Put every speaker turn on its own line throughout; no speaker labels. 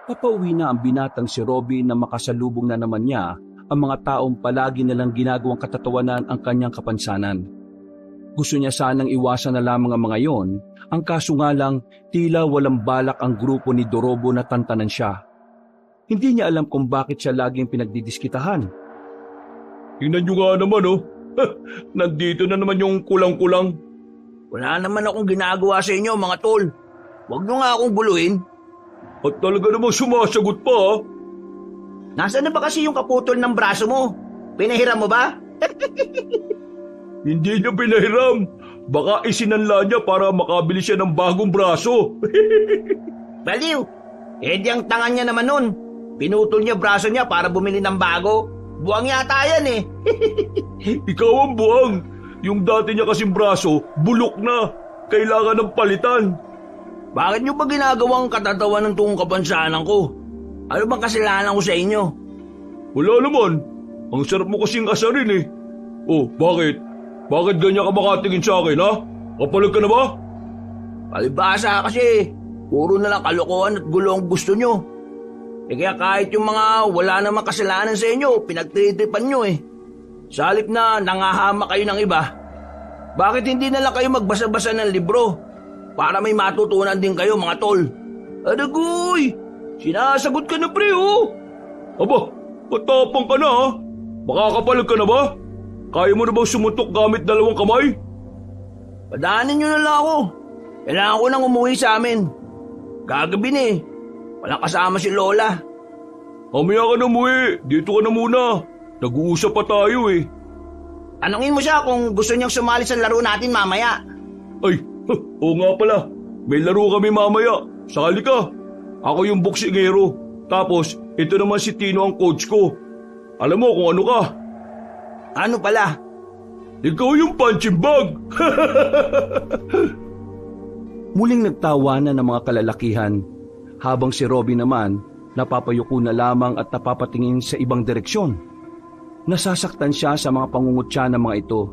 Papauwi na ang binatang si Robin na makasalubong na naman niya ang mga taong palagi nalang ginagawang katatawanan ang kanyang kapansanan. Gusto niya sanang iwasan na lamang ang mga yon, ang kaso nga lang tila walang balak ang grupo ni Dorobo na tantanan siya. Hindi niya alam kung bakit siya laging pinagdidiskitahan.
Tingnan niyo nga naman nandito na naman yung kulang-kulang.
Wala naman akong ginagawa sa inyo mga tol. Huwag niyo nga akong buluin.
At talaga namang sumasagot pa ha.
Nasaan na ba kasi yung kaputol ng braso mo? Pinahiram mo ba?
Hindi niya pinahiram. Baka isinanla niya para makabili siya ng bagong braso.
Baliw! Di ang tangan niya naman nun. Pinutol niya braso niya para bumili ng bago. Buwang yata yan eh.
Ikaw ang buwang. Yung dati niya kasing braso, bulok na. Kailangan ng palitan.
Bakit niyo ba ginagawang katatawa ng tuong kapansanan ko? Ano bang kasalanan ko sa inyo?
Wala naman. Ang sarap mo kasing asarin eh. Oh, bakit? Bakit ganyan ka makatingin sa akin ha? Kapalag ka na ba?
Palibasa kasi. Puro na lang kalokohan at gulo ang gusto nyo. Kaya kahit yung mga wala namang kasalanan sa inyo, pinagtritripan nyo eh. Sa halip na nangahama kayo ng iba, bakit hindi na lang kayo magbasa-basa ng libro? Para may matutunan din kayo mga tol. Adagoy! Sinasagot ka na pre oh!
Aba, matapang ka na ha? Makakapalag ka na ba? Kaya mo na bang sumuntok gamit dalawang kamay?
Padaanin nyo na lang ako. Kailangan ko nang umuwi sa amin. Gagabi na eh. Walang kasama si Lola.
Mamaya ka na umuwi. Dito ka na muna. Nag-uusap pa tayo eh.
Tanungin mo siya kung gusto niyang sumali sa laro natin mamaya.
Ay, oo nga pala. May laro kami mamaya. Sali ka. Ako yung boksingero. Tapos, ito naman si Tino ang coach ko. Alam mo kung ano ka.
Ano pala?
Ikaw yung punching bag.
Muling nagtawanan ng mga kalalakihan, habang si Robin naman napapayuko na lamang at napapatingin sa ibang direksyon. Nasasaktan siya sa mga pangungutya ng mga ito,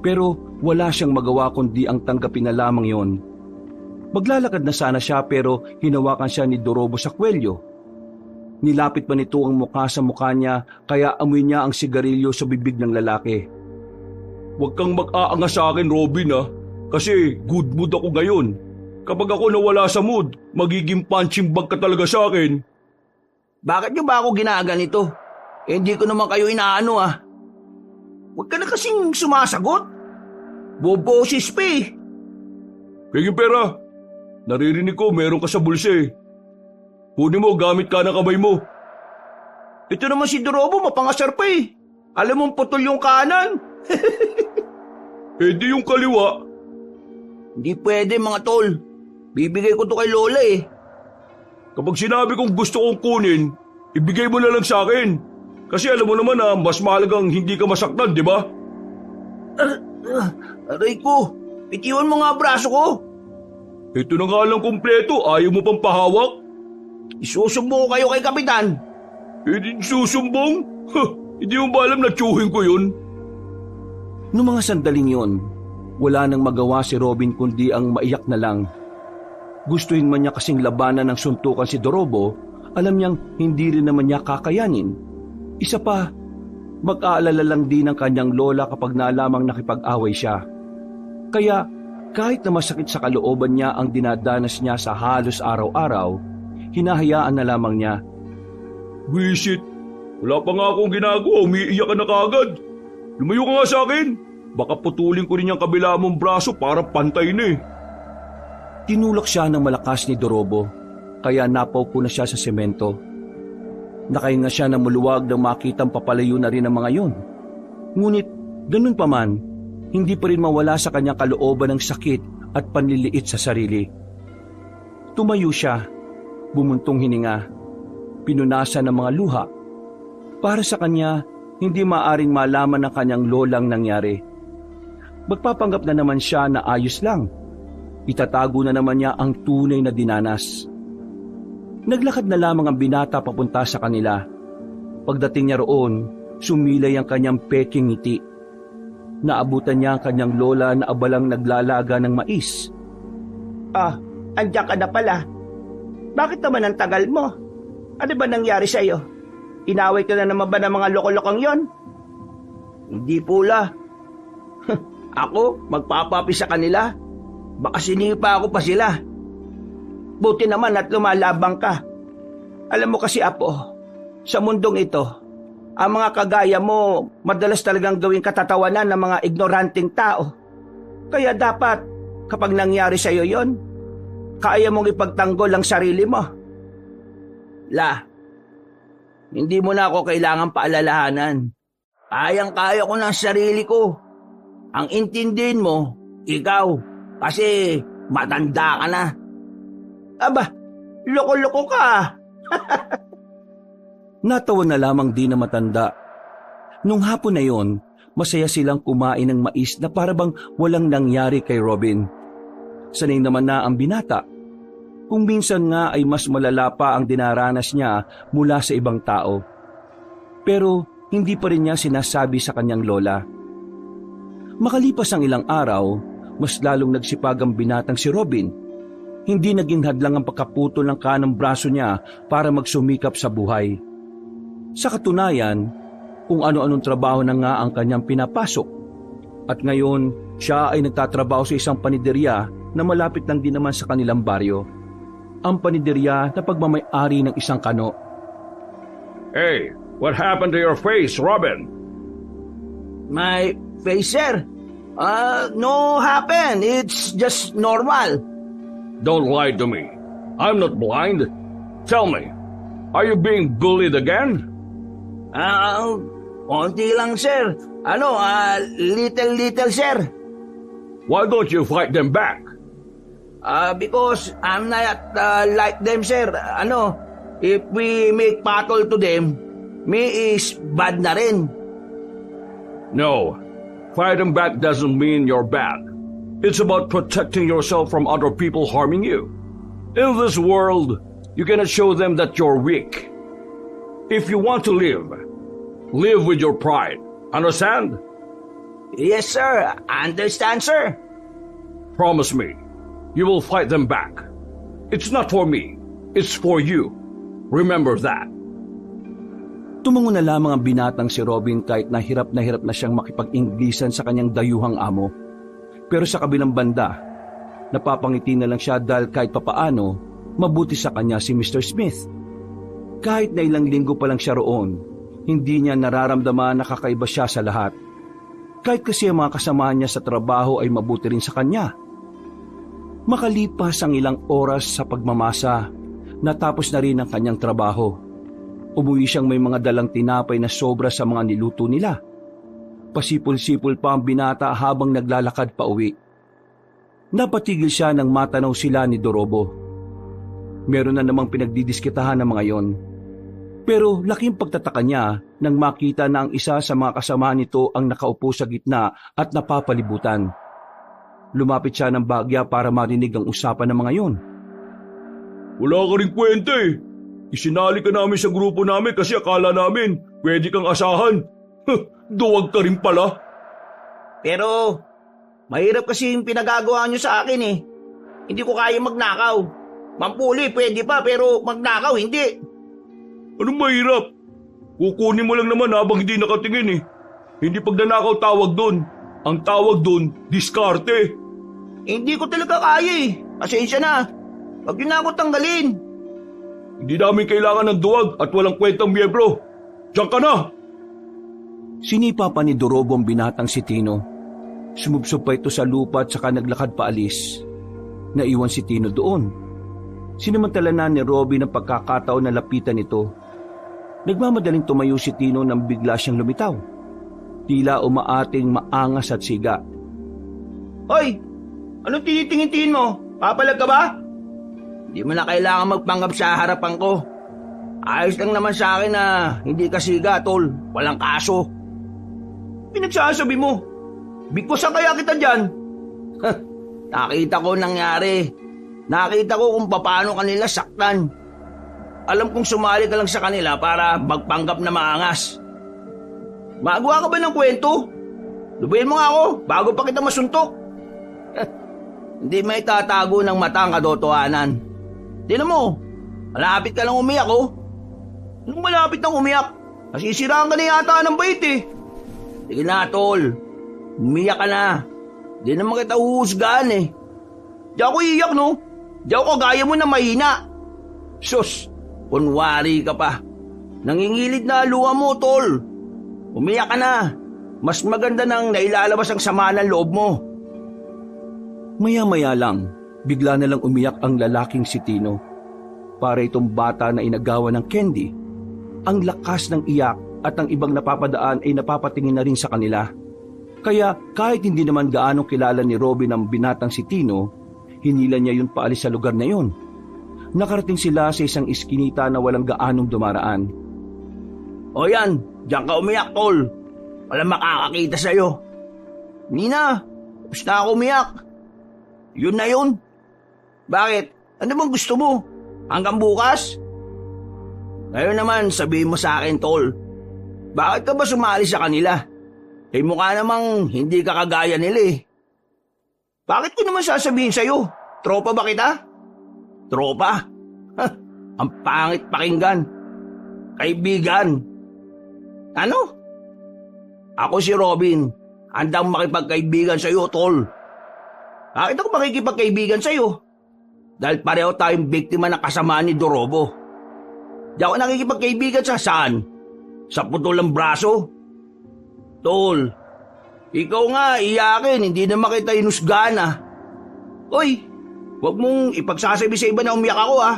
pero wala siyang magawa kundi ang tanggapin na lamang yon. Maglalakad na sana siya pero hinawakan siya ni Dorobo sa kwelyo. Nilapit pa nito ang mukha sa mukha niya kaya amoy niya ang sigarilyo sa bibig ng lalaki.
Huwag kang mag-aanga sa akin, Robin ha, kasi good mood ako ngayon. Kapag ako nawala sa mood, magiging punching bag ka talaga sa akin.
Bakit niyo ba ako ginaganito? Hindi ko naman kayo inaano ah. Huwag ka na kasing sumasagot. Bobosis pa eh.
Pegi pera, naririnig ko meron ka sa bulsa eh. Kunin mo, gamit ka ng kamay mo.
Ito naman si Dorobo, mapangasar pa eh. Alam mong putol yung kanan.
Di yung kaliwa.
Hindi pwede mga tol. Bibigay ko to kay Lola eh.
Kapag sinabi kong gusto kong kunin, ibigay mo na lang sa akin. Kasi alam mo naman na mas mahalagang hindi ka masaktan, di ba?
Aray ko, pitiwan mo nga braso ko.
Ito na nga lang kumpleto, ayaw mo pang pahawak?
Isusumbong ko kayo kay Kapitan.
Di susumbong? Hindi mo ba alam na tiyuhin ko yun?
Noong mga sandaling yon, wala nang magawa si Robin kundi ang maiyak na lang. Gustuhin man niya kasing labanan ng suntukan si Dorobo, alam niyang hindi rin naman niya kakayanin. Isa pa, mag-aalala lang din ang kanyang lola kapag nalamang nakipag-away siya. Kaya kahit na masakit sa kalooban niya ang dinadanas niya sa halos araw-araw, hinahayaan na lamang niya.
Wisit, wala pa nga akong ginagawa, umiiyak ka na kagad. Lumayo ka nga sa akin. Baka putulin ko rin yung kabila mong braso para pantay na eh.
Tinulak siya ng malakas ni Dorobo, kaya napaupo na siya sa semento. Nakahinga siya ng maluwag nang makitang papalayo na rin ang mga yun. Ngunit, ganun pa man, hindi pa rin mawala sa kanyang kalooban ng sakit at panliliit sa sarili. Tumayo siya, bumuntong hininga, pinunasan ng mga luha. Para sa kanya, hindi maaring malaman ng kanyang lolang nangyari. Magpapanggap na naman siya na ayos lang. Itatago na naman niya ang tunay na dinanas. Naglakad na lamang ang binata papunta sa kanila. Pagdating niya roon, sumilay ang kanyang peking ngiti. Naabutan niya ang kanyang lola na abalang naglalaga ng mais.
Andiyan ka na pala. Bakit naman ang tagal mo? Ano ba nangyari sa'yo? Inaway ka na naman ba ng mga loko-lokong yon? Hindi pula. Ako, magpapapi sa kanila. Baka sinipa ako pa sila. Buti naman at lumalabang ka. Alam mo kasi, Apo, sa mundong ito, ang mga kagaya mo madalas talagang gawing katatawanan ng mga ignoranting tao. Kaya dapat, kapag nangyari sa'yo yon, kaya mong ipagtanggol ang sarili mo. La, hindi mo na ako kailangan paalalahanan. Kayang-kaya ko ng sarili ko. Ang intindihin mo, ikaw, kasi matanda ka na. Aba, loko-loko ka.
Natawa na lamang din na matanda. Nung hapon na yon, masaya silang kumain ng mais na parabang walang nangyari kay Robin. Sanay naman na ang binata. Kung minsan nga ay mas malala pa ang dinaranas niya mula sa ibang tao. Pero hindi pa rin niya sinasabi sa kanyang lola. Makalipas ang ilang araw, mas lalong nagsipag ang binatang si Robin. Hindi naging hadlang ang pagkaputol ng kanang braso niya para magsumikap sa buhay. Sa katunayan, kung ano-anong trabaho na nga ang kanyang pinapasok. At ngayon, siya ay nagtatrabaho sa isang paniderya na malapit lang din naman sa kanilang baryo. Ang paniderya na pagmamay-ari ng isang kano.
Hey, what happened to your face, Robin?
My face, sir? No happen. It's just normal.
Don't lie to me. I'm not blind. Tell me, are you being bullied again?
Konti lang, sir. Little, sir.
Why don't you fight them back?
Because I'm not like them, sir. If we make battle to them, me is bad na rin.
No, fighting back doesn't mean you're bad. It's about protecting yourself from other people harming you. In this world, you cannot show them that you're weak. If you want to live with your pride. Understand?
Yes, sir. Understand, sir.
Promise me, you will fight them back. It's not for me. It's for you. Remember that.
Tumango na lamang ang binatang si Robin kahit na hirap na siyang makipag-Inglisan sa kanyang dayuhang amo. Pero sa kabilang banda, napapangiti na lang siya dahil kahit papaano, mabuti sa kanya si Mr. Smith. Kahit na ilang linggo pa lang siya roon, hindi niya nararamdaman na kakaiba siya sa lahat. Kahit kasi ang mga kasama niya sa trabaho ay mabuti rin sa kanya. Makalipas ang ilang oras sa pagmamasa, natapos na rin ang kanyang trabaho. Umuwi siyang may mga dalang tinapay na sobra sa mga niluto nila. Pasipol-sipol pa ang binata habang naglalakad pa uwi. Napatigil siya nang matanaw sila ni Dorobo. Meron na namang pinagdidiskitahan ng mga yon. Pero laking pagtataka niya nang makita na ang isa sa mga kasama nito ang nakaupo sa gitna at napapalibutan. Lumapit siya ng bagya para marinig ang usapan ng mga yon.
Wala ka rin kwenta eh. Isinali ka namin sa grupo namin kasi akala namin pwede kang asahan. Duwag ka rin pala.
Pero mahirap kasi yung pinagagawa nyo sa akin eh. Hindi ko kaya magnakaw. Mampuli pwede pa pero magnakaw hindi.
Anong mahirap? Kukunin mo lang naman habang hindi nakatingin eh. Hindi pagnanakaw tawag doon. Ang tawag doon, diskarte.
Hindi ko talaga kaya eh. Pasensya na. Huwag yun na ako tanggalin.
Hindi namin kailangan ng duwag at walang kwentang miyembro. Diyan ka na!
Sinipa pa ni Dorobo ang binatang si Tino. Sumubsob pa ito sa lupa at saka naglakad paalis. Naiwan si Tino doon. Sinamantala na ni Robin ang pagkakataon na lapitan ito. Nagmamadaling tumayo si Tino nang bigla siyang lumitaw. Tila umaating maangas at siga.
Hoy! Anong tinitingin-tingin mo? Papalag ka ba? Hindi mo na kailangan magpanggap sa harapan ko. Ayos lang naman sa akin na hindi ka siga, tol. Walang kaso. Pinagsasabi mo. Bigkusan kaya kita dyan. Nakita ko nangyari. Nakita ko kung paano kanila saktan. Alam kong sumali ka lang sa kanila para magpanggap na maangas. Magawa ka ba ng kwento? Lubuhin mo nga ako bago pa kita masuntok. Hindi may tatago ng mata ang katotohanan. Tignan mo, malapit ka lang umiyak oh. Anong malapit nang umiyak? Nasisiraan ka na yata ng bait eh. Sige na, tol. Umiyak ka na. Di naman kita uhusgahan eh. Di ako iiyak, no? Di ako kagaya mo na mahina. Sus, kunwari ka pa. Nangingilid na luha mo, tol. Umiyak ka na. Mas maganda nang nailalabas ang sama ng loob mo.
Maya-maya lang, bigla na lang umiyak ang lalaking si Tino. Para itong bata na inagawan ng candy. Ang lakas ng iyak at ang ibang napapadaan ay napapatingin na rin sa kanila. Kaya kahit hindi naman gaano kilala ni Robin ang binatang si Tino, hinila niya yun paalis sa lugar na yun. Nakarating sila sa isang iskinita na walang gaanong dumaraan.
O yan, diyan ka umiyak, tol. Walang makakakita sa'yo. Nina, tapos na ako umiyak. Yun na yun. Bakit? Ano bang gusto mo? Hanggang bukas? Ngayon naman, sabihin mo sa akin, tol. Bakit ka ba sumali sa kanila? Eh mukha namang hindi ka kagaya nila eh. Bakit ko naman sasabihin sa'yo? Tropa ba kita? Tropa? Ang pangit pakinggan. Kaibigan. Ano? Ako si Robin. Handang makipagkaibigan sa'yo, tol. Bakit ako makikipagkaibigan sa'yo? Dahil pareho tayong biktima ng kasamaan ni Dorobo. Di ako nakikipagkaibigan sa saan? Sa putol ng braso? Tol, ikaw nga iyakin, hindi naman kita inusgahan ah. Uy, huwag mong ipagsasabi sa iba na umiyak ako ah.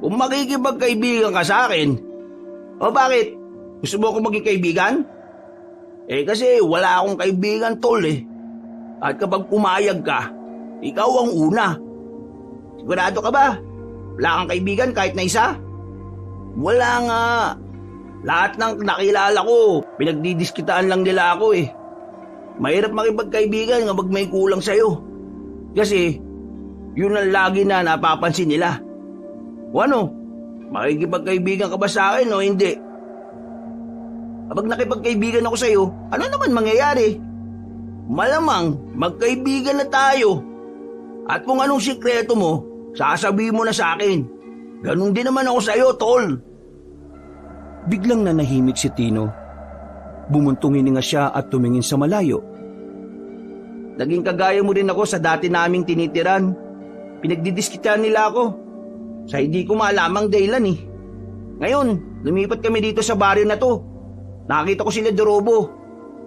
Kung makikipagkaibigan ka sa akin. O bakit? Gusto mo akong maging kaibigan? Eh kasi wala akong kaibigan, tol eh. At kapag pumayag ka, ikaw ang una. Sigurado ka ba? Wala kang kaibigan kahit na isa? Wala nga. Lahat ng nakilala ko, pinagdidiskitaan lang nila ako eh. Mahirap makipagkaibigan kapag may kulang sa'yo. Kasi, yun ang lagi na napapansin nila. O ano, makikipagkaibigan ka ba sa akin o hindi? Kapag nakipagkaibigan ako sa'yo, ano naman mangyayari? Malamang, magkaibigan na tayo. At kung anong sikreto mo, sasabihin mo na sa akin. Ganun din naman ako sa'yo, tol.
Biglang nanahimik si Tino. Bumuntungin nga siya at tumingin sa malayo.
Naging kagaya mo rin ako sa dati naming tinitiran. Pinagdidiskitan nila ako. Sa hindi ko maalamang dahilan eh. Ngayon, lumipat kami dito sa baryo na to. Nakita ko sila Dorobo.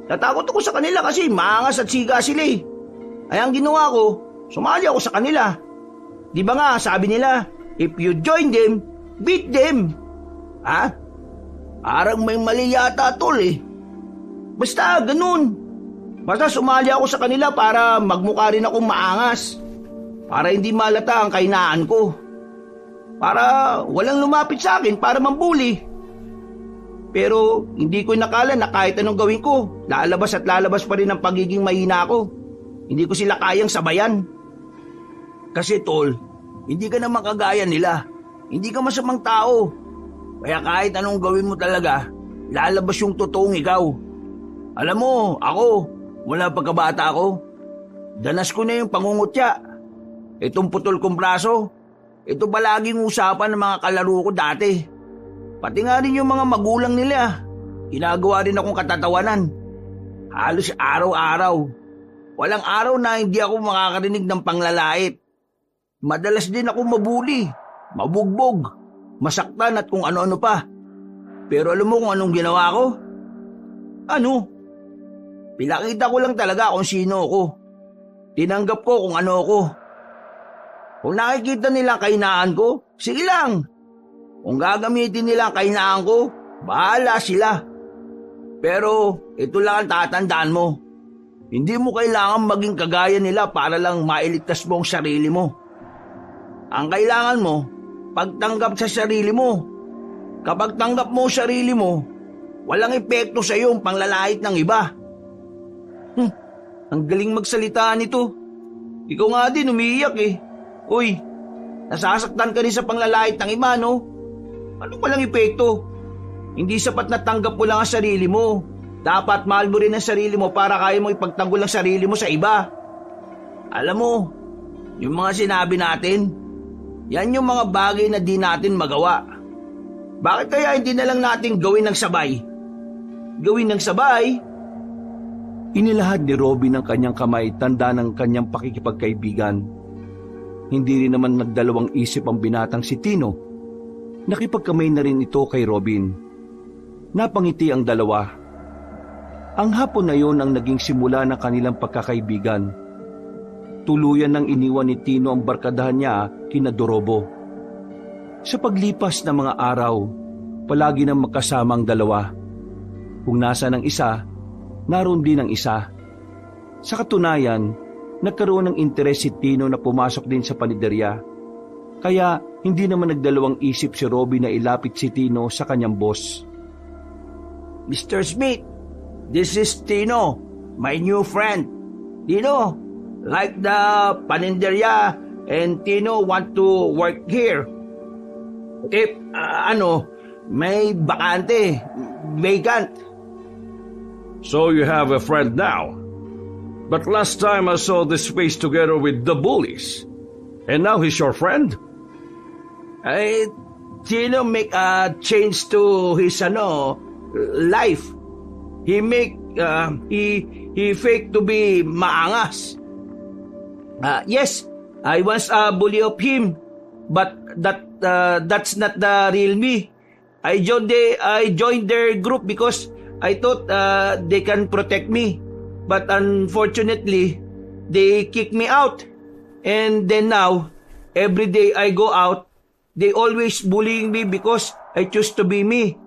Natakot ako sa kanila kasi maangas at siga sila eh. Ay ang ginawa ko, sumali ako sa kanila. Di ba nga sabi nila, if you join them, beat them. Ha? Parang may mali yata, tol eh. Basta ganun. Basta sumali ako sa kanila para magmukha rin akong maangas. Para hindi malata ang kahinaan ko. Para walang lumapit sa akin para mambuli. Pero hindi ko nakala na kahit anong gawin ko, lalabas at lalabas pa rin ang pagiging mahina ko. Hindi ko sila kayang sabayan. Kasi tol, hindi ka naman kagaya nila. Hindi ka masamang tao. Kaya kahit anong gawin mo talaga, lalabas yung totoong ikaw. Alam mo, ako, mula pagkabata ko, danas ko na yung pangungutya. Itong putol kong braso, ito palaging usapan ng mga kalaro ko dati. Pati nga rin yung mga magulang nila, ginagawa rin akong katatawanan. Halos araw-araw. Walang araw na hindi ako makakarinig ng panglalait. Madalas din ako mabuli, mabugbog, masaktan at kung ano-ano pa. Pero alam mo kung anong ginawa ko? Ano? Pinakita ko lang talaga kung sino ako. Tinanggap ko kung ano ako. Kung nakikita nila kahinaan ko, sige lang. Kung gagamitin nila ang kahinaan ko, bahala sila. Pero ito lang ang tatandaan mo. Hindi mo kailangan maging kagaya nila para lang mailigtas mo ang sarili mo. Ang kailangan mo, pagtanggap sa sarili mo. Kapag tanggap mo ang sarili mo, walang epekto sa iyo ang panglalait ng iba. Ang galing magsalita nito. Ikaw nga din umiiyak eh. Uy, nasasaktan ka rin sa panglalait ng iba, no? Ano walang epekto? Hindi sapat na tanggap mo lang ang sarili mo. Dapat mahal mo rin ang sarili mo para kaya mo ipagtanggol ang sarili mo sa iba. Alam mo, yung mga sinabi natin, yan yung mga bagay na di natin magawa. Bakit kaya hindi na lang natin gawin ng sabay? Gawin ng sabay?
Inilahad ni Robin ang kanyang kamay, tanda ng kanyang pakikipagkaibigan. Hindi rin naman nagdalawang isip ang binatang si Tino. Nakipagkamay na rin ito kay Robin. Napangiti ang dalawa. Ang hapon na yon ang naging simula ng kanilang pagkakaibigan. Tuluyan nang iniwan ni Tino ang barkadahan niya kina Dorobo. Sa paglipas ng mga araw, palagi nang magkasama ang dalawa. Kung nasa ng isa, naroon din ang isa. Sa katunayan, nagkaroon ng interes si Tino na pumasok din sa paniderya. Kaya hindi naman nagdalawang isip si Robin na ilapit si Tino sa kanyang boss.
Mr. Smith, this is Tino, my new friend. Tino, like the paninderya and Tino want to work here. If, may bakante, vacant.
So you have a friend now. But last time I saw this face together with the bullies. And now he's your friend?
Tino make a change to his life. He fake to be maangas. Yes, I once bully of him, but that's not the real me. I joined their group because I thought they can protect me. But unfortunately, they kicked me out. And then now, every day I go out, they always bullying me because I choose to be me.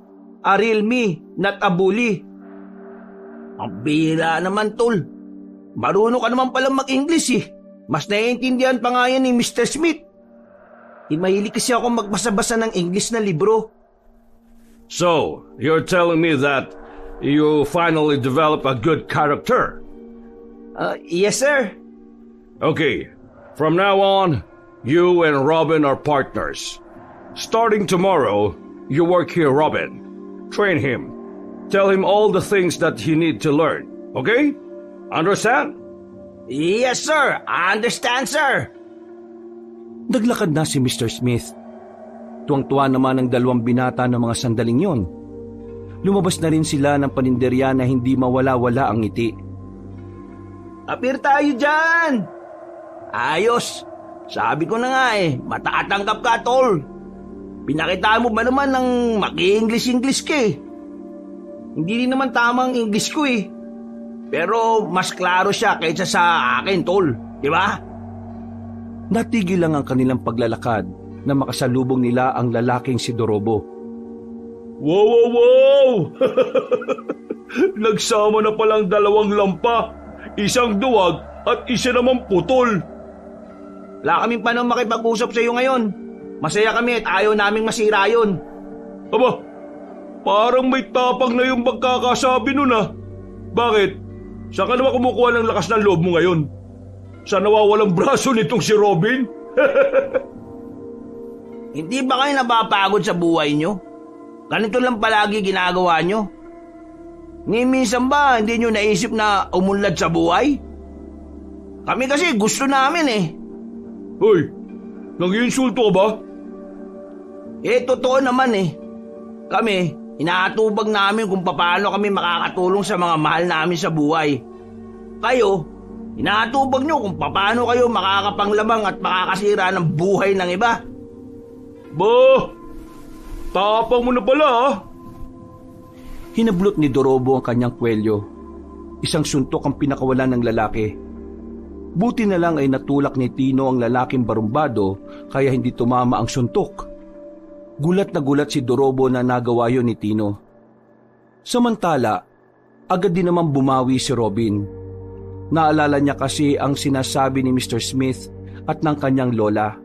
A real me, not a bully. Ang bira naman, tol. Marunong ka naman palang mag-English eh. Mas naiintindihan pa nga yan ni Mr. Smith. Mahilig kasi ako magbasa-basa ng English na libro.
So, you're telling me that you finally develop a good character?
Yes, sir.
Okay, from now on, you and Robin are partners. Starting tomorrow, you work here, Robin. Train him. Tell him all the things that he need to learn. Okay? Understand?
Yes, sir. I understand, sir.
Naglakad na si Mr. Smith. Tuwang-tuwa naman ang dalawang binata ng mga sandaling yon. Lumabas na rin sila ng paninderya na hindi mawala-wala ang ngiti.
Apir tayo dyan! Ayos! Sabi ko na nga matatanggap ka, tol. Pinakita mo ba naman ng maki-English ka eh? Hindi rin naman tamang English ko eh. Pero mas klaro siya kaysa sa akin, tol. Di ba?
Natigil lang ang kanilang paglalakad na makasalubong nila ang lalaking si Dorobo.
Wow! Nagsama na palang dalawang lampa. Isang duwag at isa namang putol.
Wala kaming panahon makipag-usap sa iyo ngayon. Masaya kami at ayaw naming masira yun.
Aba, parang may tapang na yung pagkakasabi nun ah. Bakit? Saan ka naman kumukuha ng lakas ng loob mo ngayon? Sa nawawalang braso nitong si Robin?
Hindi ba kayo napapagod sa buhay nyo? Ganito lang palagi ginagawa nyo? Ni minsan ba hindi nyo naisip na umunlad sa buhay? Kami kasi gusto namin eh.
Hoy, nag-iinsulto ka ba?
Totoo naman eh. Kami, inaatubag namin kung paano kami makakatulong sa mga mahal namin sa buhay. Kayo, inaatubag nyo kung paano kayo makakapanglamang at makakasira ng buhay ng iba.
Bah, tapang mo na pala ah.
Hinablot ni Dorobo ang kanyang kwelyo. Isang suntok ang pinakawalan ng lalaki. Buti na lang ay natulak ni Tino ang lalaking barumbado kaya hindi tumama ang suntok. Gulat na gulat si Dorobo na nagawa yun ni Tino. Samantala, agad din naman bumawi si Robin. Naalala niya kasi ang sinasabi ni Mr. Smith at ng kanyang lola.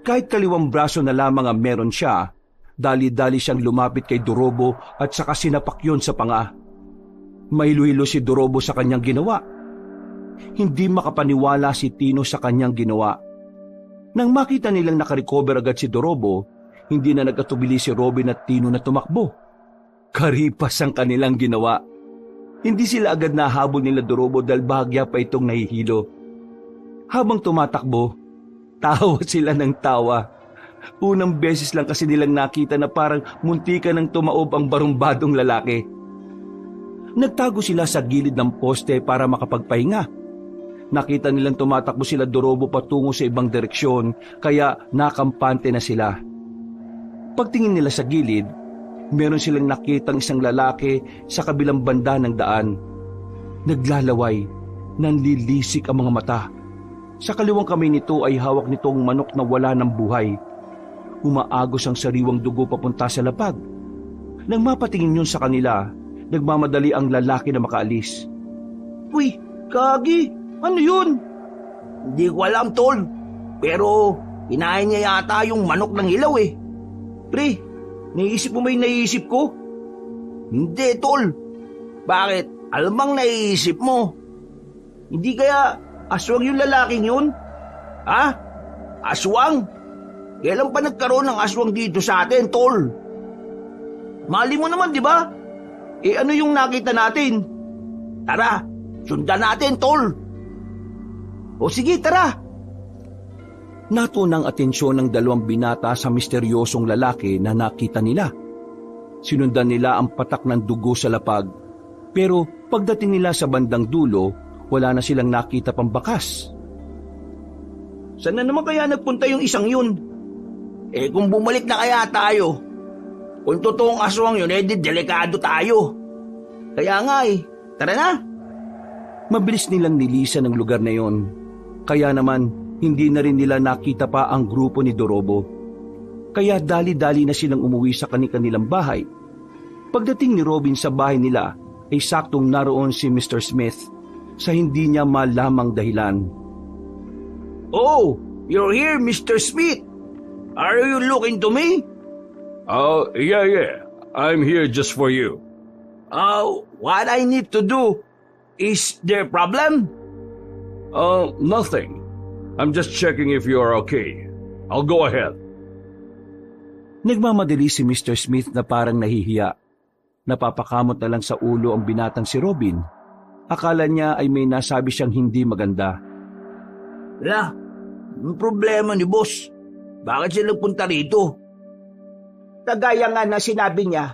Kahit kaliwang braso na lamang ang meron siya, dali-dali siyang lumapit kay Dorobo at saka sinapak yon sa panga. Mahilo-hilo si Dorobo sa kanyang ginawa. Hindi makapaniwala si Tino sa kanyang ginawa. Nang makita nilang nakarecover agad si Dorobo, hindi na nagkatubili si Robin at Tino na tumakbo. Karipas ang kanilang ginawa. Hindi sila agad nahabol nila Dorobo dahil bahagya pa itong nahihilo. Habang tumatakbo, tawa sila ng tawa. Unang beses lang kasi nilang nakita na parang muntikan ng tumaob ang barumbadong lalaki. Nagtago sila sa gilid ng poste para makapagpahinga. Nakita nilang tumatakbo sila Dorobo patungo sa ibang direksyon, kaya nakampante na sila. Pagtingin nila sa gilid, meron silang nakitang isang lalaki sa kabilang banda ng daan. Naglalaway, nanlilisik ang mga mata. Sa kaliwang kamay nito ay hawak nitong manok na wala ng buhay. Umaagos ang sariwang dugo papunta sa lapag. Nang mapatingin yun sa kanila, nagmamadali ang lalaki na makaalis.
Uy, Gagi, ano yun? Hindi ko alam, tol. Pero kinain niya yata yung manok ng ilaw eh. Pre, naisip mo may naisip ko? Hindi, tol. Bakit? Alam bang naisip mo? Hindi kaya aswang yung lalaking yun? Ha? Aswang? Kailan pa nagkaroon ng aswang dito sa atin, tol? Mali mo naman, di ba? Ano yung nakita natin? Tara, sundan natin, tol. O sige, tara.
Natunang atensyon ng dalawang binata sa misteryosong lalaki na nakita nila. Sinundan nila ang patak ng dugo sa lapag, pero pagdating nila sa bandang dulo, wala na silang nakita pang bakas.
Saan na naman kaya nagpunta yung isang yun? Kung bumalik na kaya tayo, kung totoong aswang yun, delikado tayo. Kaya nga tara na.
Mabilis nilang nilisan ang lugar na yon. Kaya naman, hindi na rin nila nakita pa ang grupo ni Dorobo. Kaya dali-dali na silang umuwi sa kanilang bahay. Pagdating ni Robin sa bahay nila, ay saktong naroon si Mr. Smith sa hindi niya malamang dahilan.
Oh, you're here, Mr. Smith. Are you looking to me?
Oh, yeah. I'm here just for you.
What I need to do? Is there a problem?
Nothing. I'm just checking if you are okay. I'll go ahead.
Nagmamadali si Mr. Smith na parang nahihiya. Napapakamot na lang sa ulo ang binatang si Robin. Akala niya ay may nasabi siyang hindi maganda.
Wala, ang problema ni boss. Bakit siya nagpunta rito? Kagaya nga na sinabi niya,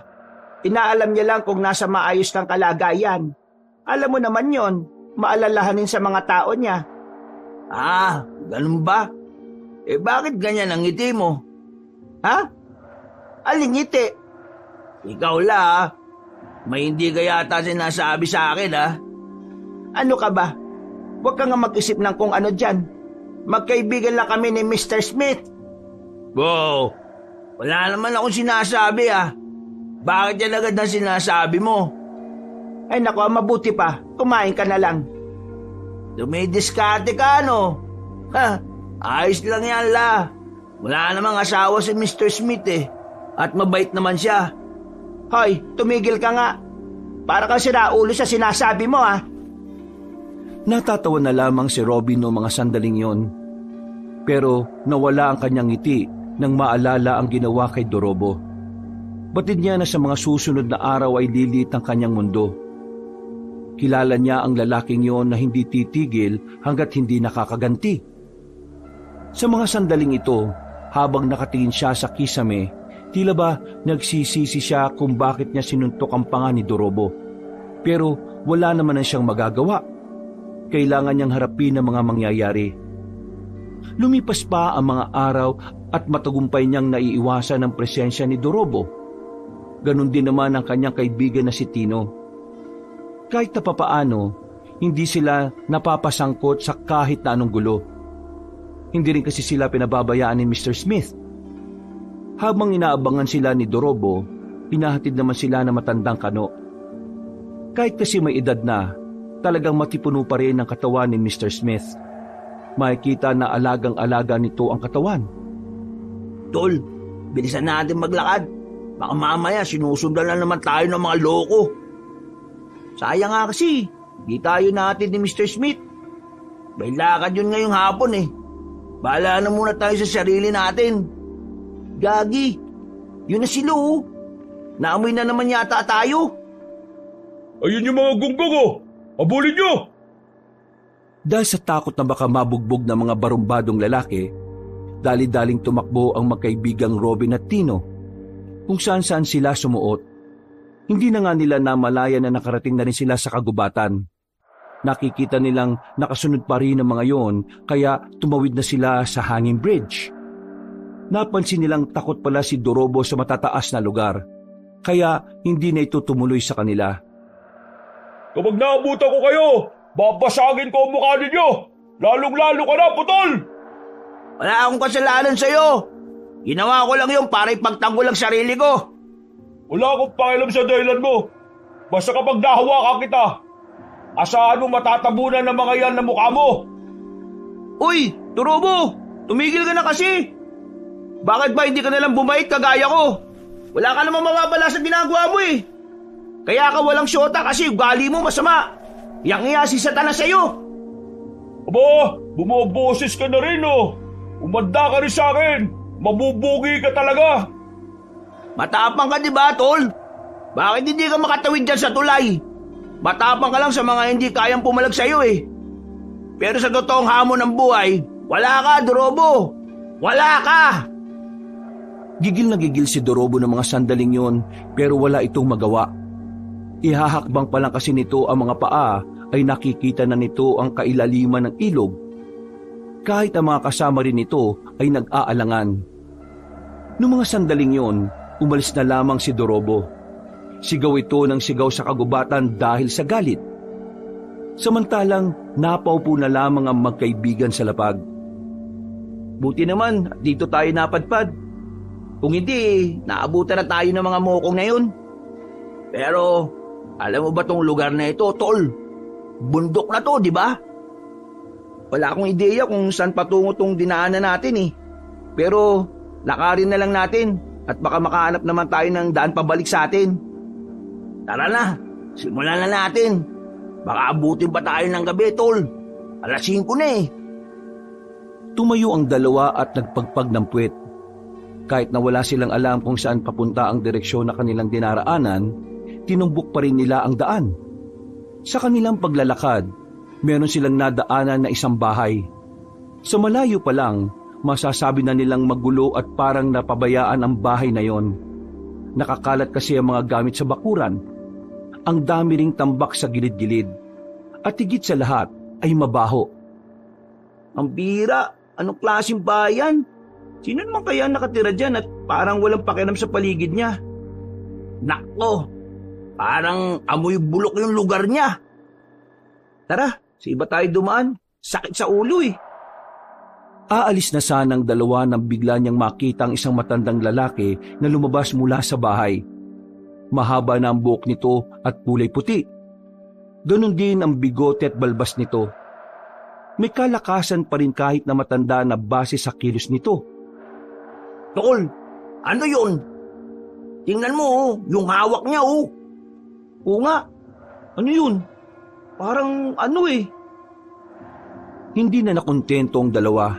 inaalam niya lang kung nasa maayos kang kalagayan. Alam mo naman yon, maalalahanin sa mga tao niya. Ganun ba? Bakit ganyan ang ngiti mo? Ha? Aling ngiti? Ikaw la, may hindi ka yata sinasabi sa akin Ano ka ba? Huwag ka nga mag-isip ng kung ano dyan. Magkaibigan lang kami ni Mr. Smith. Wow, wala naman akong sinasabi Bakit yan agad ang sinasabi mo? Ay naku, mabuti pa, kumain ka na lang. Dumidiskarte ka, no? Ayos lang yan, la. Wala namang asawa si Mr. Smith at mabait naman siya. Hoy, tumigil ka nga. Para kang siraulo sa sinasabi mo,
Natatawa na lamang si Robin noong mga sandaling yon. Pero nawala ang kanyang ngiti nang maalala ang ginawa kay Dorobo. Batid niya na sa mga susunod na araw ay lilit ang kanyang mundo. Kilala niya ang lalaking yon na hindi titigil hanggat hindi nakakaganti. Sa mga sandaling ito, habang nakatingin siya sa kisame, tila ba nagsisisi siya kung bakit niya sinuntok ang panga ni Dorobo. Pero wala naman na siyang magagawa. Kailangan niyang harapin ang mga mangyayari. Lumipas pa ang mga araw at matagumpay niyang naiiwasan ang presensya ni Dorobo. Ganon din naman ang kanyang kaibigan na si Tino. Kahit na papaano, hindi sila napapasangkot sa kahit na anong gulo. Hindi rin kasi sila pinababayaan ni Mr. Smith. Habang inaabangan sila ni Dorobo, pinahatid naman sila na matandang kano. Kahit kasi may edad na, talagang matipuno pa rin ang katawan ni Mr. Smith. Makikita na alagang-alaga nito ang katawan.
Tol, bilisan natin maglakad. Baka mamaya sinusundan na naman tayo ng mga loko. Sayang nga kasi, di tayo natin ni Mr. Smith. May lakad yun ngayong hapon Bahala na muna tayo sa sarili natin. Gagi, yun na sila Naamoy na naman yata tayo.
Ayun yung mga gunggong Abulin nyo!
Dahil sa takot na baka mabugbog ng mga barumbadong lalaki, Dali-daling tumakbo ang magkaibigang Robin at Tino. Kung saan-saan sila sumuot. Hindi na nga nila namalayan na nakarating na rin sila sa kagubatan. Nakikita nilang nakasunod pa rin ang mga yon, kaya tumawid na sila sa hanging bridge. Napansin nilang takot pala si Dorobo sa matataas na lugar, kaya hindi na ito tumuloy sa kanila.
Kapag naabutan ko kayo, babasagin ko ang mukha ninyo! Lalong-lalo ka na, putol!
Wala akong kasalanan sa'yo. Ginawa ko lang yun para ipagtanggol ang sarili ko.
Wala akong pakialam sa dahilan mo. Basta kapag nahawakan kita, asahan mo matatabunan ng mga yan na mukha mo.
Uy, Dorobo! Tumigil ka na kasi. Bakit ba hindi ka nalang bumait kagaya ko? Wala ka namang mawawala sa ginagawa mo eh. Kaya ka walang syota kasi ugali mo masama. Yang si Satanas sa'yo.
Aba, bumoboses ka na rin oh. Umanda ka rin sa akin. Mabubugi ka talaga.
Matapang ka diba, tol? Bakit hindi ka makatawid dyan sa tulay? Matapang ka lang sa mga hindi kayang pumalag sa'yo eh. Pero sa totoong hamon ng buhay, wala ka, Dorobo. Wala ka!
Gigil na gigil si Dorobo ng mga sandaling yon, pero wala itong magawa. Ihahakbang pa lang kasi nito ang mga paa ay nakikita na nito ang kailaliman ng ilog. Kahit ang mga kasama rin nito ay nag-aalangan. Noong mga sandaling yon, umalis na lamang si Dorobo. Sigaw ito ng sigaw sa kagubatan dahil sa galit. Samantalang napaupo na lamang ang magkaibigan sa lapag. Buti naman, dito tayo napadpad. Kung hindi, naabutan na tayo ng mga mokong na yun. Pero, alam mo ba tong lugar na ito, tol? Bundok na to, di ba? Wala akong ideya kung saan patungo tong dinaanan natin eh. Pero, lakarin na lang natin at baka makahanap naman tayo ng daan pabalik sa atin. Tara na, simulan na natin. Baka abutin pa tayo ng gabi, tol. 5:00 na eh. Tumayo ang dalawa at nagpagpag ng puwet. Kahit na wala silang alam kung saan papunta ang direksyon na kanilang dinaraanan, tinumbok pa rin nila ang daan. Sa kanilang paglalakad, meron silang nadaanan na isang bahay. Sa malayo pa lang, masasabi na nilang magulo at parang napabayaan ang bahay na yon. Nakakalat kasi ang mga gamit sa bakuran. Ang dami ring tambak sa gilid-gilid. At higit sa lahat ay mabaho.
Ang bira, anong klaseng bayan? Sino naman kaya nakatira dyan at parang walang pakialam sa paligid niya? Nako, parang amoy bulok yung lugar niya. Tara, sa iba tayo dumaan. Sakit sa ulo eh.
Aalis na sanang dalawa nang bigla niyang makita ang isang matandang lalaki na lumabas mula sa bahay. Mahaba na ang buhok nito at kulay puti. Ganon din ang bigote at balbas nito. May kalakasan pa rin kahit na matanda na base sa kilos nito.
Tol, ano yun? Tingnan mo oh, yung hawak niya oh. Oo nga, ano yun? Parang ano eh.
Hindi na nakontento ang dalawa.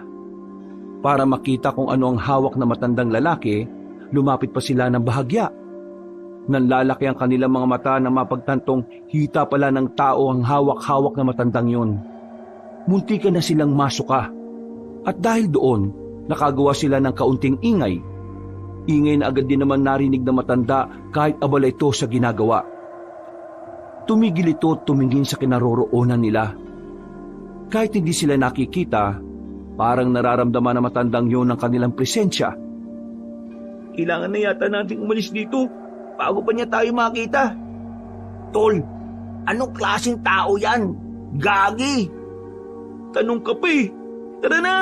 Para makita kung ano ang hawak na matandang lalaki, lumapit pa sila ng bahagya. Nanlalaki ang kanilang mga mata na mapagtantong hita pala ng tao ang hawak-hawak na matandang yon. Muntikan na silang masuka. At dahil doon, nakagawa sila ng kaunting ingay. Ingay na agad din naman narinig na matanda kahit abala ito sa ginagawa. Tumigil ito at tumingin sa kinaroroonan nila. Kahit hindi sila nakikita, parang nararamdaman na matandang yon ang kanilang presensya.
Kailangan na yata nating umalis dito bago pa niya tayo makita. Tol, anong klaseng tao yan? Gagi! Tanong ka pa eh. Tara na!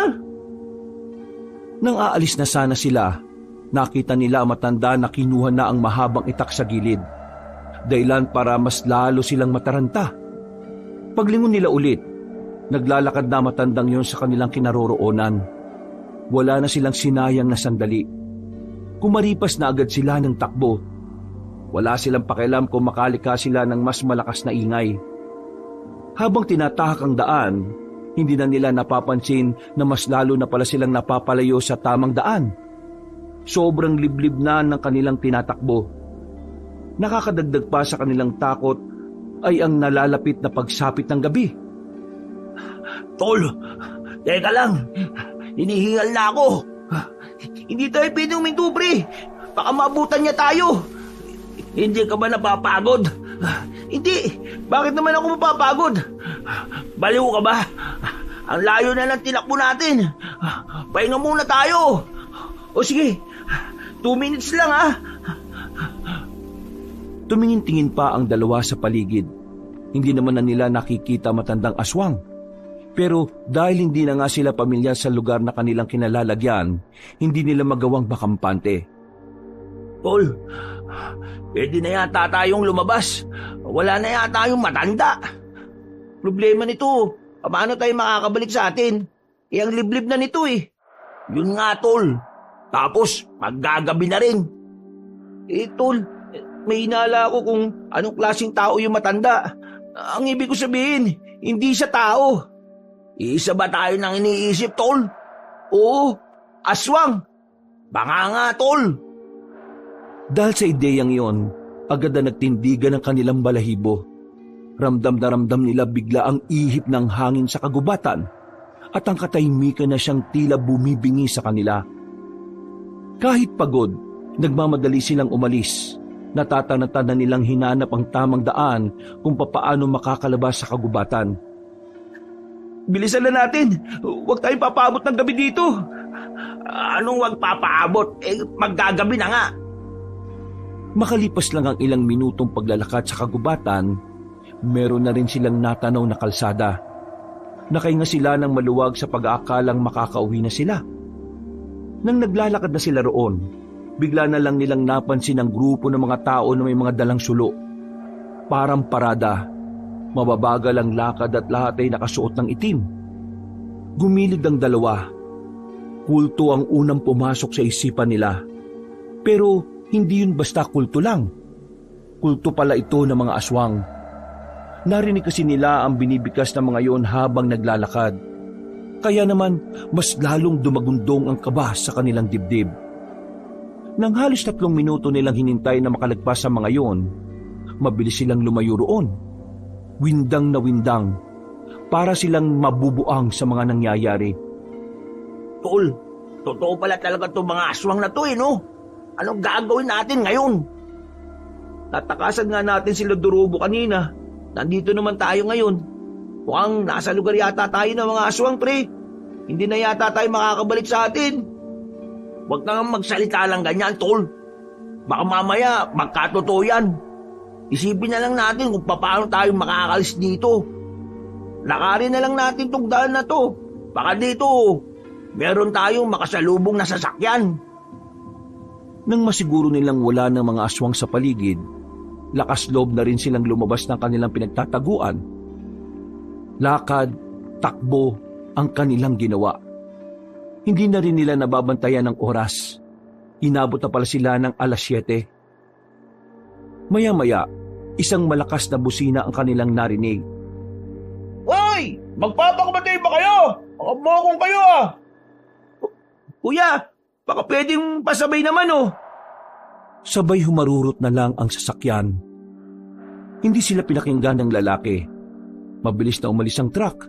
Nang aalis na sana sila, nakita nila ang matanda na kinuha na ang mahabang itak sa gilid. Dahilan para mas lalo silang mataranta. Paglingon nila ulit, naglalakad na matandang yon sa kanilang kinaroroonan. Wala na silang sinayang na sandali. Kumaripas na agad sila ng takbo. Wala silang pakialam kung makalika sila ng mas malakas na ingay. Habang tinatahak ang daan, hindi na nila napapansin na mas lalo na pala silang napapalayo sa tamang daan. Sobrang liblib na ng kanilang tinatakbo. Nakakadagdag pa sa kanilang takot ay ang nalalapit na pagsapit ng gabi.
Tol, teka lang. Hinihingal na ako. Hindi tayo pwedeng huminto, pre. Baka maabutan niya tayo. Hindi ka ba napapagod? Hindi. Bakit naman ako mapapagod? Baliw ka ba? Ang layo na ng tinakbo natin. Pahinga muna tayo. O sige, 2 minutes lang ha.
Tumingin-tingin pa ang dalawa sa paligid. Hindi naman na nila nakikita matandang aswang. Pero dahil hindi na nga sila pamilyar sa lugar na kanilang kinalalagyan, hindi nila magawang makampante.
Tol, pwede na yata tayong lumabas. Wala na yata yung matanda. Problema nito, paano tayo makakabalik sa atin? Ang liblib na nito eh. Yun nga, Tol. Tapos, maggagabi na rin. Tol, may hinala ako kung anong klaseng tao yung matanda. Ang ibig ko sabihin, hindi siya tao. Isa ba tayo nang iniisip, Tol? Oo, aswang. Baka nga, Tol.
Dahil sa ideyang iyon, agad na nagtindigan ang kanilang balahibo. Ramdam na ramdam nila bigla ang ihip ng hangin sa kagubatan at ang katahimikan na siyang tila bumibingi sa kanila. Kahit pagod, nagmamadali silang umalis. Natatanatan na nilang hinanap ang tamang daan kung papaano makakalabas sa kagubatan. Bilisan na natin! Huwag tayong papaabot ng gabi dito!
Anong huwag papaabot? Maggagabi na nga!
Makalipas lang ang ilang minutong paglalakad sa kagubatan, meron na rin silang natanaw na kalsada. Nakahinga sila ng maluwag sa pag-aakalang makakauwi na sila. Nang naglalakad na sila roon, bigla na lang nilang napansin ang grupo ng mga tao na may mga dalang sulo. Parang parada, mababagal ang lakad at lahat ay nakasuot ng itim. Gumilid ang dalawa. Kulto ang unang pumasok sa isipan nila. Pero hindi yun basta kulto lang. Kulto pala ito ng mga aswang. Narinig kasi nila ang binibikas ng mga yon habang naglalakad. Kaya naman mas lalong dumagundong ang kaba sa kanilang dibdib. Nang halos 3 minuto nilang hinintay na makalagpas sa mga yon, mabilis silang lumayo roon. Windang na windang, para silang mabubuang sa mga nangyayari.
Tol, totoo pala talaga itong mga aswang na to no? Anong gagawin natin ngayon? Tatakasan nga natin sila Dorobo kanina. Nandito naman tayo ngayon. Mukhang nasa lugar yata tayo ng mga aswang, pre. Hindi na yata tayo makakabalik sa atin. Huwag na nga magsalita lang ganyan, Tol. Baka mamaya magkatotoo yan. Isipin na lang natin kung paano tayo makakalis dito. Lakarin na lang natin tong daan na to. Baka dito, meron tayong makasalubong na sasakyan.
Nang masiguro nilang wala ng mga aswang sa paligid, lakas loob na rin silang lumabas ng kanilang pinagtataguan. Lakad, takbo ang kanilang ginawa. Hindi na rin nila nababantayan ng oras. Inabot na pala sila ng 7:00. Maya-maya, isang malakas na busina ang kanilang narinig.
Hoy! Magpapakamatay ba kayo? Makabokong kayo Kuya, baka pwedeng pasabay naman
Sabay humarurot na lang ang sasakyan. Hindi sila pinakinggan ng lalaki. Mabilis na umalis ang truck.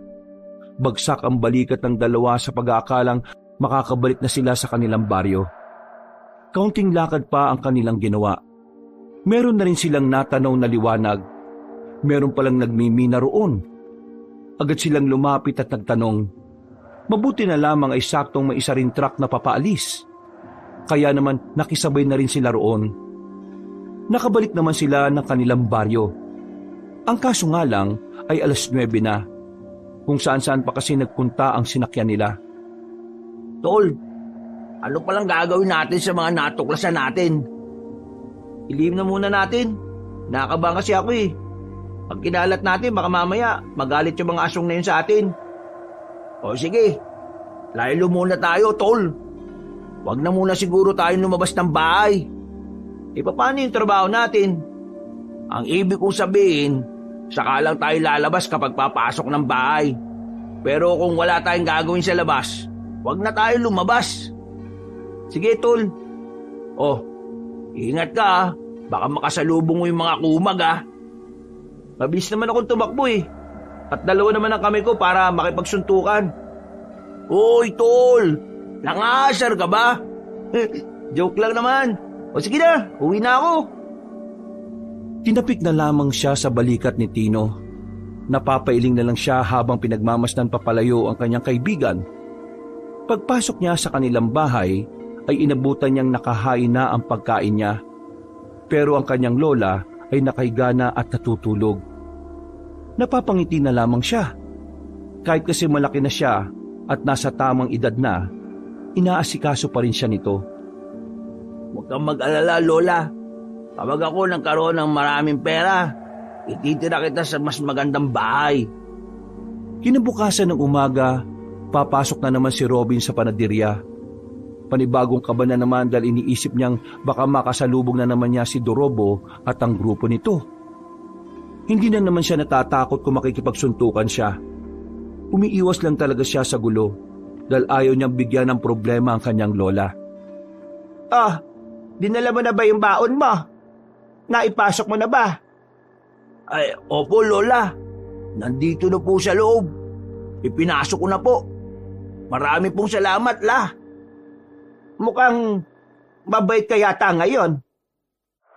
Bagsak ang balikat ng dalawa sa pag-aakalang makakabalik na sila sa kanilang baryo. Kaunting lakad pa ang kanilang ginawa. Meron na rin silang natanaw na liwanag. Meron palang nagmimina roon. Agad silang lumapit at nagtanong. Mabuti na lamang ay saktong may isa ring truck na papaalis. Kaya naman nakisabay na rin sila roon. Nakabalik naman sila ng kanilang baryo. Ang kaso nga lang ay 9:00 na. Kung saan-saan pa kasi nagpunta ang sinakyan nila.
Tol, ano palang gagawin natin sa mga natuklasan natin? Ilihim na muna natin. Nakakabang kasi ako Pag kinalat natin, baka mamaya magalit yung mga aswang na yun sa atin. O sige, laylo muna tayo, Tol. Huwag na muna siguro tayo lumabas ng bahay. Paano yung trabaho natin? Ang ibig kong sabihin, saka lang tayo lalabas kapag papasok ng bahay. Pero kung wala tayong gagawin sa labas, huwag na tayo lumabas. Sige, Tol. Ingat ka Baka makasalubong mo yung mga kumag Mabilis naman akong tumakbo At 2 naman ang kamay ko para makipagsuntukan. Hoy, tol! Nangasar ka ba? Joke lang naman. O sige na, uwi na ako.
Tinapik na lamang siya sa balikat ni Tino. Napapailing na lang siya habang pinagmamasdan papalayo ang kanyang kaibigan. Pagpasok niya sa kanilang bahay, ay inabutan niyang nakahain na ang pagkain niya. Pero ang kanyang lola ay nakahiga na at natutulog. Napapangiti na lamang siya. Kahit kasi malaki na siya at nasa tamang edad na, inaasikaso pa rin siya nito.
Huwag kang mag-alala, Lola. Kapag ako nagkaroon ng maraming pera, ititira kita sa mas magandang bahay.
Kinabukasan ng umaga, papasok na naman si Robin sa panaderya. Panibagong kaba na naman dahil iniisip niyang baka makasalubong na naman niya si Dorobo at ang grupo nito. Hindi na naman siya natatakot kung makikipagsuntukan siya. Umiiwas lang talaga siya sa gulo dahil ayaw niyang bigyan ng problema ang kanyang lola.
Dinala mo na ba yung baon mo? Naipasok mo na ba? Ay, opo, Lola. Nandito na po sa loob. Ipinasok ko na po. Marami pong salamat, La. Mukhang mabait ka yata ngayon.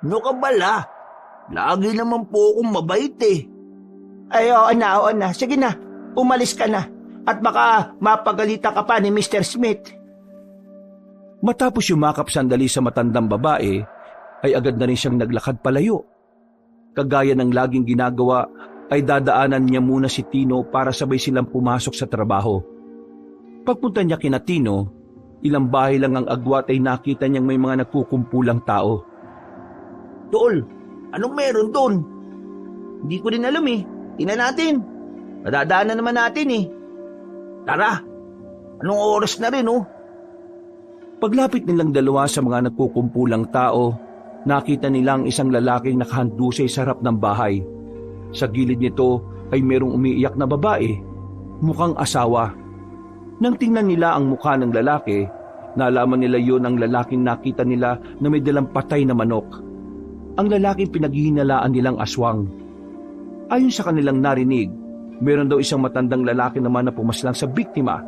No ka ba, La? Lagi naman po akong mabait eh. Ay, oo na. Sige na, umalis ka na. At baka mapagalitan ka pa ni Mr. Smith.
Matapos yumakap sandali sa matandang babae, ay agad na rin siyang naglakad palayo. Kagaya ng laging ginagawa, ay dadaanan niya muna si Tino para sabay silang pumasok sa trabaho. Pagpunta niya kina Tino, ilang bahay lang ang agwat ay nakita niyang may mga nagkukumpulang tao.
Tol, anong meron doon? Hindi ko rin alam eh. Tingnan natin. Nadadaanan naman natin eh. Tara, anong oras na rin oh?
Paglapit nilang dalawa sa mga nagkukumpulang tao, nakita nilang isang lalaking nakahandusay sa harap ng bahay. Sa gilid nito ay merong umiiyak na babae, mukhang asawa. Nang tingnan nila ang mukha ng lalaki, nalaman nila yon ang lalaking nakita nila na may dalang patay na manok. Ang lalaking pinaghihinalaan nilang aswang. Ayon sa kanilang narinig, meron daw isang matandang lalaki naman na pumaslang sa biktima.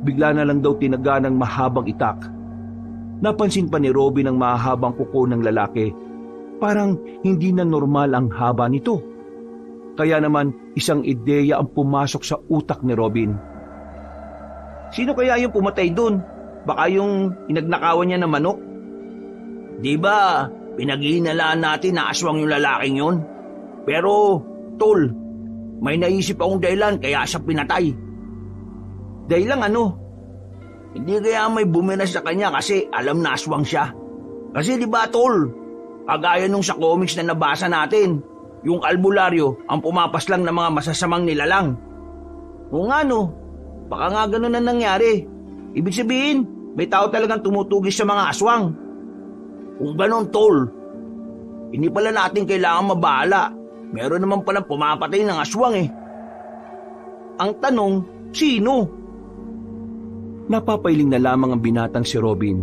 Bigla na lang daw tinaga ng mahabang itak. Napansin pa ni Robin ang mahabang kuko ng lalaki. Parang hindi na normal ang haba nito. Kaya naman isang ideya ang pumasok sa utak ni Robin.
Sino kaya yung pumatay dun? Baka yung inagnakawan niya na manok? Di ba pinaghihinalaan natin na aswang yung lalaking yun? Pero, tol, may naisip akong dahilan kaya siya pinatay. Dahil lang ano? Hindi kaya may bumira sa kanya kasi alam na aswang siya. Kasi di ba tol, kagaya nung sa comics na nabasa natin, yung albularyo ang pumapas lang ng mga masasamang nilalang. O nga no, baka nga ganun na nangyari. Ibig sabihin, may tao talagang tumutugis sa mga aswang. Kung ganun tol, hindi pala natin kailangan mabahala. Meron naman palang pumapatay ng aswang eh. Ang tanong, sino?
Napapailing na lamang ang binatang si Robin.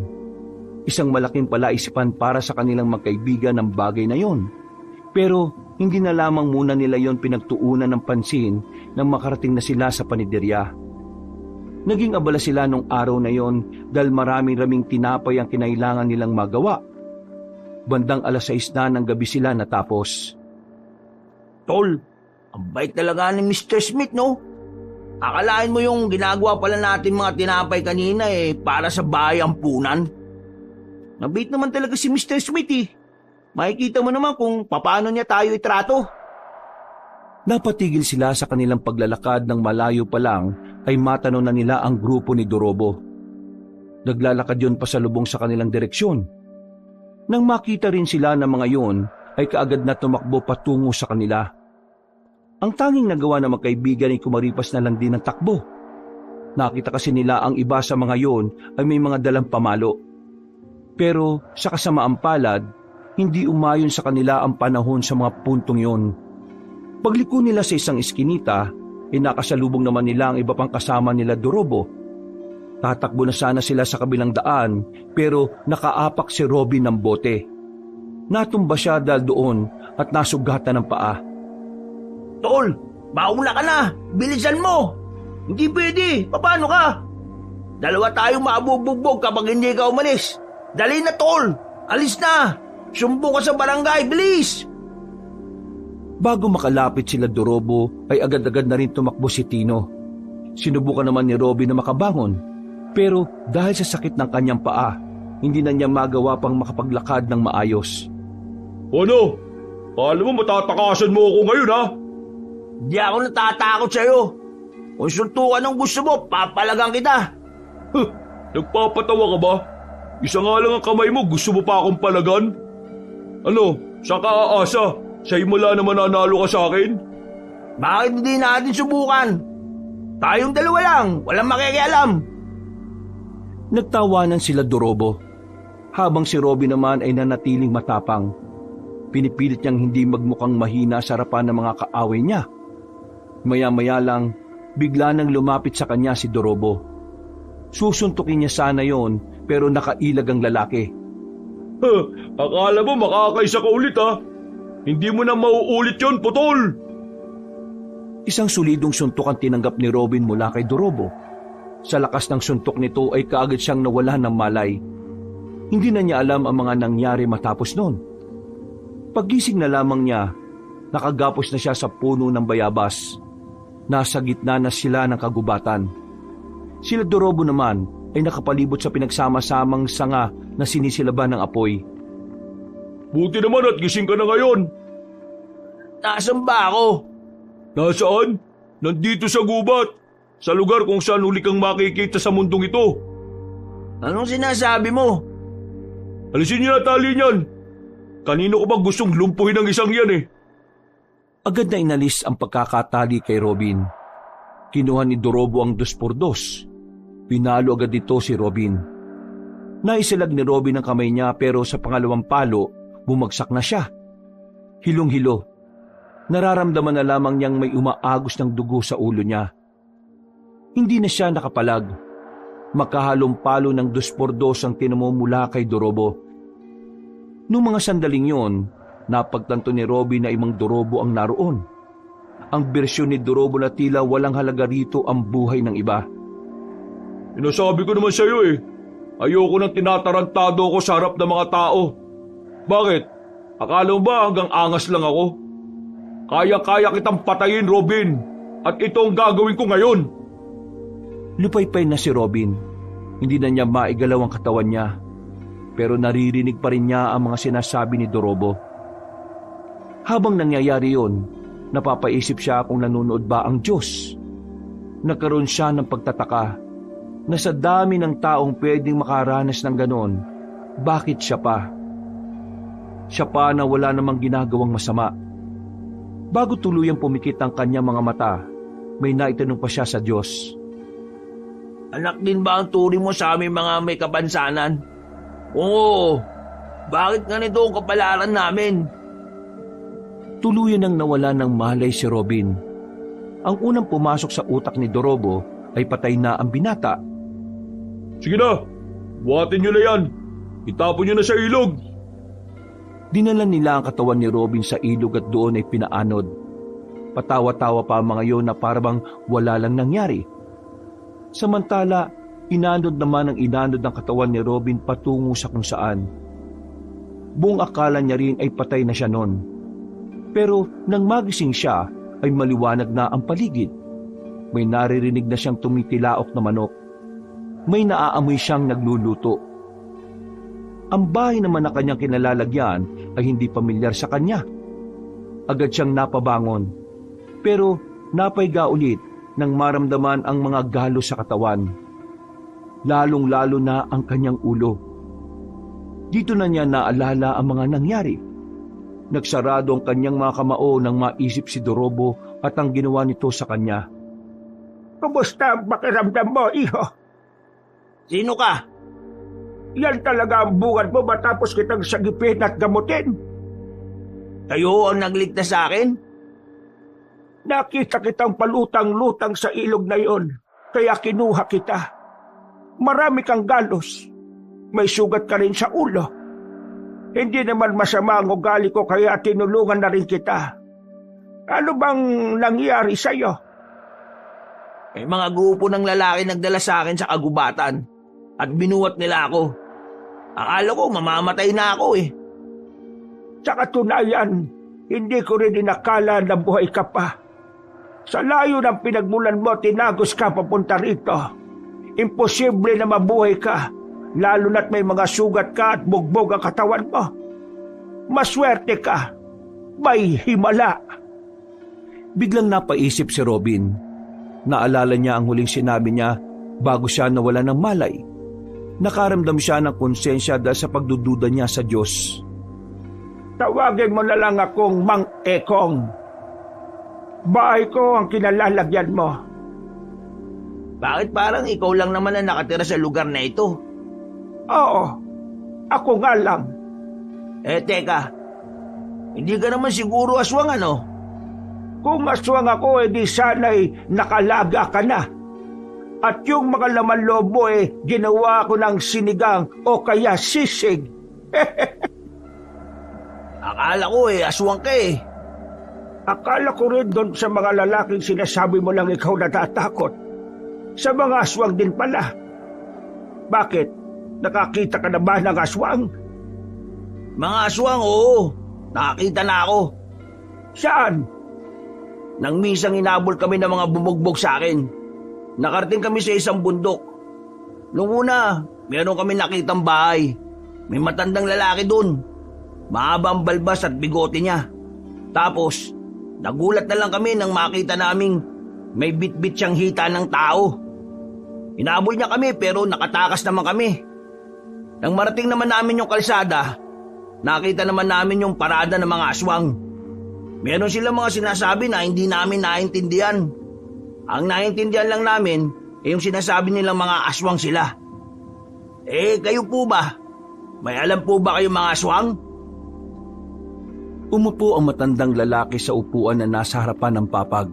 Isang malaking palaisipan para sa kanilang magkaibigan ng bagay na yon. Pero hindi na lamang muna nila yon pinagtuunan ng pansin nang makarating na sila sa paniderya. Naging abala sila nung araw na yon dahil maraming tinapay ang kinailangan nilang magawa. Bandang 6:00 na ng gabi sila natapos.
Tol, ang bait talaga ni Mr. Smith no? Akalain mo yung ginagawa pala natin mga tinapay kanina eh para sa bayampunan. Nabait naman talaga si Mr. Smith eh. Makikita mo naman kung paano niya tayo itrato.
Napatigil sila sa kanilang paglalakad ng malayo pa lang ay matanaw na nila ang grupo ni Dorobo. Naglalakad yon pasalubong sa kanilang direksyon. Nang makita rin sila ng mga yon ay kaagad na tumakbo patungo sa kanila. Ang tanging nagawa ng magkaibigan ay kumaripas na lang din ng takbo. Nakita kasi nila ang iba sa mga yon ay may mga dalang pamalo. Pero sa kasamaang palad, hindi umayon sa kanila ang panahon sa mga puntong yon. Pagliko nila sa isang iskinita, ay nakasalubong naman nila ang iba pang kasama nila Dorobo. Tatakbo na sana sila sa kabilang daan pero nakaapak si Robin ng bote. Natumba siya dahil doon at nasugatan ng paa.
Tol, mauna ka na! Bilisan mo! Hindi pwede! Paano ka? Dalawa tayong mabubugbog kapag hindi ka umalis. Dali na, tol! Alis na! Sumbong ka sa barangay, bilis!
Bago makalapit sila Dorobo ay agad-agad na rin tumakbo si Tino. Sinubukan naman ni Robin na makabangon, pero dahil sa sakit ng kanyang paa, hindi na niya magawa pang makapaglakad ng maayos.
Ano? Alam mo matatakasan mo ako ngayon, ha?
Di ako natatakot sa'yo. Kung suntukan ang gusto mo, papalagang kita.
Nagpapatawa ka ba? Isa nga lang ang kamay mo, gusto mo pa akong palagan? Ano, saan ka aasa? Sa'yo mula naman nanalo ka sa akin?
Bakit hindi natin subukan? Tayong dalawa lang, walang makikialam.
Nagtawanan sila Dorobo, habang si Robin naman ay nanatiling matapang. Pinipilit niyang hindi magmukhang mahina sa harapan ng mga kaaway niya. Maya-maya lang, bigla nang lumapit sa kanya si Dorobo. Susuntukin niya sana yon, pero nakailag ang lalaki.
Akala mo makakaisa ka ulit, ha? Hindi mo na mauulit yon, putol!
Isang solidong suntok ang tinanggap ni Robin mula kay Dorobo. Sa lakas ng suntok nito ay kaagad siyang nawala ng malay. Hindi na niya alam ang mga nangyari matapos noon. Paggising na lamang niya, nakagapos na siya sa puno ng bayabas. Nasa gitna na sila ng kagubatan. Sila Dorobo naman ay nakapalibot sa pinagsama-samang sanga na sinisilaban ng apoy.
Buti naman at gising ka na ngayon.
Nasaan ba ako?
Nasaan? Nandito sa gubat. Sa lugar kung saan uli kang makikita sa mundong ito.
Anong sinasabi mo?
Alisin niyo na tali niyan. Kanino ko ba gustong lumpuhin ang isang yan eh?
Agad na inalis ang pagkakatali kay Robin. Kinuha ni Dorobo ang 2x2. Pinalo agad dito si Robin. Naisalag ni Robin ang kamay niya pero sa pangalawang palo, bumagsak na siya. Hilong-hilo. Nararamdaman na lamang niyang may umaagos ng dugo sa ulo niya. Hindi na siya nakapalag. Makahalong palo ng 2x2 ang tinamumula kay Dorobo. Noong mga sandaling yon, napagtanto ni Robin na ibang Dorobo ang naroon. Ang bersyon ni Dorobo na tila walang halaga rito ang buhay ng iba.
Inasabi ko naman sa iyo eh. Ayoko nang tinatarantado ko sa harap ng mga tao. Bakit? Akala mo ba hanggang angas lang ako? Kaya-kaya kitang patayin, Robin. At ito ang gagawin ko ngayon.
Lupaypay na si Robin. Hindi na niya maigalaw ang katawan niya. Pero naririnig pa rin niya ang mga sinasabi ni Dorobo. Habang nangyayari yon, napapaisip siya kung nanonood ba ang Diyos. Nagkaroon siya ng pagtataka na sa dami ng taong pwedeng makaranas ng ganon, bakit siya pa? Siya pa na wala namang ginagawang masama. Bago tuluyang pumikit ang kanyang mga mata, may naitanong pa siya sa Diyos.
Anak din ba ang turing mo sa aming mga may kapansanan? Oo, bakit ganito ang kapalaran namin?
Tuluyan nang nawala ng malay si Robin. Ang unang pumasok sa utak ni Dorobo ay patay na ang binata.
Sige na, buhatin niyo na yan. Itapon niyo na sa ilog.
Dinala nila ang katawan ni Robin sa ilog at doon ay pinaanod. Patawa-tawa pa ang mga yon na parang wala lang nangyari. Samantala, inanod naman ang inanod ng katawan ni Robin patungo sa kung saan. Buong akala niya rin ay patay na siya noon. Pero nang magising siya ay maliwanag na ang paligid. May naririnig na siyang tumitilaok na manok. May naaamoy siyang nagluluto. Ang bahay naman na kanyang kinalalagyan ay hindi pamilyar sa kanya. Agad siyang napabangon. Pero napaiga ulit nang maramdaman ang mga galo sa katawan. Lalong-lalo na ang kanyang ulo. Dito na niya naalala ang mga nangyari. Nagsarado ang kanyang mga kamao nang maisip si Dorobo at ang ginawa nito sa kanya.
Kumusta ang pakiramdam mo, iho?
Sino ka?
Yan talaga ang bungad mo matapos kitang sagipin at gamutin.
Kayo ang nagligtas sa akin?
Nakita kitang palutang-lutang sa ilog na yon, kaya kinuha kita. Marami kang galos. May sugat ka rin sa ulo. Hindi naman masama ang ugali ko kaya tinulungan na rin kita. Ano bang nangyari sa'yo?
May mga grupo ng lalaki nagdala sa akin sa kagubatan at binuhat nila ako. Akala ko mamamatay na ako eh.
Sa katunayan, hindi ko rin inakala na buhay ka pa. Sa layo ng pinagmulan mo, tinagos ka papunta rito. Imposible na mabuhay ka, lalo na't may mga sugat ka at bugbog ang katawan mo. Maswerte ka, may himala.
Biglang napaisip si Robin. Naalala niya ang huling sinabi niya bago siya nawala ng malay. Nakaramdam siya ng konsensya dahil sa pagdududa niya sa Diyos.
Tawagin mo na lang akong Mang Ekong. Bahay ko ang kinalalagyan mo.
Bakit parang ikaw lang naman ang nakatira sa lugar na ito?
Oo, ako nga lang.
Teka. Hindi ka naman siguro aswang ano?
Kung aswang ako, edi sana'y nakalaga ka na. At yung mga laman loob mo ginawa ko ng sinigang o kaya sisig.
Akala ko aswang ka eh.
Akala ko rin doon sa mga lalaking sinasabi mo lang ikaw natatakot. Sa mga aswang din pala. Bakit? Nakakita ka na ba ng aswang?
Mga aswang, oo. Nakakita na ako.
Saan?
Nang misang inabol kami ng mga bumugbog sa akin. Nakarating kami sa isang bundok. Noong una, meron kami nakitang bahay. May matandang lalaki doon. Mahabang balbas at bigote niya. Tapos, nagulat na lang kami nang makita naming may bit-bit siyang hita ng tao. Inabol niya kami pero nakatakas naman kami. Nang marating naman namin yung kalsada, nakita naman namin yung parada ng mga aswang. Meron silang mga sinasabi na hindi namin naintindihan. Ang naintindihan lang namin yung sinasabi nilang mga aswang sila. Kayo po ba? May alam po ba kayong mga aswang?
Umupo ang matandang lalaki sa upuan na nasa harapan ng papag.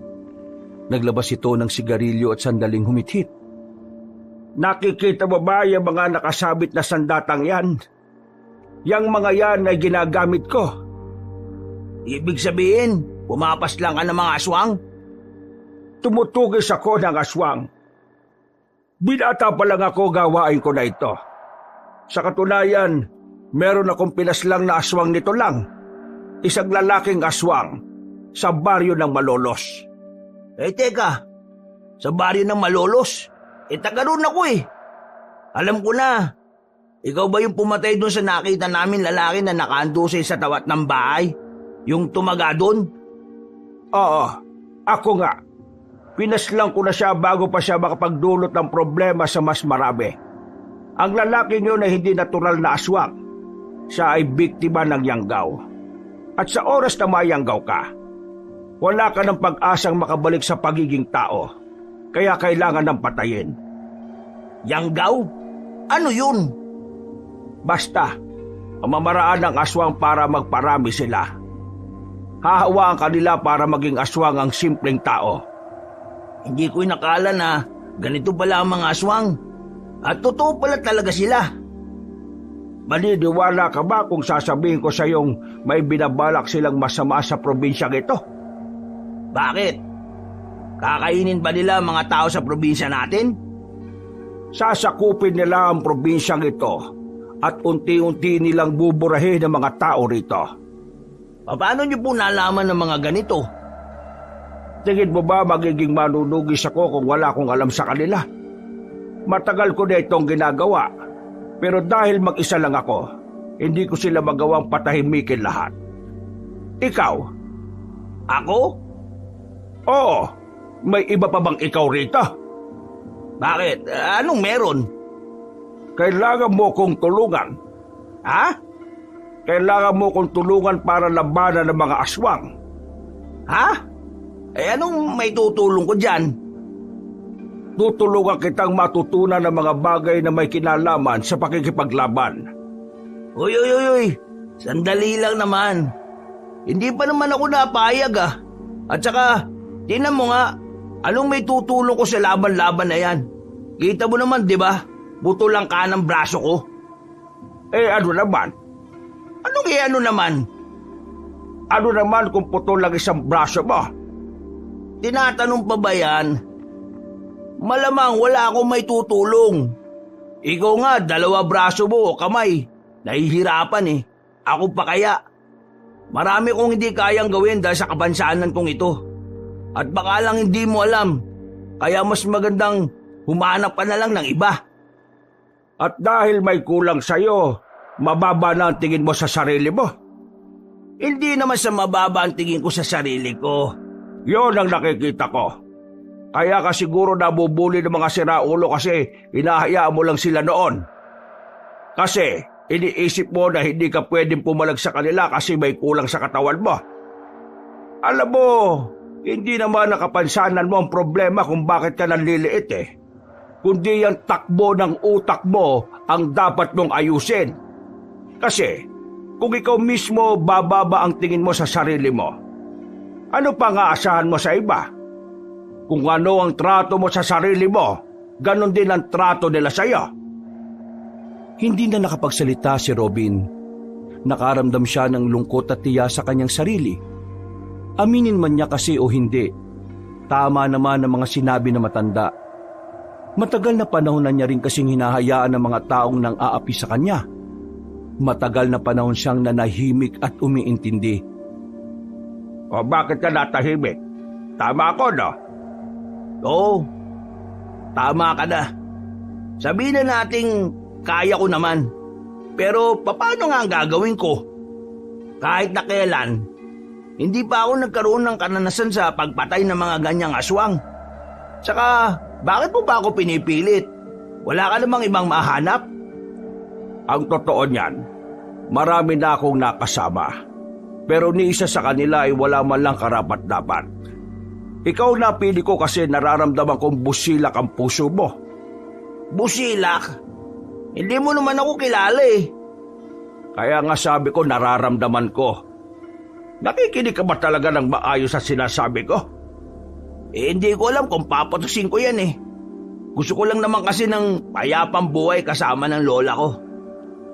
Naglabas ito ng sigarilyo at sandaling humithit.
Nakikita mo ba yung mga nakasabit na sandatang yan? Yang mga yan ay ginagamit ko.
Ibig sabihin, pumapas lang ka ng mga aswang?
Tumutugis ako ng aswang. Binata pa lang ako, gawain ko na ito. Sa katunayan, meron akong pinaslang na aswang nito lang. Isang lalaking aswang sa baryo ng Malolos.
Teka, sa baryo ng Malolos? Taga roon ako eh. Alam ko na. Ikaw ba yung pumatay doon sa nakita namin lalaki na nakaandusay sa tawat ng bahay? Yung tumaga doon?
Oo, ako nga. Pinaslang ko na siya bago pa siya makapagdulot ng problema sa mas marami. Ang lalaking yun ay hindi natural na aswang. Siya ay biktima ng yanggaw. At sa oras na mayanggaw ka, wala ka ng pag-asang makabalik sa pagiging tao. Kaya kailangan ng patayin.
Yanggaw? Ano yun?
Basta, ang mamaraan ng aswang para magparami sila. Hahawaan kanila para maging aswang ang simpleng tao.
Hindi ko inakala na ganito pala ang mga aswang. At totoo pala talaga sila.
Maniniwala ka ba kung sasabihin ko sa iyong may binabalak silang masama sa probinsyang ito?
Bakit? Kakainin ba nila mga tao sa probinsya natin?
Sasakupin nila ang probinsyang ito at unti-unti nilang buburahin ang mga tao rito.
Paano niyo po nalaman ng mga ganito?
Tingin mo ba magiging manunugis ako kung wala akong alam sa kanila? Matagal ko na itong ginagawa, pero dahil mag-isa lang ako, hindi ko sila magawang patahimikin lahat. Ikaw?
Ako?
Oo, may iba pa bang ikaw rito?
Bakit? Anong meron?
Kailangan mo kong tulungan.
Ha?
Kailangan mo kong tulungan para labanan ng mga aswang.
Ha? Anong may tutulong ko dyan?
Tutulungan kitang matutunan ng mga bagay na may kinalaman sa pakikipaglaban.
Uy. Sandali lang naman. Hindi pa naman ako napayag At saka, tingnan mo nga, anong may tutulong ko sa laban-laban na yan? Kita mo naman, di ba? Buto lang ka ng braso ko.
Ano naman?
Anong ano naman?
Ano naman kung putol lang isang braso mo?
Tinatanong pa ba yan? malamang wala akong may tutulong. Ikaw nga, 2 braso mo o kamay. Nahihirapan eh. Ako pa kaya? Marami kong hindi kayang gawin dahil sa kabansanan kong ito. At baka lang hindi mo alam. Kaya mas magandang humanap ka na lang ng iba.
At dahil may kulang sa'yo, mababa na ang tingin mo sa sarili mo.
Hindi naman sa mababa ang tingin ko sa sarili ko.
Yon ang nakikita ko. Kaya ka siguro nabubuli ng mga siraulo kasi hinahayaan mo lang sila noon. Kasi iniisip mo na hindi ka pwedeng pumalag sa kanila kasi may kulang sa katawan mo. Alam mo, hindi naman nakapansanan mo ang problema kung bakit ka nanliliit eh. Kundi yung takbo ng utak mo ang dapat mong ayusin. Kasi kung ikaw mismo bababa ang tingin mo sa sarili mo, ano pa nga asahan mo sa iba? Kung ano ang trato mo sa sarili mo, ganon din ang trato nila sa iyo.
Hindi na nakapagsalita si Robin. Nakaramdam siya ng lungkot at tiya sa kanyang sarili. Aminin man niya kasi o hindi, tama naman ang mga sinabi na matanda. Matagal na panahon na niya rin kasing hinahayaan ng mga taong nang aapi sa kanya. Matagal na panahon siyang nanahimik at umiintindi.
O bakit ka natahimik? Tama ako, no?
Oo, tama ka na. Sabihin na nating kaya ko naman. Pero paano nga ang gagawin ko? Kahit na kailan, hindi pa ako nagkaroon ng karanasan sa pagpatay ng mga ganyang aswang. Tsaka, bakit mo ba ako pinipilit? Wala ka namang ibang mahanap?
Ang totoo niyan, marami na akong nakasama. Pero ni isa sa kanila ay wala man lang karapat-dapat. Ikaw napili ko kasi nararamdaman kong busilak ang puso mo.
Busilak? Hindi mo naman ako kilala eh.
Kaya nga sabi ko nararamdaman ko. Nakikinig ka ba talaga ng maayos sa sinasabi ko?
Hindi ko alam kung papatusin ko yan eh. Gusto ko lang naman kasi ng payapang buhay kasama ng lola ko.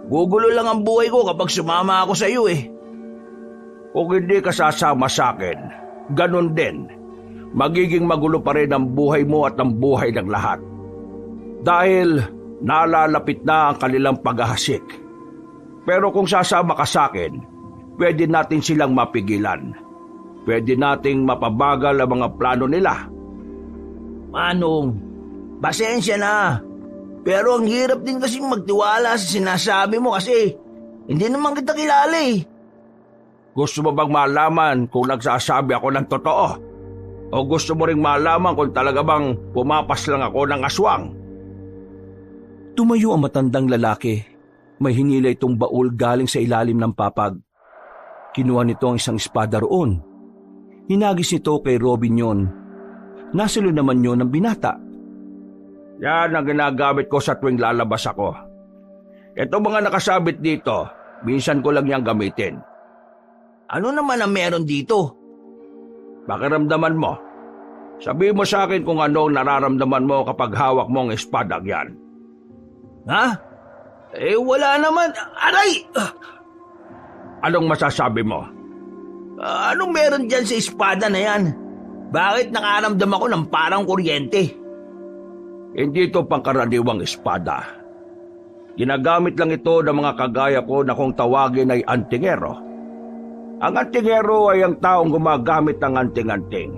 Gugulo lang ang buhay ko kapag sumama ako sa iyo eh.
Kung hindi ka sasama sa akin, ganun din. Magiging magulo pa rin ang buhay mo at ang buhay ng lahat. Dahil nalalapit na ang kanilang paghahasik. Pero kung sasama ka sa akin, pwede natin silang mapigilan. Pwede nating mapabagal ang mga plano nila.
Manong, pasensya na. Pero ang hirap din kasing magtiwala sa sinasabi mo kasi hindi naman kita kilala eh.
Gusto mo bang malaman kung nagsasabi ako ng totoo? O gusto mo ring malaman kung talaga bang pumapas lang ako ng aswang?
Tumayo ang matandang lalaki. May hinila itong baul galing sa ilalim ng papag. Kinuha nito ang isang espada roon. Hinagis nito kay Robin yon. Nasalo naman yon ng binata.
Yan ang ginagamit ko sa tuwing lalabas ako. Ito mga nakasabit dito, minsan ko lang yang gamitin.
Ano naman ang meron dito?
Pakiramdaman mo. Sabihin mo sa akin kung ano ang nararamdaman mo kapag hawak mo ang espadang yan.
Ha? Wala naman. Aray!
Anong masasabi mo?
Anong meron dyan sa espada na yan? Bakit nakaramdam ako ng parang kuryente?
Hindi ito pangkaraniwang espada. Ginagamit lang ito ng mga kagaya ko na kung tawagin ay antingero. Ang antingero ay ang taong gumagamit ng anting-anting.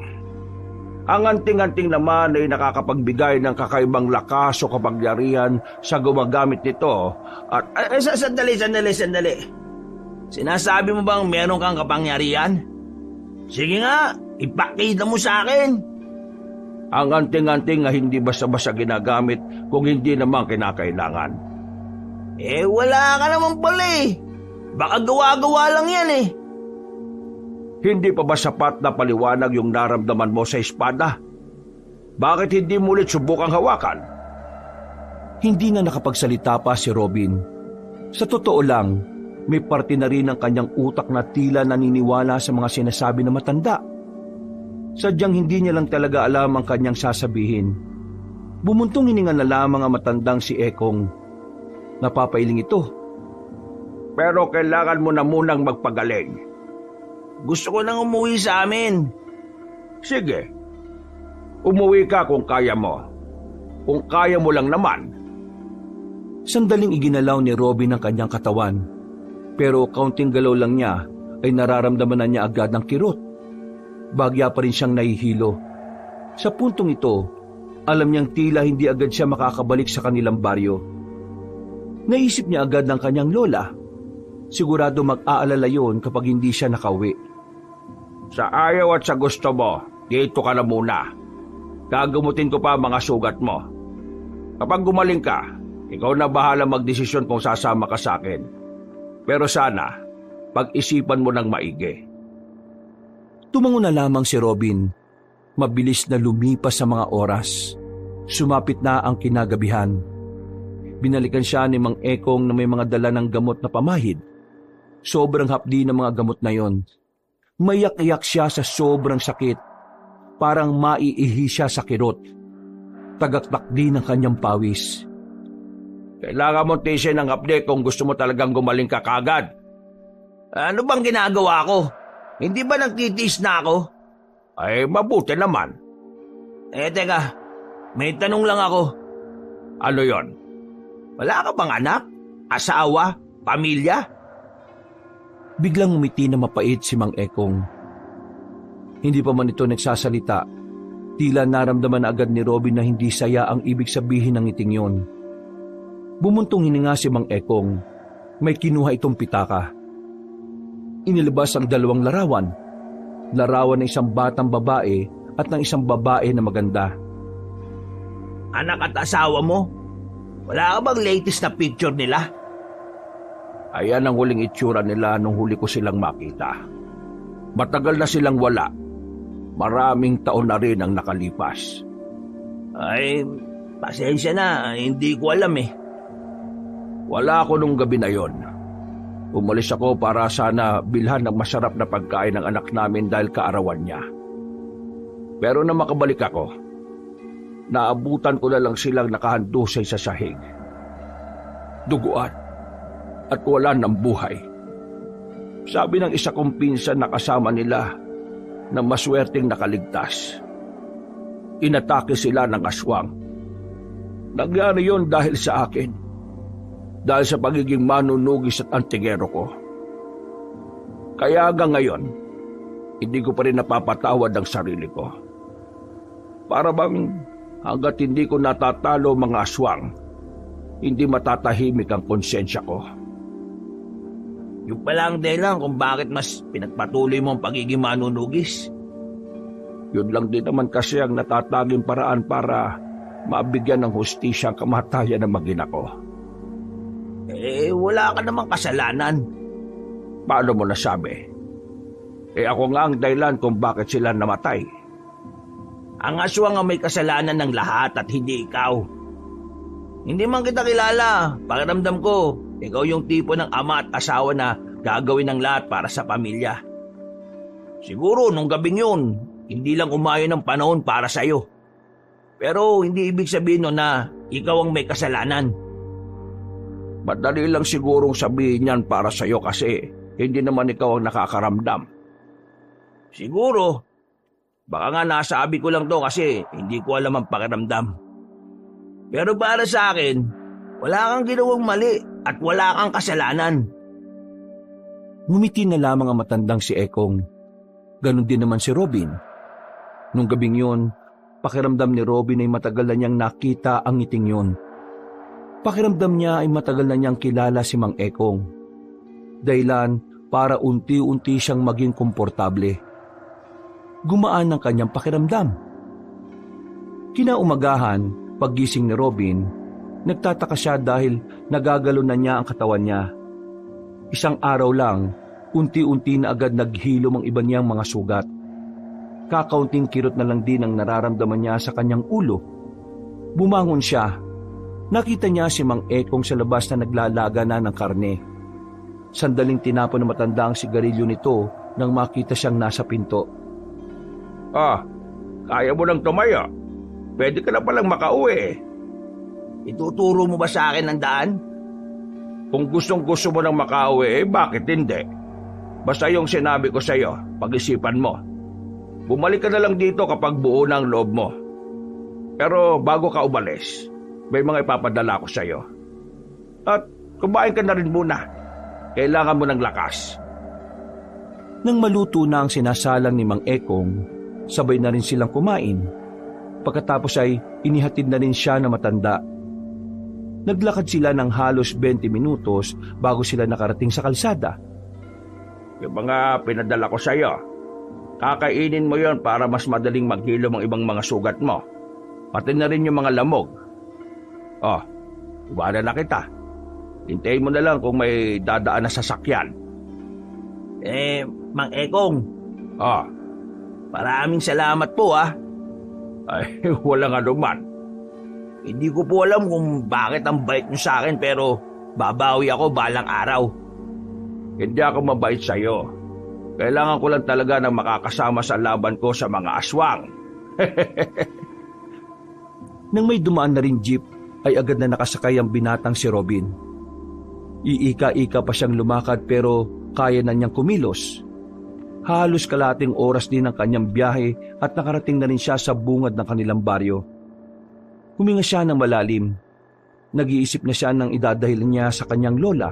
Ang anting-anting naman ay nakakapagbigay ng kakaibang lakas o kapangyarihan sa gumagamit nito. At
Sandali. Sinasabi mo bang meron kang kapangyarihan? Sige nga, ipakita mo sa akin.
Ang anting-anting ay hindi basta-basta ginagamit kung hindi naman kinakailangan.
Wala ka naman pala eh. Baka gawa-gawa lang yan eh.
Hindi pa ba sapat na paliwanag yung naramdaman mo sa espada? Bakit hindi mo ulit subukang hawakan?
Hindi na nakapagsalita pa si Robin. Sa totoo lang, may parte na rin ng kanyang utak na tila naniniwala sa mga sinasabi ng matanda. Sadyang hindi niya lang talaga alam ang kanyang sasabihin. Bumuntong hininga na lamang ang matandang si Ekong. Napapailing ito.
Pero kailangan mo na munang magpagaling.
Gusto ko nang umuwi sa amin.
Sige. Umuwi ka kung kaya mo.
kung kaya mo lang naman.
Sandaling iginalaw ni Robin ang kanyang katawan, pero kaunting galaw lang niya ay nararamdaman na niya agad ng kirot. Bagya pa rin siyang nahihilo. Sa puntong ito, alam niyang tila hindi agad siya makakabalik sa kanilang baryo. Naisip niya agad ng kanyang lola. Sigurado mag-aalala yon kapag hindi siya nakauwi.
Sa ayaw at sa gusto mo, dito ka na muna. Gagamutin ko pa mga sugat mo. Kapag gumaling ka, ikaw na bahala magdesisyon kung sasama ka sa akin. Pero sana, pag-isipan mo ng maigi.
Tumango na lamang si Robin. Mabilis na lumipas sa mga oras. Sumapit na ang kinagabihan. Binalikan siya ni Mang Ekong na may mga dala ng gamot na pamahid. Sobrang hapdi ng mga gamot na yon. Mayak-iyak siya sa sobrang sakit. Parang maiihi siya sa kirot. Tagaktak din ang kanyang pawis.
Kailangan mong tisin ng hapdi kung gusto mo talagang gumaling ka kagad.
Ano bang ginagawa ko? Hindi ba nagtitiis na ako?
Ay, mabuti naman.
Teka, may tanong lang ako.
Ano yon?
Wala ka bang anak? Asawa? Pamilya?
Biglang umiti na mapait si Mang Ekong. Hindi pa man ito nagsasalita, tila naramdaman na agad ni Robin na hindi saya ang ibig sabihin ng ngiting yon. Bumuntong hininga si Mang Ekong. May kinuha itong pitaka. Inilabas ang dalawang larawan. Larawan ng isang batang babae at ng isang babae na maganda.
Anak at asawa mo? Wala ka bang latest na picture nila?
Ayan ang huling itsura nila nung huli ko silang makita. Matagal na silang wala. Maraming taon na rin ang nakalipas.
Ay, pasensya na. Hindi ko alam eh.
Wala ako nung gabi na yon. Umalis ako para sana bilhan ng masarap na pagkain ng anak namin dahil kaarawan niya. Pero na makabalik ako, naabutan ko na lang silang nakahandusay sa sahig. Duguan at wala ng buhay. Sabi ng isa kong pinsan na kasama nila na maswerteng nakaligtas. Inatake sila ng aswang. Nangyari yon dahil sa akin. Dahil sa pagiging manunugis at antingero ko. Kaya hanggang ngayon, hindi ko pa rin napapatawad ang sarili ko. Para bang hanggat hindi ko natatalo mga aswang, hindi matatahimik ang konsensya ko.
Yung pala ang dahilan kung bakit mas pinagpatuloy mo ang pagiging manunugis.
Yun lang din naman kasi ang natataging paraan para mabigyan ng hustisya ang kamatayan ng mag-ina ko.
Wala ka namang kasalanan.
Paano mo nasabi? Ako nga ang dahilan kung bakit sila namatay.
Ang aswang ang may kasalanan ng lahat at hindi ikaw. Hindi man kita kilala. Pakiramdam ko, ikaw yung tipo ng ama at asawa na gagawin ng lahat para sa pamilya. Siguro nung gabing yun, hindi lang umayon ng panahon para sa'yo. Pero hindi ibig sabihin nun na ikaw ang may kasalanan.
Madali lang sigurong sabihin yan para sa'yo kasi hindi naman ikaw ang nakakaramdam.
Siguro. Baka nga nasabi ko lang to kasi hindi ko alam ang pakiramdam. Pero para sa akin, wala kang ginawang mali at wala kang kasalanan.
Ngumiti na lamang ang matandang si Ekong. Ganon din naman si Robin. Nung gabing yun, pakiramdam ni Robin ay matagal na niyang nakita ang ngiting yun. Pakiramdam niya ay matagal na niyang kilala si Mang Ekong. Dahilan para unti-unti siyang maging komportable. Gumaan ang kanyang pakiramdam. Kinaumagahan, paggising ni Robin, nagtataka siya dahil nagagalo na niya ang katawan niya. Isang araw lang, unti-unti na agad naghilom ang iba niyang mga sugat. Kakaunting kirot na lang din ang nararamdaman niya sa kanyang ulo. Bumangon siya. Nakita niya si Mang Ekong sa labas na naglalaga na ng karne. Sandaling tinapon ng matanda ang sigarilyo nito nang makita siyang nasa pinto.
Kaya mo nang tumaya. Pwede ka na palang makauwi.
Ituturo mo ba sa akin ang daan?
Kung gustong-gusto mo nang makauwi, bakit hindi? Basta yung sinabi ko sa'yo, pag-isipan mo. Bumalik ka na lang dito kapag buo na ang loob mo. Pero bago ka umalis, may mga ipapadala ko sa'yo.
At kumain ka na rin muna.
Kailangan mo ng lakas.
Nang maluto na ang sinasalang ni Mang Ekong, sabay na rin silang kumain. Pagkatapos ay inihatid na rin siya na matanda. Naglakad sila ng halos 20 minutos bago sila nakarating sa kalsada.
Yung mga pinadala ko sa'yo, kakainin mo yon para mas madaling maghilom ang ibang mga sugat mo. Pati na rin yung mga lamog. Oh, iwanan na kita. Hintayin mo na lang kung may dadaan na sasakyan.
Mang Ekong,
Oh,
maraming salamat po
ay walang anuman.
Hindi ko po alam kung bakit ang bait niyo sa akin pero babawi ako balang araw.
Hindi ako mabait sa'yo. Kailangan ko lang talaga ng makakasama sa laban ko sa mga aswang.
Nang may dumaan na rin jeep, ay agad na nakasakay ang binatang si Robin. Iika-ika pa siyang lumakad pero kaya na niyang kumilos. Halos kalating oras din ang kanyang biyahe at nakarating na rin siya sa bungad ng kanilang baryo. Huminga siya ng malalim. Nag-iisip na siya ng idadahil niya sa kanyang lola.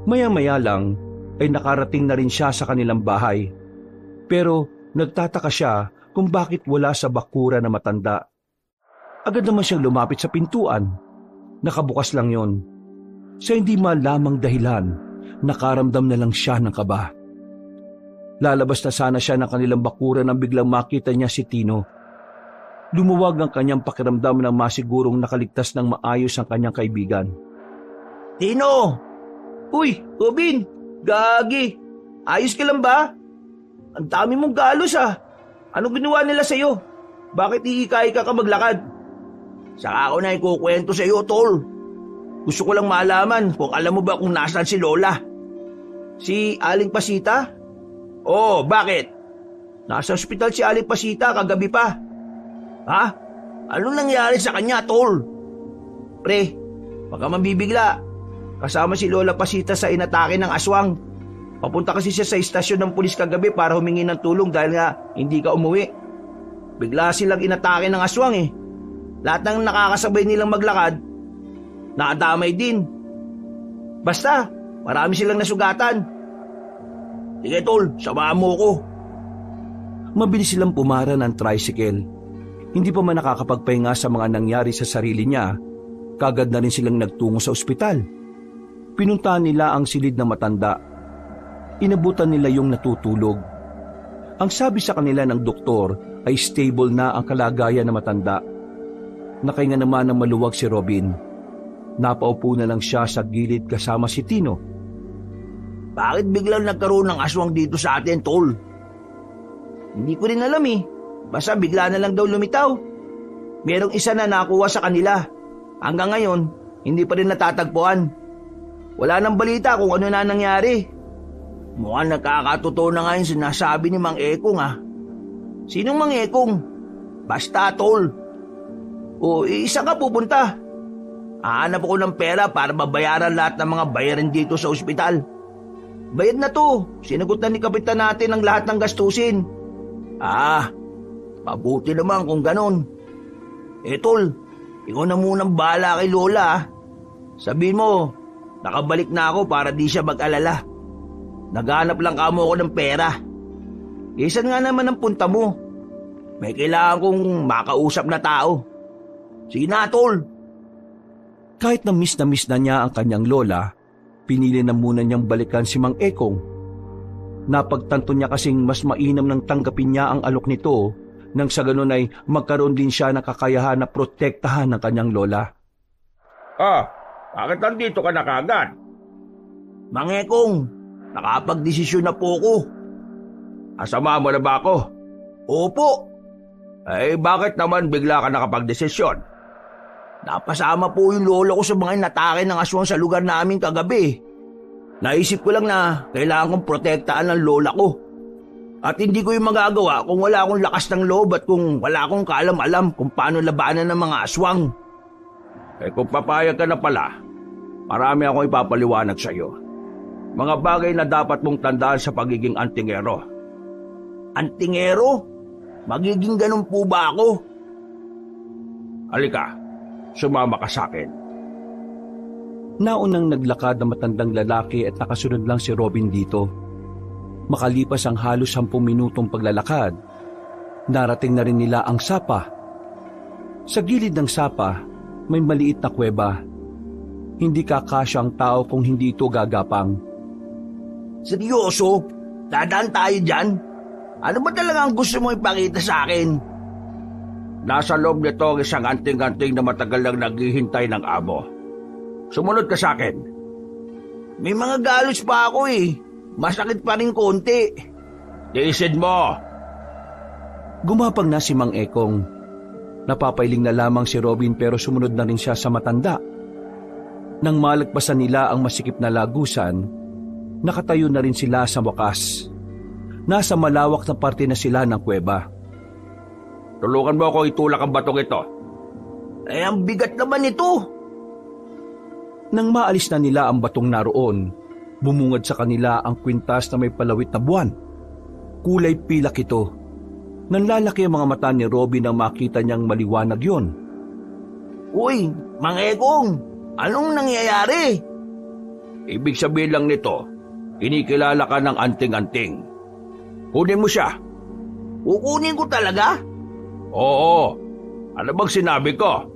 Maya-maya lang ay nakarating na rin siya sa kanilang bahay. Pero nagtataka siya kung bakit wala sa bakura na matanda. Agad naman siyang lumapit sa pintuan. Nakabukas lang yon. Sa hindi malamang dahilan, nakaramdam na lang siya ng kaba. Lalabas na sana siya ng kanilang bakura nang biglang makita niya si Tino. Lumuwag ang kanyang pakiramdam nang masigurong nakaligtas ng maayos ang kanyang kaibigan.
Tino! Uy, Robin! Gagi! Ayos ka lang ba? Ang dami mong galos Anong ginawa nila sa'yo? Bakit iika-ika ka maglakad? Saka ako na ikukwento sa'yo, tol. Gusto ko lang malaman kung alam mo ba kung nasaan si Lola. Si Aling Pasita? Oh, bakit? Nasa ospital si Aling Pasita kagabi pa. Ha? Anong nangyari sa kanya, tol? Pre, baka mabibigla. Kasama si Lola Pasita sa inatake ng aswang. Papunta kasi siya sa istasyon ng pulis kagabi para humingi ng tulong dahil nga hindi ka umuwi. Bigla silang inatake ng aswang Lahat ng nakakasabay nilang maglakad, nakadamay din. Basta, marami silang nasugatan. Sige tol, samahan mo ko.
Mabilis silang pumara ng tricycle. Hindi pa man nakakapagpahinga sa mga nangyari sa sarili niya, kagad na rin silang nagtungo sa ospital. Pinuntahan nila ang silid na matanda. Inabutan nila yung natutulog. Ang sabi sa kanila ng doktor ay stable na ang kalagayan ng matanda. Nakahinga naman ng maluwag si Robin. Napaupo na lang siya sa gilid kasama si Tino.
Bakit biglang nagkaroon ng aswang dito sa atin, tol? Hindi ko rin alam Basta bigla na lang daw lumitaw. Merong isa na nakuha sa kanila. Hanggang ngayon, hindi pa rin natatagpuan. Wala nang balita kung ano na nangyari. Mukhang nagkakatotoo na nga yung sinasabi ni Mang Ekong Sinong Mang Ekong? Basta, tol. O, isa ka pupunta. Hahanap ako ng pera para mabayaran lahat ng mga bayarin dito sa ospital. Bayad na to. Sinagot na ni kapitan natin ang lahat ng gastusin. Mabuti naman kung ganon. Tol, ikaw na munang bahala kay Lola. Sabihin mo, nakabalik na ako para di siya mag-alala. Naghanap lang kamo ako ng pera. Isan nga naman ang punta mo. May kailangan kong makausap na tao. Sige na, tol.
Kahit na miss na niya ang kanyang lola, pinili na muna niyang balikan si Mang Ekong. Napagtanto niya kasing mas mainam nang tanggapin niya ang alok nito nang sa ganun ay magkaroon din siya ng kakayahan na protektahan ng kanyang lola.
Bakit nandito ka na kagad?
Mang Ekong, nakapagdesisyon na po ko.
Asama mo na ba ako?
Opo.
Bakit naman bigla ka nakapagdesisyon?
Napasama po yung lolo ko sa mga inatake ng aswang sa lugar namin kagabi. Naisip ko lang na kailangan kong protektaan ng lola ko. At hindi ko yung magagawa kung wala akong lakas ng loob at kung wala akong kaalam-alam kung paano labanan ng mga aswang.
Kung papayag ka na pala, marami akong ipapaliwanag sa iyo. Mga bagay na dapat mong tandaan sa pagiging antingero.
Antingero? Magiging ganun po ba ako?
Halika, sumama ka sa akin.
Naunang naglakad ang matandang lalaki at nakasunod lang si Robin dito. Makalipas ang halos 10 minutong paglalakad, narating na rin nila ang sapa. Sa gilid ng sapa, may maliit na kuweba. Hindi kakasya ang tao kung hindi ito gagapang.
Seryoso? Dadaan tayo dyan? Ano ba talaga ang gusto mo ipakita sa akin?
Nasa loob nito ang isang anting-anting na matagal lang naghihintay ng amo. Sumunod ka sa akin.
May mga galos pa ako eh. Masakit pa rin konti.
Tiisin mo!
Gumapang na si Mang Ekong. Napapailing na lamang si Robin pero sumunod na rin siya sa matanda. Nang malagpasan nila ang masikip na lagusan, nakatayo na rin sila sa wakas. Nasa malawak na parte na sila ng kuweba.
Tulungan mo ako itulak ang batong ito.
Ang bigat naman ito.
Nang maalis na nila ang batong naroon, bumungad sa kanila ang kwintas na may palawit na buwan. Kulay pilak ito. Nanlalaki ang mga mata ni Robin nang makita niyang maliwanag yon.
Uy, Mang Ekong, anong nangyayari?
Ibig sabihin lang nito, kinikilala ka ng anting-anting. Kunin mo siya.
Kukunin ko talaga?
Oo. Ano bang sinabi ko?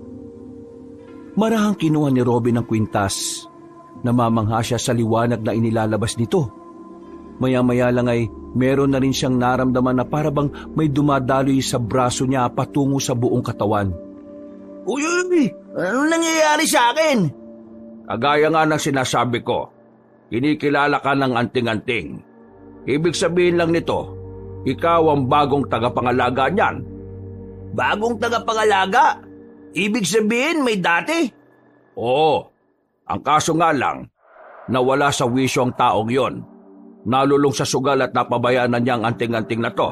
Marahang kinuha ni Robin ang kwintas. Namamangha siya sa liwanag na inilalabas nito. Maya-maya lang ay meron na rin siyang naramdaman na parabang may dumadaloy sa braso niya patungo sa buong katawan.
Uy, anong nangyayari sa akin?
Kagaya nga ng sinasabi ko, kinikilala ka ng anting-anting. Ibig sabihin lang nito, ikaw ang bagong tagapangalaga niyan.
Bagong tagapangalaga? Ibig sabihin may dati?
Oo. Ang kaso nga lang, nawala sa wisyo ang taong yon. Nalulong sa sugal at napabayaan na niya ang anting-anting na to.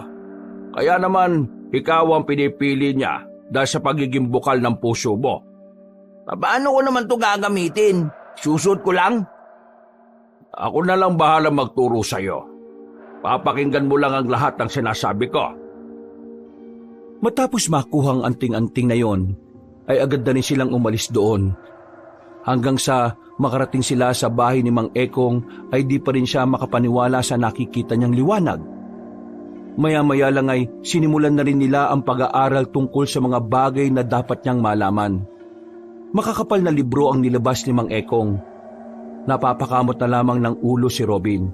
Kaya naman, ikaw ang pinipili niya dahil sa pagiging bukal ng puso mo.
Paano ko naman to gagamitin? Susot ko lang?
Ako na lang bahala magturo sa'yo. Papakinggan mo lang ang lahat ng sinasabi ko.
Matapos makuha ang anting-anting na yon, ay agad na rin silang umalis doon. Hanggang sa makarating sila sa bahay ni Mang Ekong ay di pa rin siya makapaniwala sa nakikita niyang liwanag. Maya-maya lang ay sinimulan na rin nila ang pag-aaral tungkol sa mga bagay na dapat niyang malaman. Makakapal na libro ang nilabas ni Mang Ekong. Napapakamot na lamang ng ulo si Robin.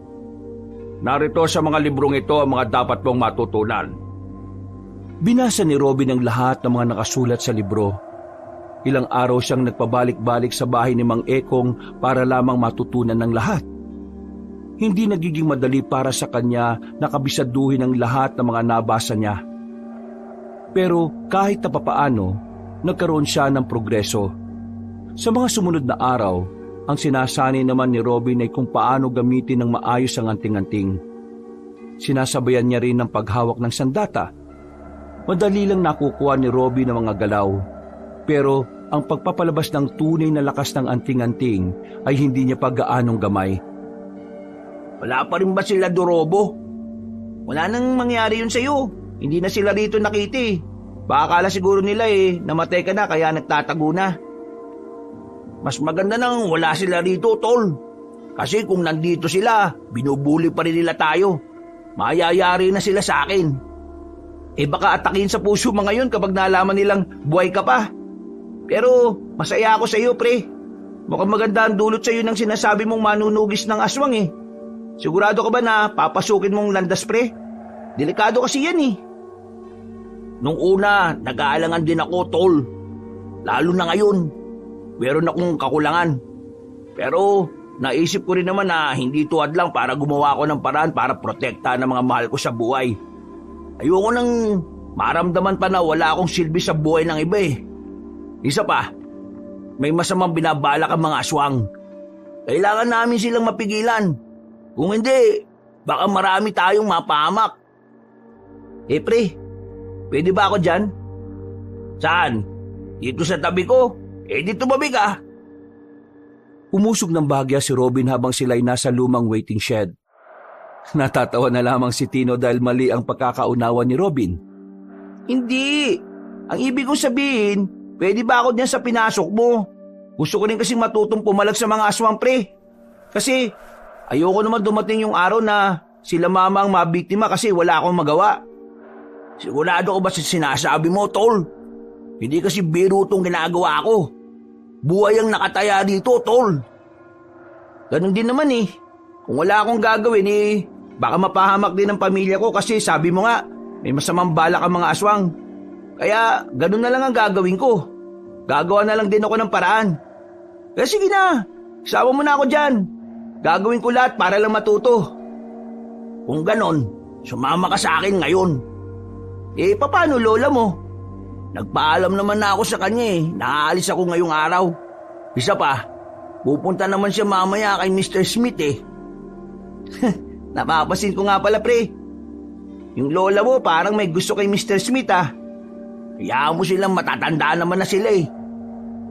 Narito sa mga librong ito ang mga dapat mong matutunan.
Binasa ni Robin ang lahat ng mga nakasulat sa libro. Ilang araw siyang nagpabalik-balik sa bahay ni Mang Ekong para lamang matutunan ng lahat. Hindi nagiging madali para sa kanya na kabisaduhin ang lahat ng mga nabasa niya. Pero kahit na papaano, nagkaroon siya ng progreso. Sa mga sumunod na araw, ang sinasanay naman ni Robin ay kung paano gamitin ng maayos ang anting-anting. Sinasabayan niya rin ng paghawak ng sandata. Madali lang nakukuha ni Robin ang mga galaw. Pero ang pagpapalabas ng tunay na lakas ng anting-anting ay hindi niya pa gaanong gamay.
Wala pa rin ba sila Dorobo? Wala nang mangyari yun sa'yo. Hindi na sila rito nakita eh. Baka akala siguro nila namatay ka na kaya nagtatago na. Mas maganda nang wala sila rito, tol. Kasi kung nandito sila, binubuli pa rin nila tayo. Mayayari na sila sa akin. Baka atakin sa puso mga yun kapag nalaman nilang buhay ka pa. Pero masaya ako sa iyo, pre. Mukhang maganda ang dulot sa iyo ng sinasabi mong manunugis ng aswang eh. Sigurado ka ba na papasukin mong landas, pre? Delikado kasi yan eh. Nung una, nag-aalangan din ako, tol. Lalo na ngayon. Meron akong kakulangan. Pero naisip ko rin naman na hindi tuwad lang para gumawa ko ng paraan para protektahan ng mga mahal ko sa buhay. Ayoko nang maramdaman pa na wala akong silbi sa buhay ng iba eh. Isa pa, may masamang binabalak ang mga aswang. Kailangan namin silang mapigilan. Kung hindi, baka marami tayong mapahamak. Pre, pwede ba ako dyan? Saan? Dito sa tabi ko? Dito babi ka.
Umusog ng bahagya si Robin habang sila'y nasa lumang waiting shed. Natatawa na lamang si Tino dahil mali ang pagkakaunawa ni Robin.
Hindi. Ang ibig kong sabihin, pwede ba ako diyan sa pinasok mo? Gusto ko rin kasing matutong pumalag sa mga aswang, pre. Kasi ayoko naman dumating yung araw na sila mama ang mabiktima kasi wala akong magawa. Sigurado ko ba sa sinasabi mo, tol? Hindi kasi biro itong ginagawa ko. Buhay ang nakataya dito, tol. Ganun din naman eh. Kung wala akong gagawin baka mapahamak din ang pamilya ko kasi sabi mo nga, may masamang balak ang mga aswang. Kaya ganun na lang ang gagawin ko. Gagawa na lang din ako ng paraan. Kaya sige na, sama mo na ako dyan. Gagawin ko lahat para lang matuto. Kung ganon, sumama ka sa akin ngayon. Paano lola mo? Nagpaalam naman na ako sa kanya Naaalis ako ngayong araw. Isa pa, pupunta naman siya mamaya kay Mr. Smith Napapasin ko nga pala, pre. Yung lola mo parang may gusto kay Mr. Smith Hayaan mo silang matatandaan naman na sila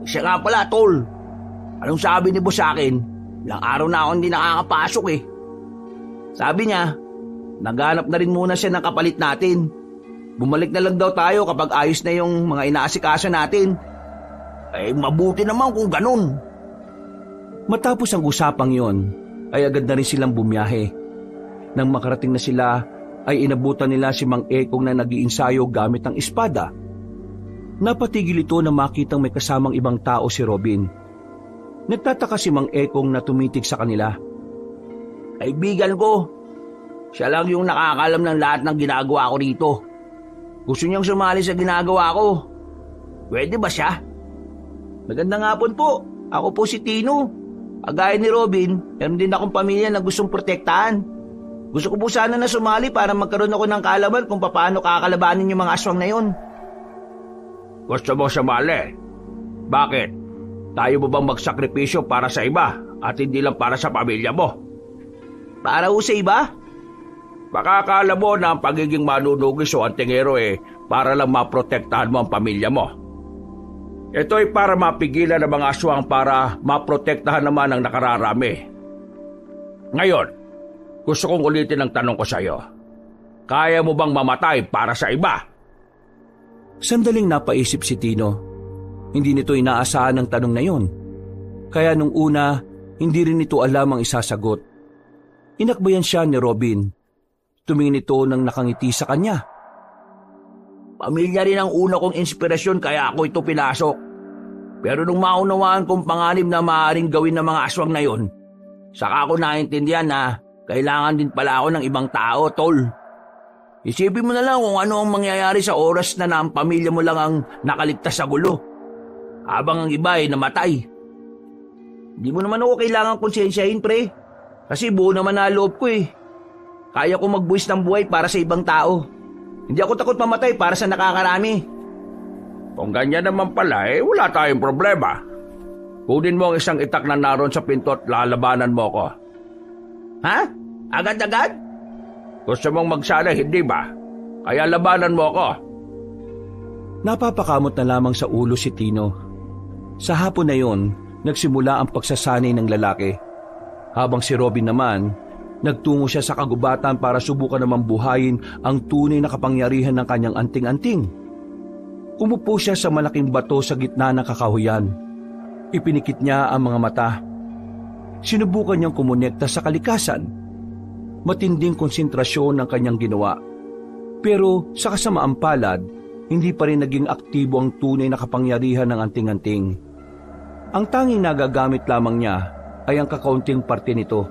Siya nga pala, tol. Anong sabi ni boss sa akin? Ilang araw na ako hindi nakakapasok Sabi niya, naghanap na rin muna siya ng kapalit natin. Bumalik na lang daw tayo kapag ayos na yung mga inaasikaso natin. Mabuti naman kung ganun.
Matapos ang usapang yon, ay agad na rin silang bumiyahe. Nang makarating na sila, ay inabutan nila si Mang Ekong na nag-iinsayo gamit ang espada. Napatigil ito na makitang may kasamang ibang tao si Robin. Nagtataka si Mang Ekong na tumitig sa kanila.
Kaibigan ko, siya lang yung nakakalam ng lahat ng ginagawa ko rito. Gusto niyang sumali sa ginagawa ko. Pwede ba siya? Magandang hapon po. Ako po si Tino. Agaya ni Robin, meron din akong pamilya na gustong protektahan. Gusto ko po sana na sumali para magkaroon ako ng kaalaman kung paano kakalabanin yung mga aswang na yon.
Gusto mo sumali? Bakit? Tayo mo bang magsakripisyo para sa iba at hindi lang para sa pamilya mo?
Para ho sa iba?
Baka akala mo na ang pagiging manunugis o antingero para lang maprotektahan mo ang pamilya mo. Ito ay para mapigilan ang mga aswang para maprotektahan naman ang nakararami. Ngayon, gusto kong ulitin ang tanong ko sa iyo. Kaya mo bang mamatay para sa iba?
Sandaling napaisip si Tino. Hindi nito inaasahan ang tanong na yon. Kaya nung una, hindi rin nito alam ang isasagot. Inakbayan siya ni Robin. Tumingin ito nang nakangiti sa kanya.
Pamilya rin ang una kong inspirasyon kaya ako ito pinasok. Pero nung maunawaan kong panganib na maaaring gawin ng mga aswang na yon, saka ako naintindihan na kailangan din pala ako ng ibang tao, tol. Isipin mo na lang kung ano ang mangyayari sa oras na ang pamilya mo lang ang nakaligtas sa gulo, habang ang iba ay namatay. Hindi mo naman ako kailangan konsensyahin, pre. Kasi buo naman na loob ko Kaya ko magbuwis ng buhay para sa ibang tao. Hindi ako takot mamatay para sa nakakarami.
Kung ganyan naman pala, wala tayong problema. Kunin mo ang isang itak na naroon sa pinto at lalabanan mo ko.
Ha? Agad-agad?
Gusto mong magsala, hindi ba? Kaya labanan mo ko.
Napapakamot na lamang sa ulo si Tino. Sa hapon na yon, nagsimula ang pagsasanay ng lalaki. Habang si Robin naman, nagtungo siya sa kagubatan para subukan namang buhayin ang tunay na kapangyarihan ng kanyang anting-anting. Umupo siya sa malaking bato sa gitna ng kakahuyan. Ipinikit niya ang mga mata. Sinubukan niyang kumonekta sa kalikasan. Matinding konsentrasyon ang kanyang ginawa. Pero sa kasamaang palad, hindi pa rin naging aktibo ang tunay na kapangyarihan ng anting-anting. Ang tanging nagagamit lamang niya ay ang kakaunting parte nito.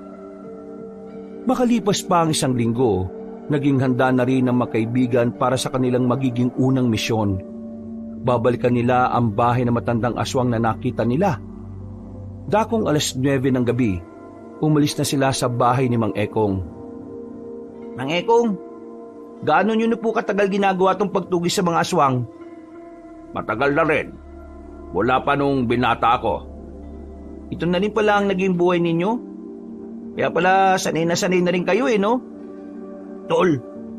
Makalipas pa ang 1 linggo, naging handa na rin ang magkaibigan para sa kanilang magiging unang misyon. Babalikan nila ang bahay na matandang aswang na nakita nila. Dakong 9:00 ng gabi, umalis na sila sa bahay ni Mang Ekong.
Mang Ekong, gaano nyo na po katagal ginagawa tong pagtugis sa mga aswang?
Matagal na rin. Mula pa nung binata ako.
Ito na rin pala ang naging buhay ninyo? Kaya pala sanay na rin kayo no? Tol,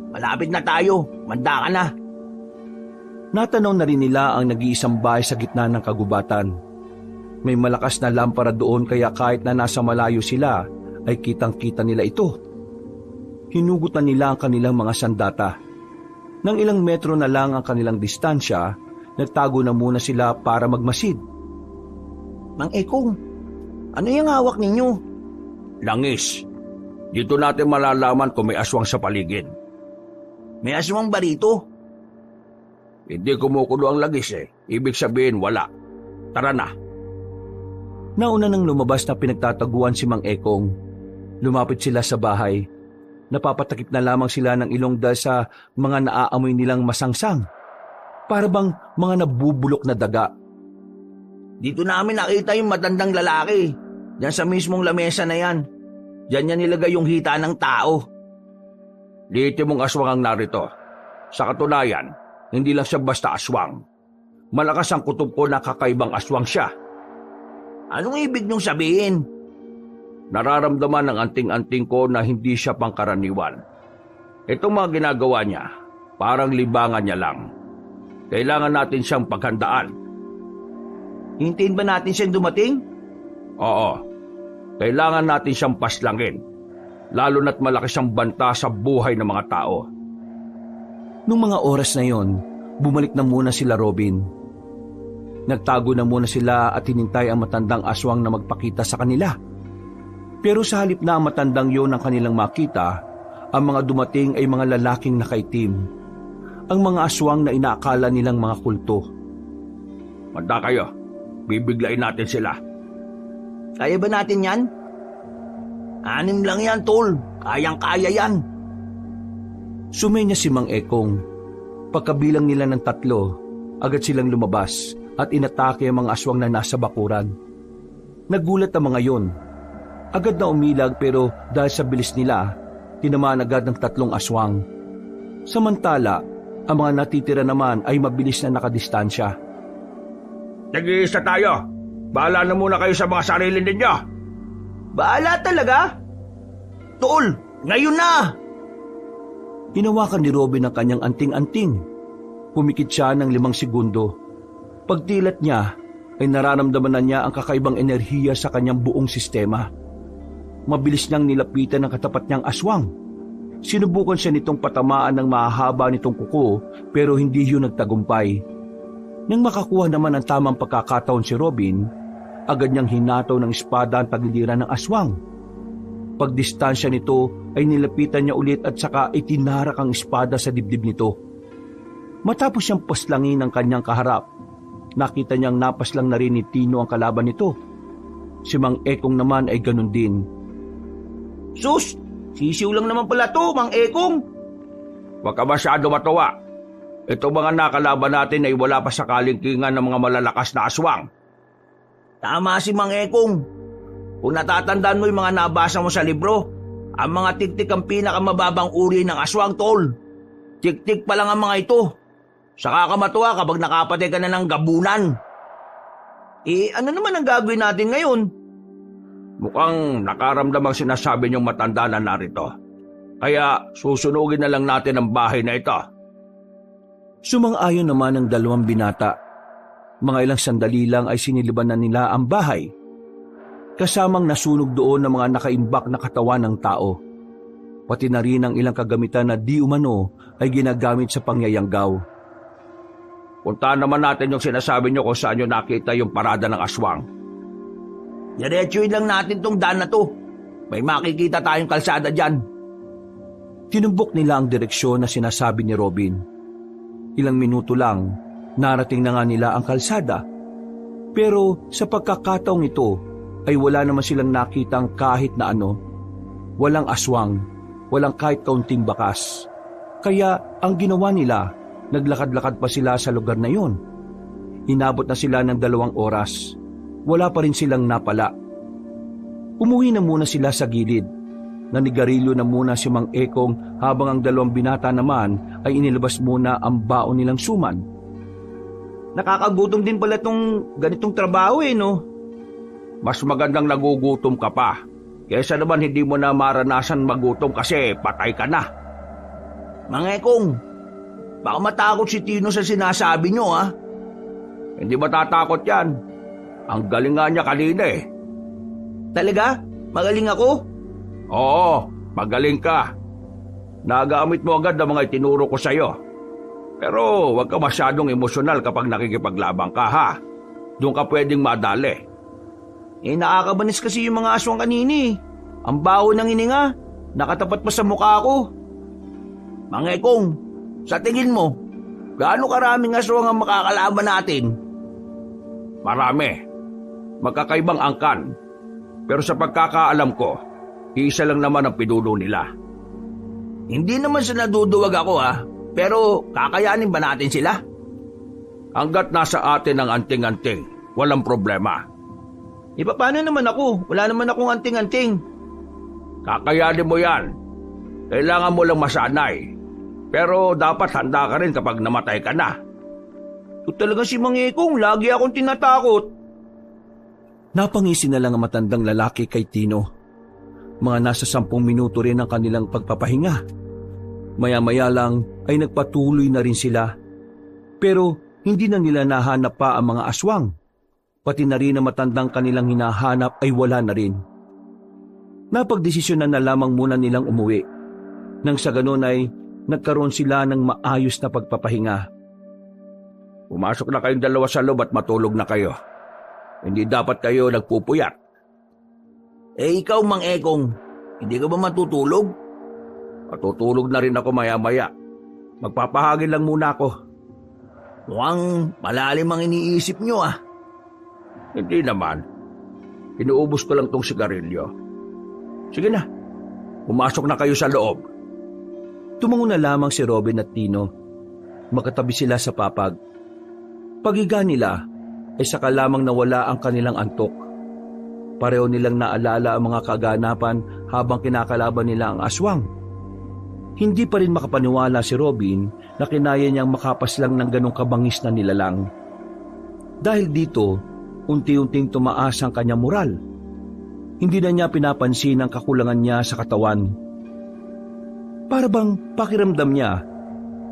malapit na tayo. Manda ka na.
Natanaw na rin nila ang nag-iisang bahay sa gitna ng kagubatan. May malakas na lampara doon kaya kahit na nasa malayo sila, ay kitang-kita nila ito. Hinugutan nila ang kanilang mga sandata. Nang ilang metro na lang ang kanilang distansya, nagtago na muna sila para magmasid.
Mang Ekong, ano yung hawak ninyo?
Langis. Dito natin malalaman kung may aswang sa paligid.
May aswang ba rito?
Hindi kumukulo ang langis eh. Ibig sabihin wala. Tara na.
Nauna nang lumabas na pinagtataguan si Mang Ekong. Lumapit sila sa bahay. Napapatakip na lamang sila ng ilong dahil sa mga naaamoy nilang masangsang. Para bang mga nabubulok na daga.
Dito namin nakita yung matandang lalaki. Diyan sa mismong lamesa na yan. Diyan niya nilagay yung hita ng tao.
Dito mong aswang ang narito. Sa katunayan, hindi lang siya basta aswang. Malakas ang kutob ko na kakaibang aswang siya.
Anong ibig niyong sabihin?
Nararamdaman ng anting-anting ko na hindi siya pangkaraniwan. Itong mga ginagawa niya, parang libangan niya lang. Kailangan natin siyang paghandaan.
Hintayin ba natin siyang dumating?
Oo. Kailangan natin siyang paslangin. Lalo na't malaki siyang banta sa buhay ng mga tao.
Nung mga oras na yon, bumalik na muna sila Robin. Nagtago na muna sila at hinintay ang matandang aswang na magpakita sa kanila. Pero sa halip na ang matandang yon ang kanilang makita, ang mga dumating ay mga lalaking nakaitim. Ang mga aswang na inaakala nilang mga kulto.
Manda kayo. Bibiglain natin sila.
Kaya ba natin yan? 6 lang yan, tol. Kayang-kaya yan.
Sumenya si Mang Ekong. Pagkabilang nila ng 3, agad silang lumabas at inatake ang mga aswang na nasa bakuran. Nagulat ang mga yon. Agad na umilag pero dahil sa bilis nila, tinamaan agad ng 3 aswang. Samantala, ang mga natitira naman ay mabilis na nakadistansya.
Nag-iisa tayo. Bahala na muna kayo sa mga sarili ninyo.
Bahala talaga? Tol, ngayon na!
Hinawakan ni Robin ang kanyang anting-anting. Pumikit siya ng 5 segundo. Pagtilat niya, ay nararamdaman na niya ang kakaibang enerhiya sa kanyang buong sistema. Mabilis niyang nilapitan ang katapat niyang aswang. Sinubukan siya nitong patamaan ng mahahaba nitong kuko pero hindi yun nagtagumpay. Nang makakuha naman ng tamang pagkakataon si Robin, agad niyang hinataw ng espada ang tagiliran ng aswang. Pagdistansya nito ay nilapitan niya ulit at saka itinarak ang espada sa dibdib nito. Matapos siyang paslangin ng kanyang kaharap, nakita niyang napaslang na rin ni Tino ang kalaban nito. Si Mang Ekong naman ay ganun din.
Sus! Sisiw lang naman pala to, Mang Ekong.
Huwag ka masyado matuwa. Ito mga nakalaban natin ay wala pa sa kalingkingan ng mga malalakas na aswang.
Tama si Mang Ekong. Kung natatandaan mo yung mga nabasa mo sa libro, ang mga tiktik ang pinakamababang uri ng aswang, tol. Tiktik pa lang ang mga ito. Saka ka matuwa kapag nakapatay ka na ng gabunan. Ano naman ang gagawin natin ngayon?
Mukhang nakaramdam ang sinasabi niyong matanda na narito. Kaya susunugin na lang natin ang bahay na ito.
Sumang-ayon naman ang 2 binata. Mga ilang sandali lang ay siniliban na nila ang bahay. Kasamang nasunog doon ng mga nakaimbak na katawan ng tao. Pati na rin ang ilang kagamitan na di umano ay ginagamit sa pangyayanggaw.
Puntahan naman natin yung sinasabi niyo kung saan niyo nakita yung parada ng aswang.
Diretsuin lang natin tong daan na to. May makikita tayong kalsada dyan.
Tinumbok nila ang direksyon na sinasabi ni Robin. Ilang minuto lang, narating na nga nila ang kalsada. Pero sa pagkakataong ito, ay wala naman silang nakitang kahit na ano. Walang aswang, walang kahit kaunting bakas. Kaya ang ginawa nila, naglakad-lakad pa sila sa lugar na yon. Inabot na sila ng 2 oras. Wala pa rin silang napala. Umuwi na muna sila sa gilid. Nanigarilyo na muna si Mang Ekong habang ang 2 binata naman ay inilabas muna ang baon nilang suman.
Nakakagutom din pala tong ganitong trabaho no?
Mas magandang nagugutom ka pa. Kaysa naman hindi mo na maranasan magutom kasi patay ka na.
Mang Ekong, baka matakot si Tino sa sinasabi nyo ha?
Hindi matatakot yan. Ang galing nga niya kanina eh.
Talaga? Magaling ako?
Oo, magaling ka. Nagamit mo agad ang mga itinuro ko sa'yo. Pero huwag ka masyadong emosyonal kapag nakikipaglabang ka, ha? Doon ka pwedeng madali.
Nakakabanis kasi yung mga aswang kanini. Ang baho ng hininga, nakatapat pa sa mukha ko. Mang Ekong, sa tingin mo, gaano karaming aswang ang makakalaban natin?
Marami. Magkakaibang angkan. Pero sa pagkakaalam ko, isa lang naman ang pinuno nila.
Hindi naman sa naduduwag ako pero kakayanin ba natin sila?
Hanggat nasa atin ang anting-anting, walang problema.
Paano naman ako? Wala naman akong anting-anting.
Kakayanin mo yan. Kailangan mo lang masanay. Pero dapat handa ka rin kapag namatay ka na.
Ito talaga si Mang Ekong, lagi akong tinatakot.
Napangisi na lang ang matandang lalaki kay Tino. Mga nasa 10 minuto rin ang kanilang pagpapahinga. Maya-maya lang ay nagpatuloy na rin sila. Pero hindi na nila nahanap pa ang mga aswang. Pati na rin ang matandang kanilang hinahanap ay wala na rin. Napagdesisyonan na lamang muna nilang umuwi. Nang sa ganon ay nagkaroon sila ng maayos na pagpapahinga.
Pumasok na kayong dalawa sa loob at matulog na kayo. Hindi dapat kayo nagpupuyat.
Ikaw, Mang Ekong, hindi ka ba matutulog?
Matutulog na rin ako maya-maya. Magpapahagin lang muna ako.
Mukhang malalim ang iniisip nyo
Hindi naman. Inuubos ko lang tong sigarilyo. Sige na, pumasok na kayo sa loob.
Tumango na lamang si Robin at Tino. Makatabi sila sa papag. Paghiga nila ay saka lamang nawala ang kanilang antok. Pareho nilang naalala ang mga kaganapan habang kinakalaban nila ang aswang. Hindi pa rin makapaniwala si Robin na kinaya niyang makapas lang ng ganong kabangis na nilalang. Dahil dito, unti-unting tumaas ang kanyang moral. Hindi na niya pinapansin ang kakulangan niya sa katawan. Para bang pakiramdam niya,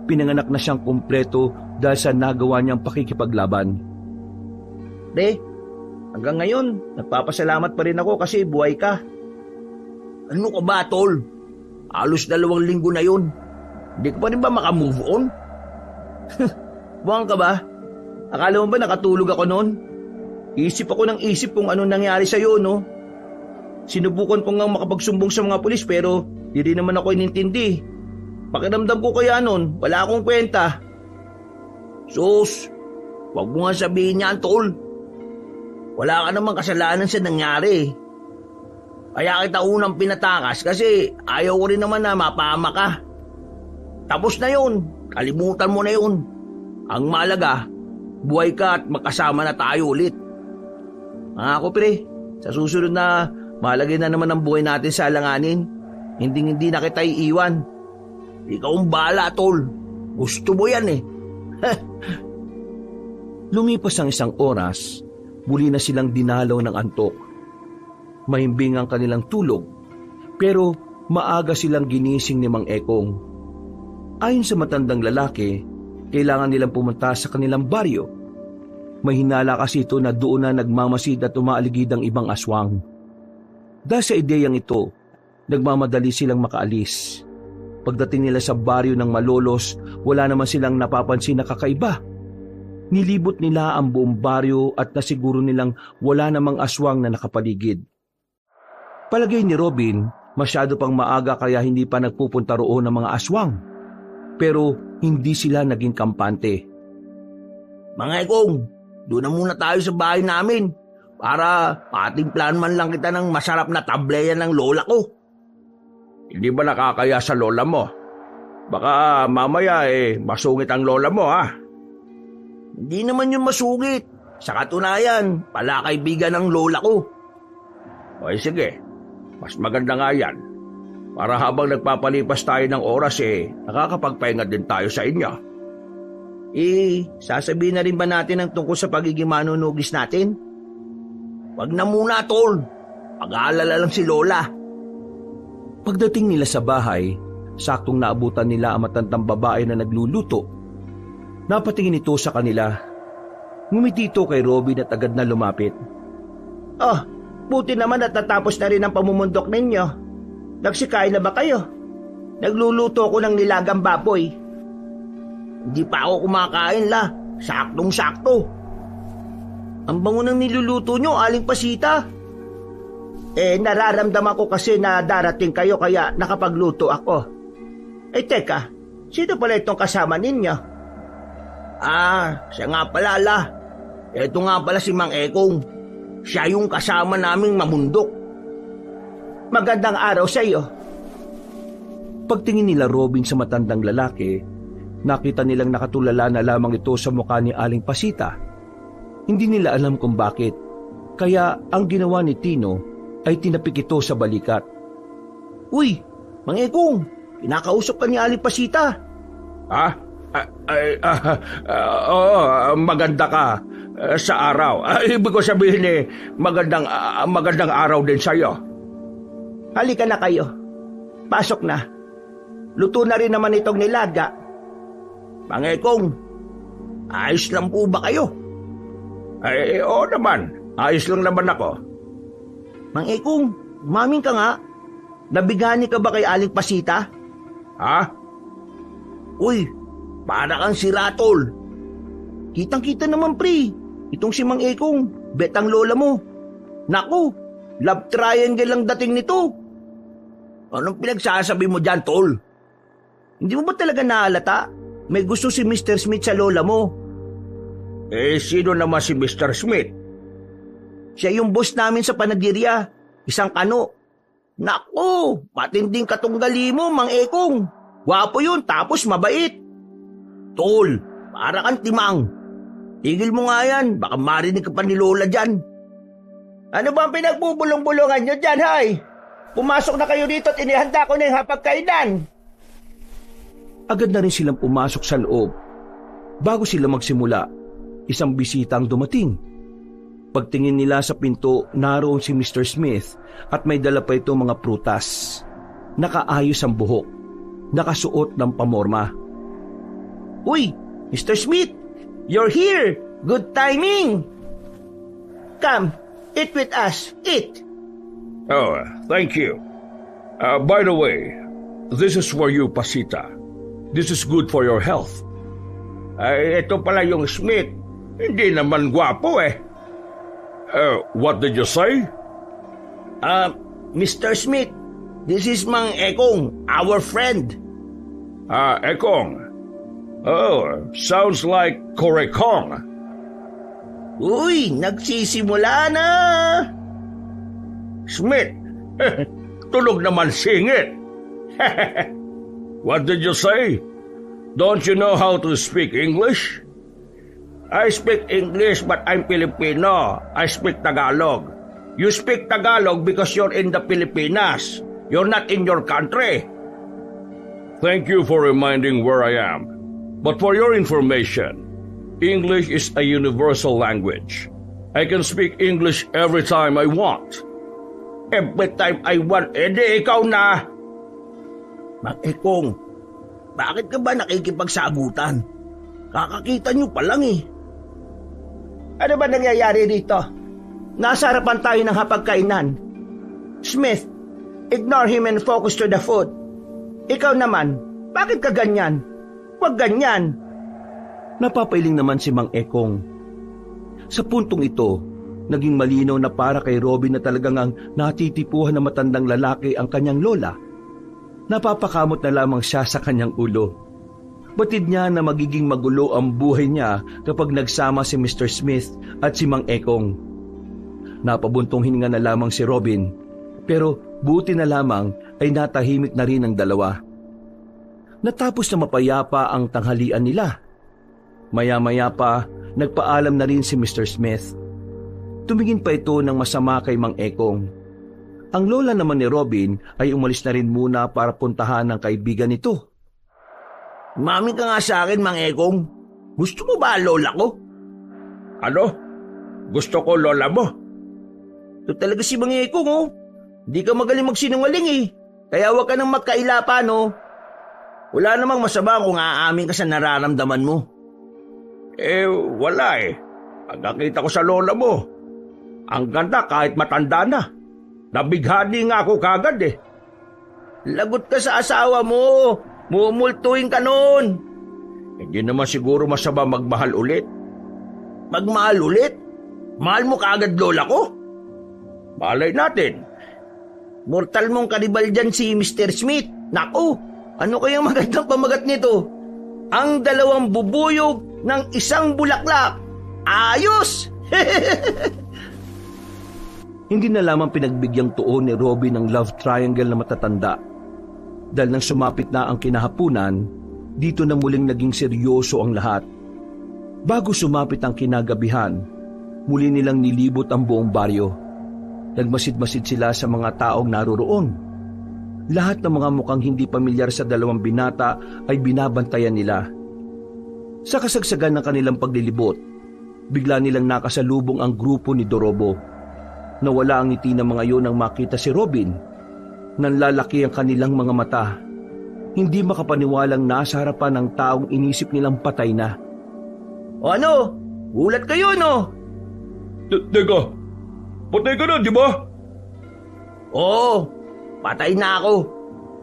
pinanganak na siyang kumpleto dahil sa nagawa niyang pakikipaglaban.
Hanggang ngayon, nagpapasalamat pa rin ako kasi buhay ka. Ano ka ba, tol? Halos 2 linggo na yun. Hindi ka pa rin ba makamove on? Buwang ka ba? Akala mo ba nakatulog ako noon? Isip ako ng isip kung anong nangyari sa'yo, no? Sinubukan ko nga makapagsumbong sa mga pulis pero di rin naman ako inintindi. Pakiramdam ko kaya noon, wala akong kwenta. Sus, wag mo nga sabihin niyan, tol. Wala ka namang kasalanan sa nangyari. Kaya kita unang pinatakas kasi ayaw ko rin naman na mapahama ka. Tapos na yun, kalimutan mo na yun. Ang mahalaga, buhay ka at magkasama na tayo ulit. Ako pre, sa susunod na malagay na naman ang buhay natin sa alanganin. Hindi na kita iiwan. Ikaw ang bahala, tol. Gusto mo yan
Lumipas ang 1 oras, muli na silang dinalaw ng antok. Mahimbing ang kanilang tulog, pero maaga silang ginising ni Mang Ekong. Ayon sa matandang lalaki, kailangan nilang pumunta sa kanilang baryo. May hinala kasi ito na doon na nagmamasid at umaaligid ang ibang aswang. Dahil sa ideyang ito, nagmamadali silang makaalis. Pagdating nila sa baryo ng Malolos, wala naman silang napapansin na kakaiba. Nilibot nila ang buong baryo at nasiguro nilang wala namang aswang na nakapaligid. Palagay ni Robin, masyado pang maaga kaya hindi pa nagpupunta roon ng mga aswang. Pero hindi sila naging kampante.
Mga Ekong, doon na muna tayo sa bahay namin para patimplahan man lang kita ng masarap na tableya ng lola ko.
Hindi ba nakakaya sa lola mo? Baka mamaya masungit ang lola mo
Hindi naman yun masungit. Sa katunayan, pala kaibigan ng lola ko.
O sige, mas maganda nga yan. Para habang nagpapalipas tayo ng oras nakakapagpahinga din tayo sa inyo.
Sasabihin na rin ba natin ang tungkol sa pagiging manunugis natin? Wag na muna, tol. Pag-aalala lang si lola.
Pagdating nila sa bahay, saktong naabutan nila ang matandang babae na nagluluto. Napatingin ito sa kanila. Ngumiti ito kay Robin at agad na lumapit.
Buti naman at natapos na rin ang pamumundok ninyo. Nagsikain na ba kayo? Nagluluto ko ng nilagang baboy. Hindi pa ako kumakain la. Saktong-sakto. Ang bango ng niluluto nyo, Aling Pasita.
Nararamdaman ko kasi na darating kayo kaya nakapagluto ako. Teka, sino pala itong kasama ninyo?
Siya nga pala la. Ito nga pala si Mang Ekong. Siya yung kasama naming mamundok.
Magandang araw sa iyo.
Pagtingin nila Robin sa matandang lalaki, nakita nilang nakatulala na lamang ito sa mukha ni Aling Pasita. Hindi nila alam kung bakit, kaya ang ginawa ni Tino ay tinapik ito sa balikat.
Uy, Mang Ekong, kinakausap ka ni Aling Pasita.
Maganda ka sa araw. Ibig ko sabihin magandang araw din sa iyo. Halika na kayo. Pasok na. Luto na rin naman itong nilaga.
Mang Ekong, ayos lang po ba kayo?
Oo naman. Ayos lang naman ako.
Mang Ekong, umamin ka nga. Nabigani ka ba kay Aling Pasita? Uy, para kang si Ratol. Kitang-kita naman pre. Itong si Mang Ekong, betang lola mo. Naku, love triangle lang dating nito. Anong pinagsasabi mo dyan, tol? Hindi mo ba talaga nahalata? May gusto si Mr. Smith sa lola mo.
Sino naman si Mr. Smith?
Siya yung boss namin sa panadirya. Isang kano. Naku, matinding katunggali mo, Mang Ekong. Gwapo yun, tapos mabait. Tol, para kang timang. Tigil mo nga yan, baka marinig ka pa ni Lola dyan.
Ano ba ang pinagbubulong-bulungan nyo dyan, hay? Pumasok na kayo dito at inihanda ko na yung hapagkainan.
Agad na rin silang pumasok sa loob. Bago sila magsimula, isang bisita ang dumating. Pagtingin nila sa pinto, naroon si Mr. Smith at may dala pa ito mga prutas. Nakaayos ang buhok, nakasuot ng pamorma.
Uy, Mr. Smith, you're here. Good timing.
Come, eat with us. Eat.
Oh, thank you. By the way, this is for you, Pasita. This is good for your health.
Ito pala yung Smith. Hindi naman gwapo eh.
What did you say?
Mr. Smith, this is Mang Ekong, our friend.
Ekong. Oh, sounds like Korekong.
Uy, nagsisimula na.
Smith, tulog naman singit.
What did you say? Don't you know how to speak English?
I speak English but I'm Filipino. I speak Tagalog. You speak Tagalog because you're in the Pilipinas. You're not in your country.
Thank you for reminding where I am. But for your information, English is a universal language. I can speak English every time I want.
Every time I want, di ikaw na.
Mang Ekong, bakit ka ba nakikipagsagutan? Kakakita niyo pa lang eh.
Ano ba nangyayari dito? Nasa harapan tayo ng hapagkainan. Smith, ignore him and focus to the food. Ikaw naman, bakit ka ganyan? Huwag ganyan.
Napapailing naman si Mang Ekong. Sa puntong ito, naging malinaw na para kay Robin na talagang ang natitipuhan na matandang lalaki ang kanyang lola. Napapakamot na lamang siya sa kanyang ulo. Batid niya na magiging magulo ang buhay niya kapag nagsama si Mr. Smith at si Mang Ekong. Napabuntong hininga na lamang si Robin, pero buti na lamang ay natahimik na rin ang dalawa. Natapos na mapayapa ang tanghalian nila. Maya-maya pa, nagpaalam na rin si Mr. Smith. Tumingin pa ito ng masama kay Mang Ekong. Ang lola naman ni Robin ay umalis na rin muna para puntahan ng kaibigan nito.
Mami ka nga sa akin, Mang Ekong. Gusto mo ba lola ko?
Ano? Gusto ko lola mo?
Ito talaga si Mang Ekong, oh. Hindi ka magaling magsinungaling eh. Kaya huwag ka nang magkailapa, no? Wala namang masama kung aamin ka sa nararamdaman mo.
Wala eh. Pagkakita ko sa lola mo, ang ganda kahit matanda na. Nabighani nga ako kagad eh.
Lagot ka sa asawa mo. Mumultuin ka noon.
Hindi naman siguro masama magmahal ulit.
Magmahal ulit? Mahal mo kaagad lola ko?
Malay natin.
Mortal mong kanibal dyan si Mr. Smith. Naku, ano kayang magandang pamagat nito? Ang 2 bubuyog ng 1 bulaklak. Ayos!
Hindi na lamang pinagbigyan tuon ni Robin ang love triangle na matatanda. Dahil nang sumapit na ang kinahapunan, dito na muling naging seryoso ang lahat. Bago sumapit ang kinagabihan, muli nilang nilibot ang buong baryo. Nagmasid-masid sila sa mga taong naroroon. Lahat ng mga mukhang hindi pamilyar sa 2 binata ay binabantayan nila. Sa kasagsagan ng kanilang paglilibot, bigla nilang nakasalubong ang grupo ni Dorobo. Nawala ang ngiti ng mga iyon nang makita si Robin. Nanlalaki ang kanilang mga mata. Hindi makapaniwalang nasa harapan ng taong inisip nilang patay na.
O ano? Gulat kayo, no?
Teka, patay ka na, di ba?
Oo, patay na ako.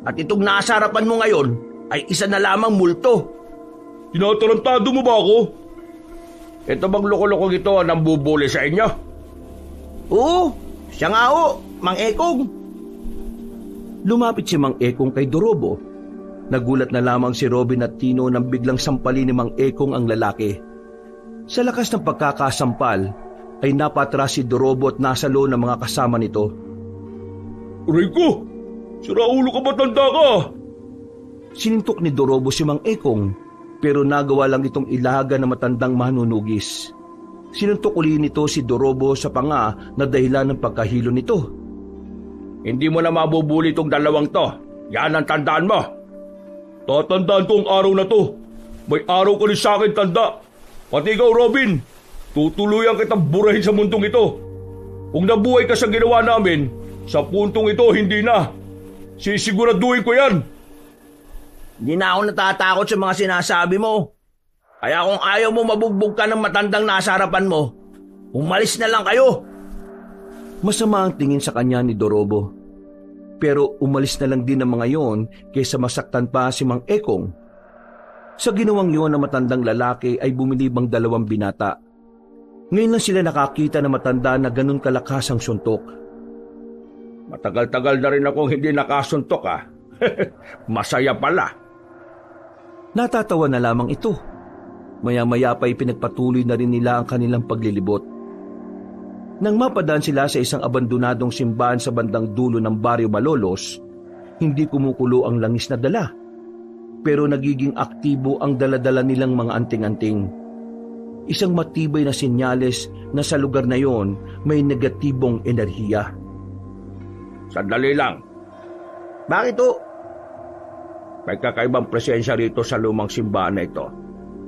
At itong nasa harapan mo ngayon ay isa na lamang multo.
Tinatarantado mo ba ako?
Ito bang loko-loko ito ang nambubuli sa inyo?
Oo, siya nga ho, Mang Ekong.
Lumapit si Mang Ekong kay Dorobo. Nagulat na lamang si Robin at Tino nang biglang sampalin ni Mang Ekong ang lalaki. Sa lakas ng pagkakasampal, ay napatras si Dorobo at nasalo ng mga kasama nito.
Rico, siraulo ka ba, tanda ka?
Sinintok ni Dorobo si Mang Ekong, pero nagawa lang itong ilaga na matandang manunugis. Sinuntok uli nito si Dorobo sa panga na dahilan ng pagkahilo nito.
Hindi mo na mabubuli itong 2 to. Yan ang tandaan mo.
Tatandaan ko ang araw na to. May araw ka rin sa akin, tanda. Pati ikaw, Robin. Tutuluyan kitang burahin sa mundong ito. Kung nabuhay ka sa ginawa namin, sa puntong ito, hindi na. Sisiguraduhin ko yan.
Hindi na ako natatakot sa mga sinasabi mo. Kaya kung ayaw mo mabugbog ka ng matandang nasa harapan mo, umalis na lang kayo.
Masama ang tingin sa kanya ni Dorobo. Pero umalis na lang din ang mga yon kaysa masaktan pa si Mang Ekong. Sa ginawang yon ng matandang lalaki ay bumilibang 2 binata. Ngayon lang sila nakakita na matanda na ganun kalakas ang suntok.
Matagal-tagal na rin akong hindi nakasuntok ah. Masaya pala.
Natatawa na lamang ito. Maya-maya pa pinagpatuloy na rin nila ang kanilang paglilibot. Nang mapadaan sila sa isang abandonadong simbahan sa bandang dulo ng Baryo Malolos, hindi kumukulo ang langis na dala. Pero nagiging aktibo ang daladala nilang mga anting-anting. Isang matibay na senyales na sa lugar na yon may negatibong enerhiya.
Sandali lang.
Bakit ho?
May kakaibang presensya rito sa lumang simbahan na ito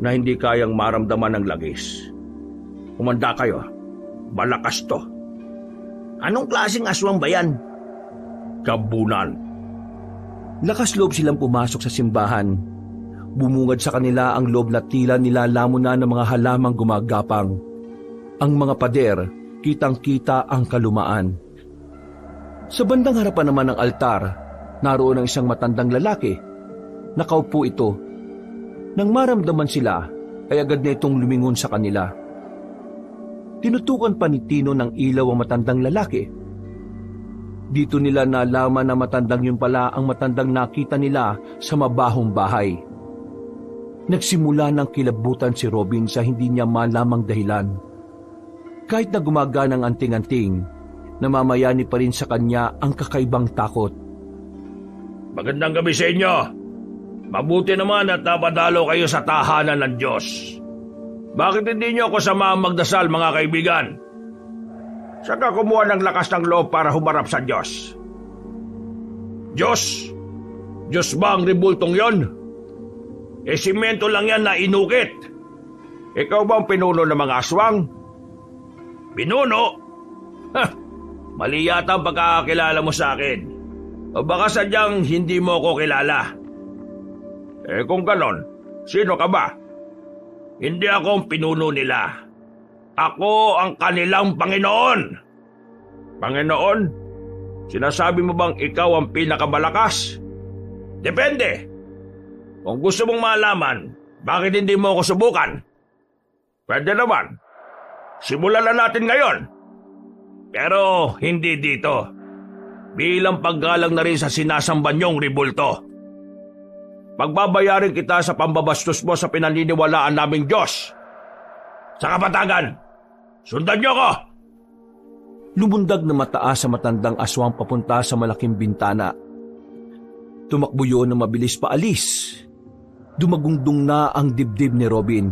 na hindi kayang maramdaman ng langis. Kumanda kayo. Malakas to.
Anong klaseng aswang ba yan?
Kabunan.
Lakas loob silang pumasok sa simbahan. Bumungad sa kanila ang loob na tila nilalamon na ng mga halamang gumagapang. Ang mga pader, kitang-kita ang kalumaan. Sa bandang harapan naman ng altar, naroon ang isang matandang lalaki. Nakaupo ito. Nang maramdaman sila, ay agad na itong lumingon sa kanila. Tinutukan pa ni Tino ng ilaw ang matandang lalaki. Dito nila nalaman na matandang yun pala ang matandang nakita nila sa mabahong bahay. Nagsimula ng kilabutan si Robin sa hindi niya malamang dahilan. Kahit na gumagana ang anting-anting, namamayani pa rin sa kanya ang kakaibang takot.
Magandang gabi sa inyo. Mabuti naman at napadalo kayo sa tahanan ng Diyos. Bakit hindi niyo ako samahan magdasal, mga kaibigan?
Saan ka kumuha ng lakas ng loob para humarap sa Diyos?
Diyos? Diyos ba ang ribultong yon? Simento lang yan na inukit.
Ikaw ba ang pinuno ng mga aswang?
Pinuno? Mali yata ang pagkakakilala mo sa akin. O baka sadyang hindi mo ako kilala.
Kung ganon, sino ka ba?
Hindi ako ang pinuno nila. Ako ang kanilang Panginoon.
Panginoon? Sinasabi mo bang ikaw ang pinakamalakas?
Depende. Kung gusto mong malaman,
Bakit hindi mo ako subukan? Pwede naman. Simulan na natin ngayon. Pero hindi dito. Bilang paggalang na rin sa sinasamba niyong ribulto. Pagbabayarin kita sa pambabastos mo sa pinaniniwalaan naming Diyos. Sa kapatagan, sundan niyo ko!
Lumundag na mataas sa matandang aswang papunta sa malaking bintana. Tumakbo yun na mabilis paalis. Dumagungdong na ang dibdib ni Robin.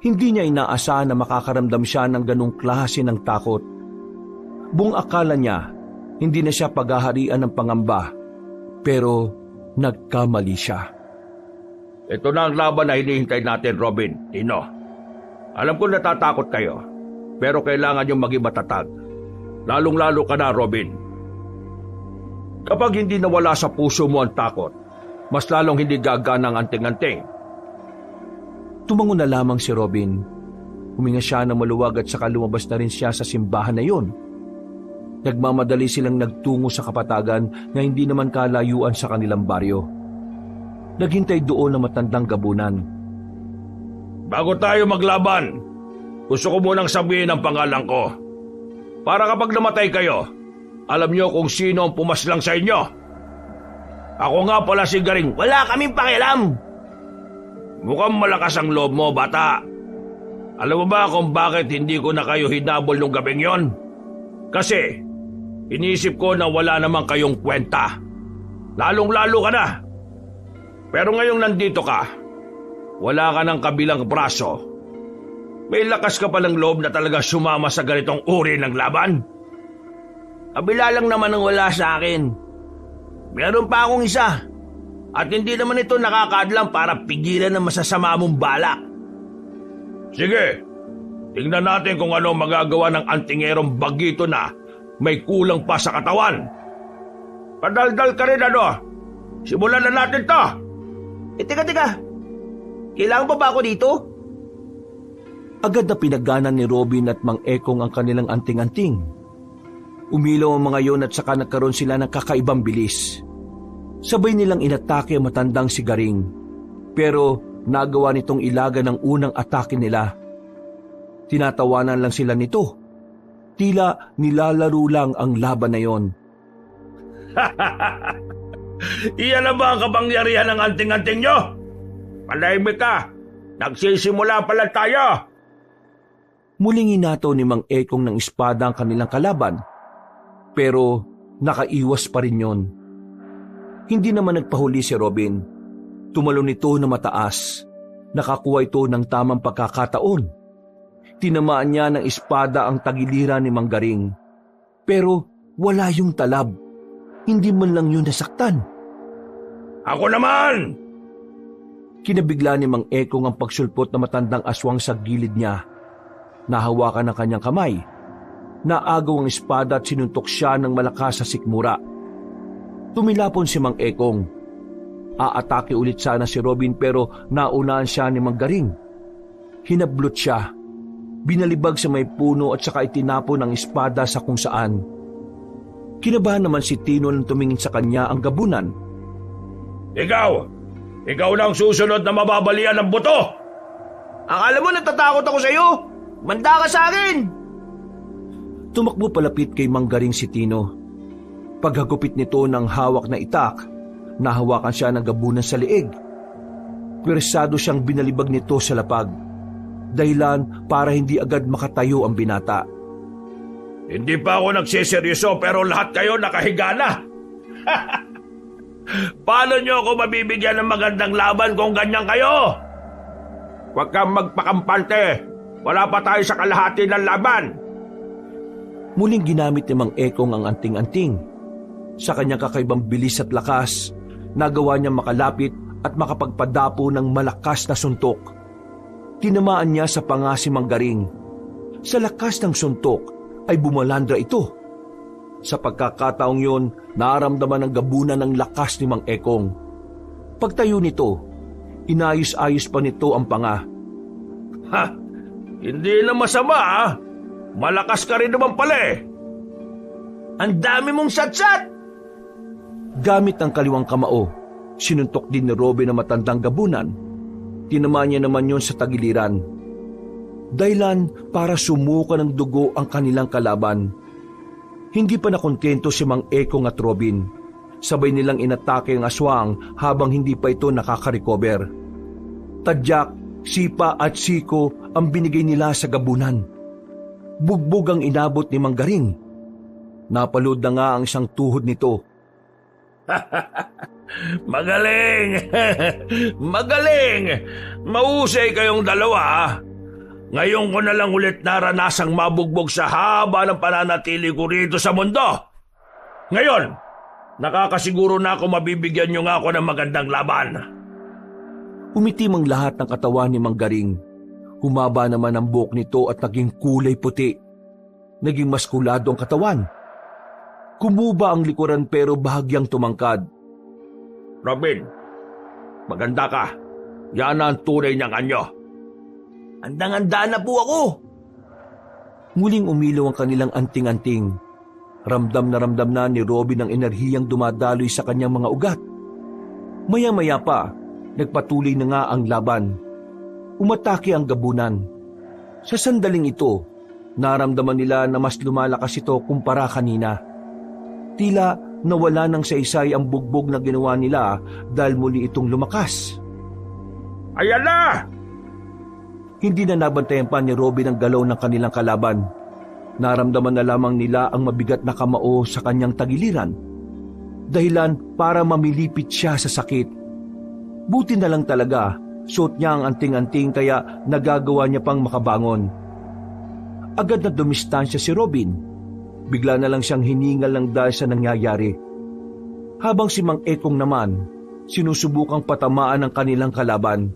Hindi niya inaasahan na makakaramdam siya ng ganong klase ng takot. Buong akala niya, hindi na siya paghaharian ng pangamba. Pero nagkamali siya.
Ito na ang laban na hinihintay natin, Robin, Tino. Alam ko natatakot kayo, pero kailangan niyong maging matatag. Lalong-lalo ka na, Robin. Kapag hindi nawala sa puso mo ang takot, mas lalong hindi gagana ang anting-anting.
Tumango na lamang si Robin. Huminga siya na maluwag at saka lumabas na rin siya sa simbahan na yun. Nagmamadali silang nagtungo sa kapatagan na hindi naman kalayuan sa kanilang baryo. Naghintay doon na matandang gabunan.
Bago tayo maglaban, gusto ko munang sabihin ang pangalan ko. Para kapag namatay kayo, alam niyo kung sino ang pumaslang sa inyo. Ako nga pala si Garing.
Wala kaming pakialam!
Mukhang malakas ang loob mo, bata. Alam mo ba kung bakit hindi ko na kayo hinabol nung gabing yon? Kasi, inisip ko na wala namang kayong kwenta. Lalong-lalo ka na. Pero ngayong nandito ka, wala ka ng kabilang braso. May lakas ka palang loob na talaga sumama sa ganitong uri ng laban?
Kabila lang naman ang wala sa akin. Meron pa akong isa. At hindi naman ito nakakaadlang para pigilan ng masasama mong balak.
Sige, tingnan natin kung ano magagawa ng antingerong bagito na may kulang pa sa katawan. Padaldal ka rin, ano? Simulan na natin to!
Teka. Kailangan pa ba ako dito?
Agad na pinagganan ni Robin at Mang Ekong ang kanilang anting-anting. Umilaw ang mga yon at saka nagkaroon sila ng kakaibang bilis. Sabay nilang inatake ang matandang si Garing. Pero nagawa nitong ilaga ng unang atake nila. Tinatawanan lang sila nito. Tila nilalaro lang ang laban na yon.
Iyan na ba ang kapangyarihan ng anting-anting nyo? Palahimik ka! Nagsisimula pala tayo!
Muling inato ni Mang Ekong ng espada ang kanilang kalaban. Pero nakaiwas pa rin yon. Hindi naman nagpahuli si Robin. Tumalon ito na mataas. Nakakuha ito ng tamang pagkakataon. Tinamaan niya ng espada ang tagiliran ni Mang Garing. Pero wala yung talab. Hindi man lang yun nasaktan.
Ako naman!
Kinabigla ni Mang Ekong ang pagsulpot na matandang aswang sa gilid niya. Nahawakan ang kanyang kamay. Naagaw ang espada at sinuntok siya ng malakas sa sikmura. Tumilapon si Mang Ekong. Aatake ulit sana si Robin pero naunaan siya ni Mang Garing. Hinablot siya. Binalibag sa may puno at saka itinapon ang espada sa kung saan. Kinabahan naman si Tino nang tumingin sa kanya ang gabunan.
Ikaw na ang susunod na mababalian ng buto!
Akala mo natatakot ako sa'yo? Manda ka sa akin!
Tumakbo palapit kay Mang Garing si Tino. Paghagupit nito ng hawak na itak, nahawakan siya ng gabunan sa liig. Pwersado siyang binalibag nito sa lapag. Dahilan para hindi agad makatayo ang binata.
Hindi pa ako nagsiseryoso pero lahat kayo nakahiga na. Paano nyo ako mabibigyan ng magandang laban kung ganyan kayo? Huwag kang magpakampante. Wala pa tayo sa kalahati ng laban.
Muling ginamit ni Mang Ekong ang anting-anting. Sa kanyang kakaibang bilis at lakas, nagawa niya makalapit at makapagpadapo ng malakas na suntok. Tinamaan niya sa panga si Mang Garing. Sa lakas ng suntok ay bumalandra ito. Sa pagkakataong yun, naramdaman ng gabunan ng lakas ni Mang Ekong. Pagtayo nito, inayos-ayos pa nito ang panga.
Ha? Hindi na masama, ha? Malakas ka rin naman pala eh.
Ang dami mong satsat!
Gamit ang kaliwang kamao, sinuntok din ni Robin ang matandang gabunan. Tinamaan niya naman yon sa tagiliran. Dahilan para sumuka ng dugo ang kanilang kalaban. Hindi pa nakontento si Mang Ekong at Robin. Sabay nilang inatake ang aswang habang hindi pa ito nakaka-recover. Tadyak, sipa at siko ang binigay nila sa gabunan. Bugbog ang inabot ni Mang Garing. Napalood na nga ang isang tuhod nito.
Magaling! Magaling! Mahusay kayong dalawa. Ngayon ko na lang ulit naranasang mabugbog sa haba ng pananatili ko rito sa mundo. Ngayon, nakakasiguro na ako mabibigyan niyo nga ako ng magandang laban.
Umitim ang lahat ng katawan ni Mang Garing. Humaba naman ang buhok nito at naging kulay puti. Naging maskulado ang katawan. Kumuba ang likuran pero bahagyang tumangkad.
Robin, maganda ka. Yan ang tunay niyang anyo. Andang-anda na po ako.
Muling umilaw ang kanilang anting-anting. Ramdam na ni Robin ang enerhiyang dumadaloy sa kanyang mga ugat. Maya-maya pa, nagpatuloy na nga ang laban. Umatake ang gabunan. Sa sandaling ito, naramdaman nila na mas lumalakas ito kumpara kanina. Tila nawala ng saysay ang bugbog na ginawa nila dahil muli itong lumakas.
Ayan na!
Hindi na nabantayan pa ni Robin ang galaw ng kanilang kalaban. Naramdaman na lamang nila ang mabigat na kamao sa kanyang tagiliran. Dahilan para mamilipit siya sa sakit. Buti na lang talaga, suot niya ang anting-anting kaya nagagawa niya pang makabangon. Agad na dumistansya si Robin. Bigla na lang siyang hiningal ng dahil sa nangyayari. Habang si Mang Ekong naman, sinusubukang patamaan ang kanilang kalaban.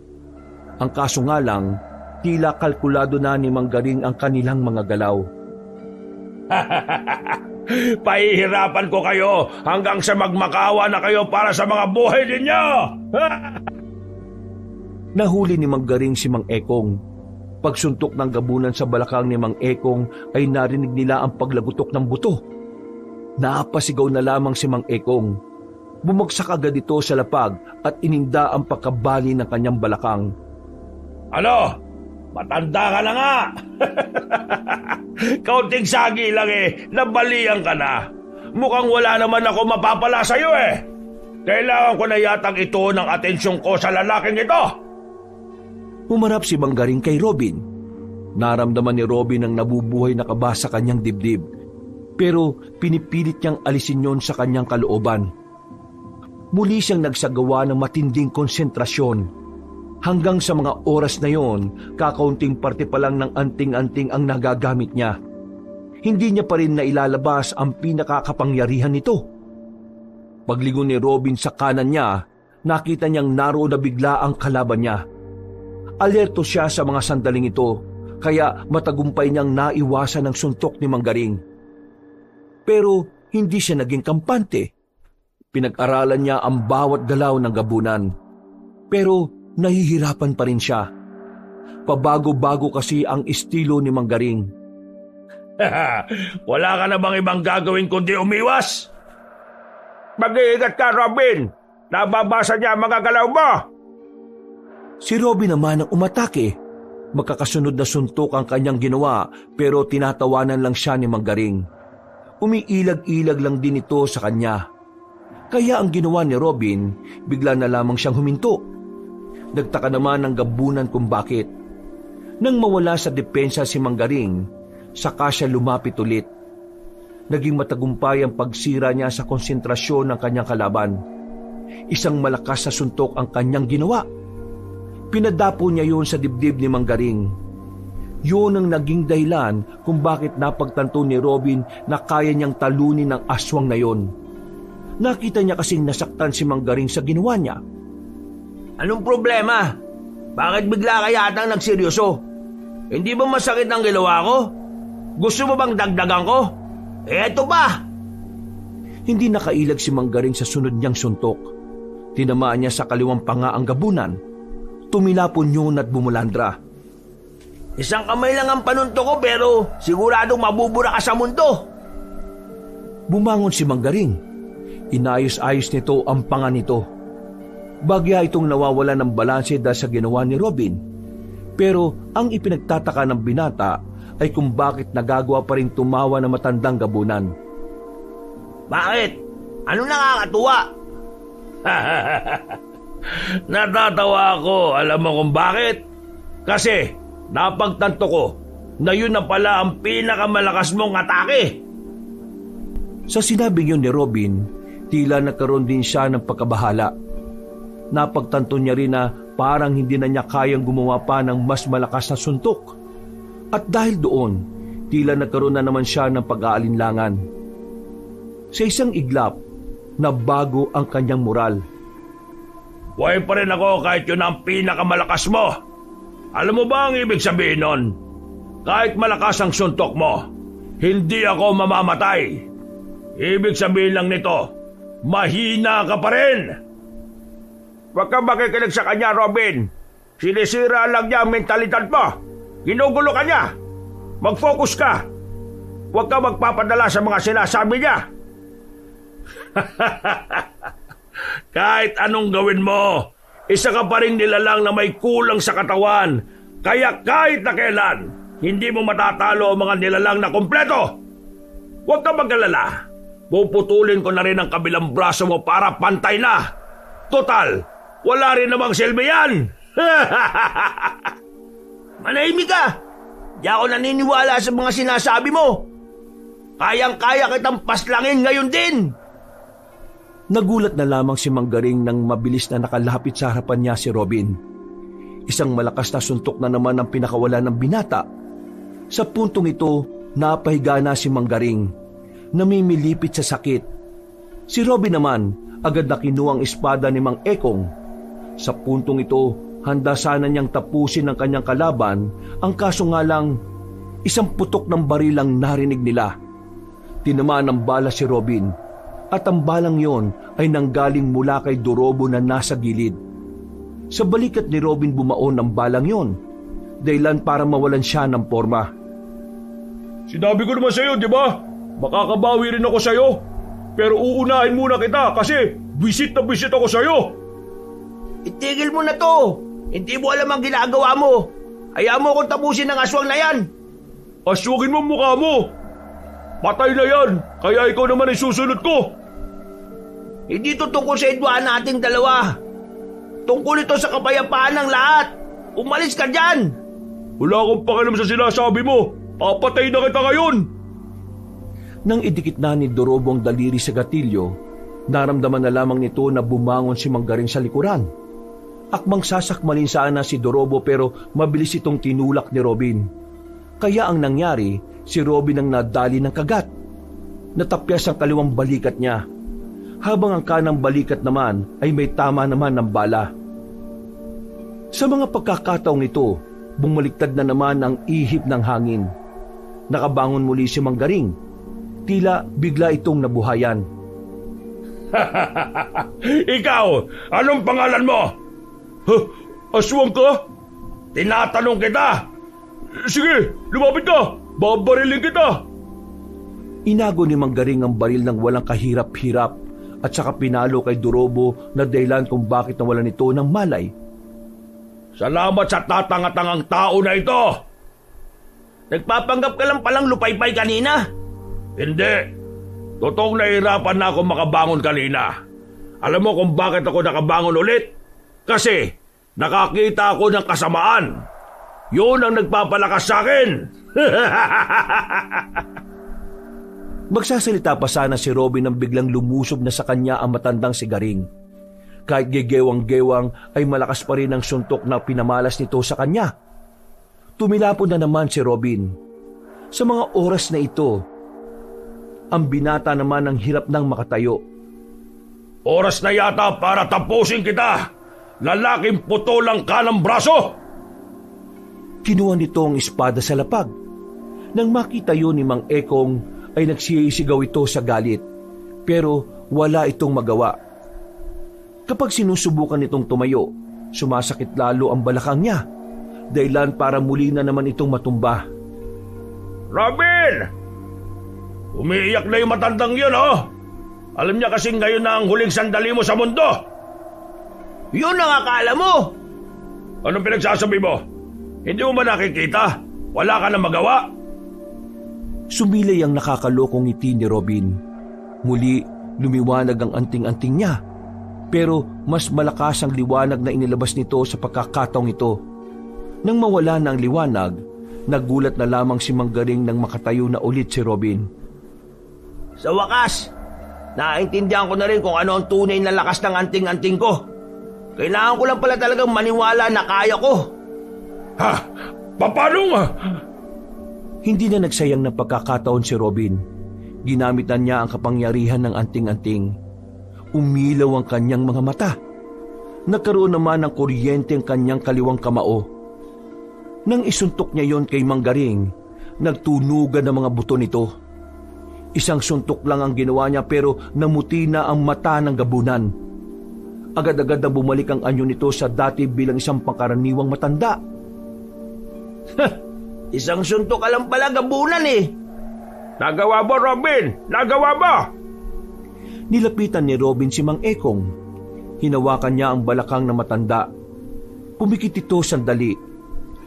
Ang kaso nga lang, tila kalkulado na ni Mang Garing ang kanilang mga galaw.
Pahihirapan ko kayo hanggang sa magmakawa na kayo para sa mga buhay ninyo!
Nahuli ni Mang Garing si Mang Ekong. Pagsuntok ng gabunan sa balakang ni Mang Ekong ay narinig nila ang paglagutok ng buto. Naapasigaw na lamang si Mang Ekong. Bumagsak agad ito sa lapag at ininda ang pagkabali ng kanyang balakang.
Ano? Matanda ka na nga! Kaunting sagi lang nabalian ka na. Mukhang wala naman ako mapapala sa'yo Kailangan ko na yatang ito ng atensyon ko sa lalaking ito.
Humarap si Mang Garing kay Robin. Naramdaman ni Robin ang nabubuhay na kaba sa kanyang dibdib. Pero pinipilit niyang alisin yon sa kanyang kalooban. Muli siyang nagsagawa ng matinding konsentrasyon. Hanggang sa mga oras na yon, kakaunting parte pa lang ng anting-anting ang nagagamit niya. Hindi niya pa rin nailalabas ang pinakakapangyarihan nito. Paglingon ni Robin sa kanan niya, nakita niyang naroon na bigla ang kalaban niya. Alerto siya sa mga sandaling ito, kaya matagumpay niyang naiwasan ang suntok ni Mang Garing. Pero hindi siya naging kampante. Pinag-aralan niya ang bawat galaw ng gabunan. Pero nahihirapan pa rin siya. Pabago-bago kasi ang estilo ni Mang Garing.
Wala ka na bang ibang gagawin kundi umiwas?
Mag-iingat ka, Robin! Nababasa niya ang mga galaw mo!
Si Robin naman ang umatake. Magkakasunod na suntok ang kanyang ginawa pero tinatawanan lang siya ni Mang Garing. Umiilag-ilag lang din ito sa kanya. Kaya ang ginawa ni Robin, bigla na lamang siyang huminto. Nagtaka naman ang gabunan kung bakit. Nang mawala sa depensa si Mang Garing, saka siya lumapit ulit. Naging matagumpay ang pagsira niya sa konsentrasyon ng kanyang kalaban. Isang malakas na suntok ang kanyang ginawa. Pinadapo niya yun sa dibdib ni Mang Garing. Yun ang naging dahilan kung bakit napagtanto ni Robin na kaya niyang talunin ang aswang na yon. Nakita niya kasing nasaktan si Mang Garing sa ginawa niya.
Anong problema? Bakit bigla ka yatang nagseryoso? Hindi ba masakit ang ginawa ko? Gusto mo bang dagdagan ko? Eto pa!
Hindi nakailag si Mang Garing sa sunod niyang suntok. Tinamaan niya sa kaliwang panga ang gabunan. Tumilapon yun at bumulandra.
Isang kamay lang ang panunto ko pero siguradong mabubura ka sa mundo.
Bumangon si Mang Garing. Inayos-ayos nito ang panga nito. Bagya itong nawawala ng balanse dahil sa ginawa ni Robin. Pero ang ipinagtataka ng binata ay kung bakit nagagawa pa rin tumawa ng matandang gabunan.
Bakit? Ano nakakatuwa?
Natatawa ako, alam mo kung bakit? Kasi napagtanto ko na yun na pala ang pinakamalakas mong atake.
Sa sinabing yun ni Robin, tila nagkaroon din siya ng pagkabahala. Napagtanto niya rin na parang hindi na niya kayang gumawa pa ng mas malakas na suntok. At dahil doon, tila nagkaroon na naman siya ng pag-aalinlangan. Sa isang iglap, nabago ang kanyang moral.
Buhay pa rin ako kahit yun ang pinakamalakas mo. Alam mo ba ang ibig sabihin nun? Kahit malakas ang suntok mo, hindi ako mamamatay. Ibig sabihin lang nito, mahina ka pa rin.
Huwag kang makikinig sa kanya, Robin. Sinisira lang niya ang mentalidad mo. Ginugulo ka niya. Mag-focus ka. Huwag kang magpapadala sa mga sinasabi niya.
Kahit anong gawin mo, isa ka pa rin nilalang na may kulang sa katawan. Kaya kahit na kailan, hindi mo matatalo ang mga nilalang na kompleto. Huwag ka mag-alala. Puputulin ko na rin ang kabilang braso mo para pantay na. Total, wala rin namang silbi yan.
Manahimik ka! Di ako naniniwala sa mga sinasabi mo. Kayang-kaya kitang paslangin ngayon din.
Nagulat na lamang si Manggaring nang mabilis na nakalapit sa harapan niya si Robin. Isang malakas na suntok na naman ang pinakawala ng binata. Sa puntong ito, napahiga na si Manggaring, namimilipit sa sakit. Si Robin naman, agad na kinuha ang espada ni Mang Ekong. Sa puntong ito, handa sana niyang tapusin ang kanyang kalaban, ang kaso nga lang, isang putok ng baril ang narinig nila. Tinamaan ng bala si Robin, at ang balang yon ay nanggaling mula kay Dorobo na nasa gilid. Sa balikat ni Robin bumaon ang balang yon, dahilan para mawalan siya ng porma.
Sinabi ko naman sa'yo, di ba? Makakabawi rin ako sa'yo. Pero uunahin muna kita kasi visit na visit ako sa'yo.
Itigil mo na to. Hindi mo alam ang ginagawa mo. Hayaan mo akong tapusin ng aswang na yan.
Aswagin mo mukha mo. Patay na yan, kaya ikaw naman ay susunod ko.
Hindi to tungkol sa idwaan nating dalawa. Tungkol ito sa kapayapaan ng lahat. Umalis ka dyan.
Wala akong pakialam sa sinasabi mo. Papatay na kita ngayon.
Nang idikit na ni Dorobo ang daliri sa gatilyo, naramdaman na lamang nito na bumangon si Manggaring sa likuran. Akmang sasakmalin sana si Dorobo pero mabilis itong tinulak ni Robin. Kaya ang nangyari, si Robin ang nadali ng kagat. Natapyas ang kaliwang balikat niya, habang ang kanang balikat naman ay may tama naman ng bala. Sa mga pagkakataong ito, bumaliktad na naman ang ihip ng hangin. Nakabangon muli si Manggaring. Tila bigla itong nabuhayan.
Ikaw, anong pangalan mo? Aswang ka? Tinatanong kita. Sige, lumapit ka. Babarilin kita.
Inago ni Manggaring ang baril ng walang kahirap-hirap at saka pinalo kay Dorobo na dahilan kung bakit nawalan ito ng malay.
Salamat sa tatanga-tangang tao na ito.
Nagpapanggap ka lang palang lupaypay kanina.
Hindi. Totoong nahihirapan na ako makabangon kanina. Alam mo kung bakit ako nakabangon ulit? Kasi nakakita ako ng kasamaan. Yun ang nagpapalakas sa akin.
Magsasalita pa sana si Robin nang biglang lumusob na sa kanya ang matandang si Garing. Kahit gegewang-gewang ay malakas pa rin ang suntok na pinamalas nito sa kanya. Tumilapon na naman si Robin. Sa mga oras na ito, ang binata naman ang hirap nang makatayo.
Oras na yata para tapusin kita. Lalaking putulang ka ng braso.
Kinuha nito ang espada sa lapag. Nang makita yun ni Mang Ekong ay nagsisigaw ito sa galit. Pero wala itong magawa. Kapag sinusubukan itong tumayo, sumasakit lalo ang balakang niya. Dahilan para muli na naman itong matumba.
Robin! Umiiyak na yung matandang yun, oh! Alam niya kasing ngayon na ang huling sandali mo sa mundo.
Yun ang akala mo!
Anong pinagsasabi mo? Hindi mo ba nakikita? Wala ka na magawa?
Sumilay ang nakakalokong ngiti ni Robin. Muli, lumiwanag ang anting-anting niya. Pero mas malakas ang liwanag na inilabas nito sa pagkakataong ito. Nang mawala na ang liwanag, nagulat na lamang si Manggaring nang makatayo na ulit si Robin.
Sa wakas, naintindihan ko na rin kung ano ang tunay na lakas ng anting-anting ko. Kailangan ko lang pala talagang maniwala na kaya ko.
Ha? Paano nga?
Hindi na nagsayang ng pagkakataon si Robin. Ginamitan niya ang kapangyarihan ng anting-anting. Umilaw ang kanyang mga mata. Nagkaroon naman ng kuryente ang kanyang kaliwang kamao. Nang isuntok niya yon kay Manggaring, nagtunugan ang mga buto nito. Isang suntok lang ang ginawa niya pero namuti na ang mata ng gabunan. Agad-agad na bumalik ang anyo nito sa dati bilang isang pangkaraniwang matanda.
Isang suntok ka lang pala gabunan eh.
Nagawa mo, Robin! Nagawa mo!
Nilapitan ni Robin si Mang Ekong. Hinawakan niya ang balakang na matanda. Pumikit ito sandali.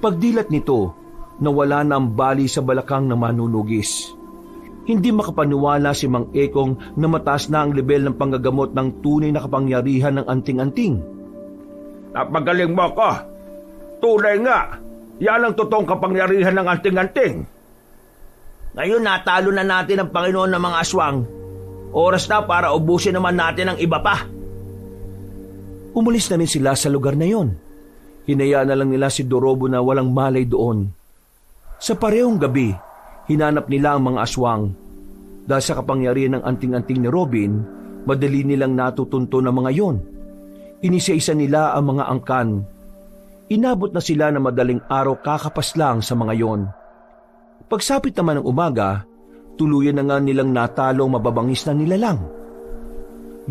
Pagdilat nito, nawala na ang bali sa balakang na manunugis. Hindi makapaniwala si Mang Ekong na mataas na ang level ng panggagamot ng tunay na kapangyarihan ng anting-anting.
Napagaling mo ko. Tunay nga. Yan ang totoong kapangyarihan ng anting-anting.
Ngayon natalo na natin ang Panginoon ng mga aswang. Oras na para ubusin naman natin ang iba pa.
Umalis na rin sila sa lugar na yon. Hinayaan na lang nila si Dorobo na walang malay doon. Sa parehong gabi, hinanap nila ang mga aswang. Dahil sa kapangyarihan ng anting-anting ni Robin, madali nilang natutunto ng mga yon. Inisa-isa nila ang mga angkan. Inabot na sila na madaling araw kakapas lang sa mga yon. Pagsapit naman ng umaga, tuluyan na nga nilang natalo ang mababangis na nilalang.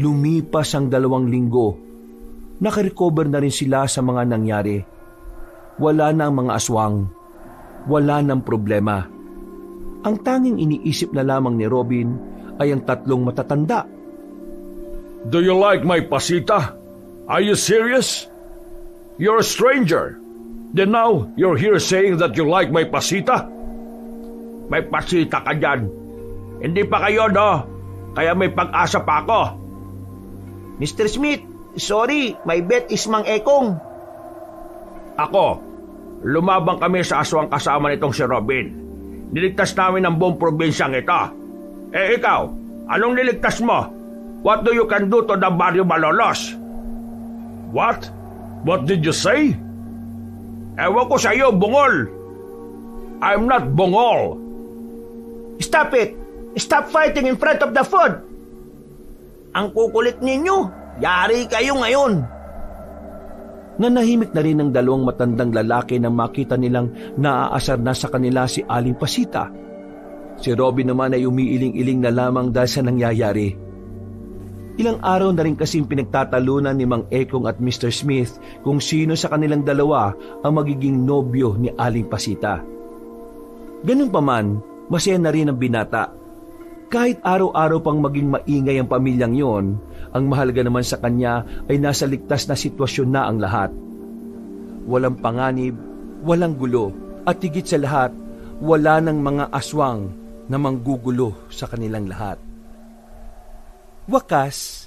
Lumipas ang 2 linggo. Nakarecover na rin sila sa mga nangyari. Wala na ang mga aswang. Wala nang problema. Ang tanging iniisip na lamang ni Robin ay ang 3 matatanda.
Do you like my pasita? Are you serious? You're a stranger. Then now, you're here saying that you like my pasita?
May pasita ka dyan. Hindi pa kayo, no? Kaya may pag-asa pa ako. Mr. Smith, sorry, my bet is Mang Ekong.
Ako, lumabang kami sa aswang kasama nitong si Robin. Niligtas namin ang buong probinsyang ito. Eh ikaw, anong niligtas mo? What do you can do to the Barrio Malolos? What? What did you say?
Ewan ko sa iyo, bungol.
I'm not bungol.
Stop it! Stop fighting in front of the food! Ang kukulit ninyo. Yari kayo ngayon.
Nanahimik na rin ang 2 matandang lalaki nang makita nilang naaasar na sa kanila si Aling Pasita. Si Robin naman ay umiiling-iling na lamang dahil sa nangyayari. Ilang araw na rin kasing pinagtatalunan ni Mang Ekong at Mr. Smith kung sino sa kanilang 2 ang magiging nobyo ni Aling Pasita. Ganun pa man, masaya na rin ang binata. Kahit araw-araw pang maging maingay ang pamilyang yon, ang mahalaga naman sa kanya ay nasa ligtas na sitwasyon na ang lahat. Walang panganib, walang gulo, at higit sa lahat, wala ng mga aswang na manggugulo sa kanilang lahat. Wakas,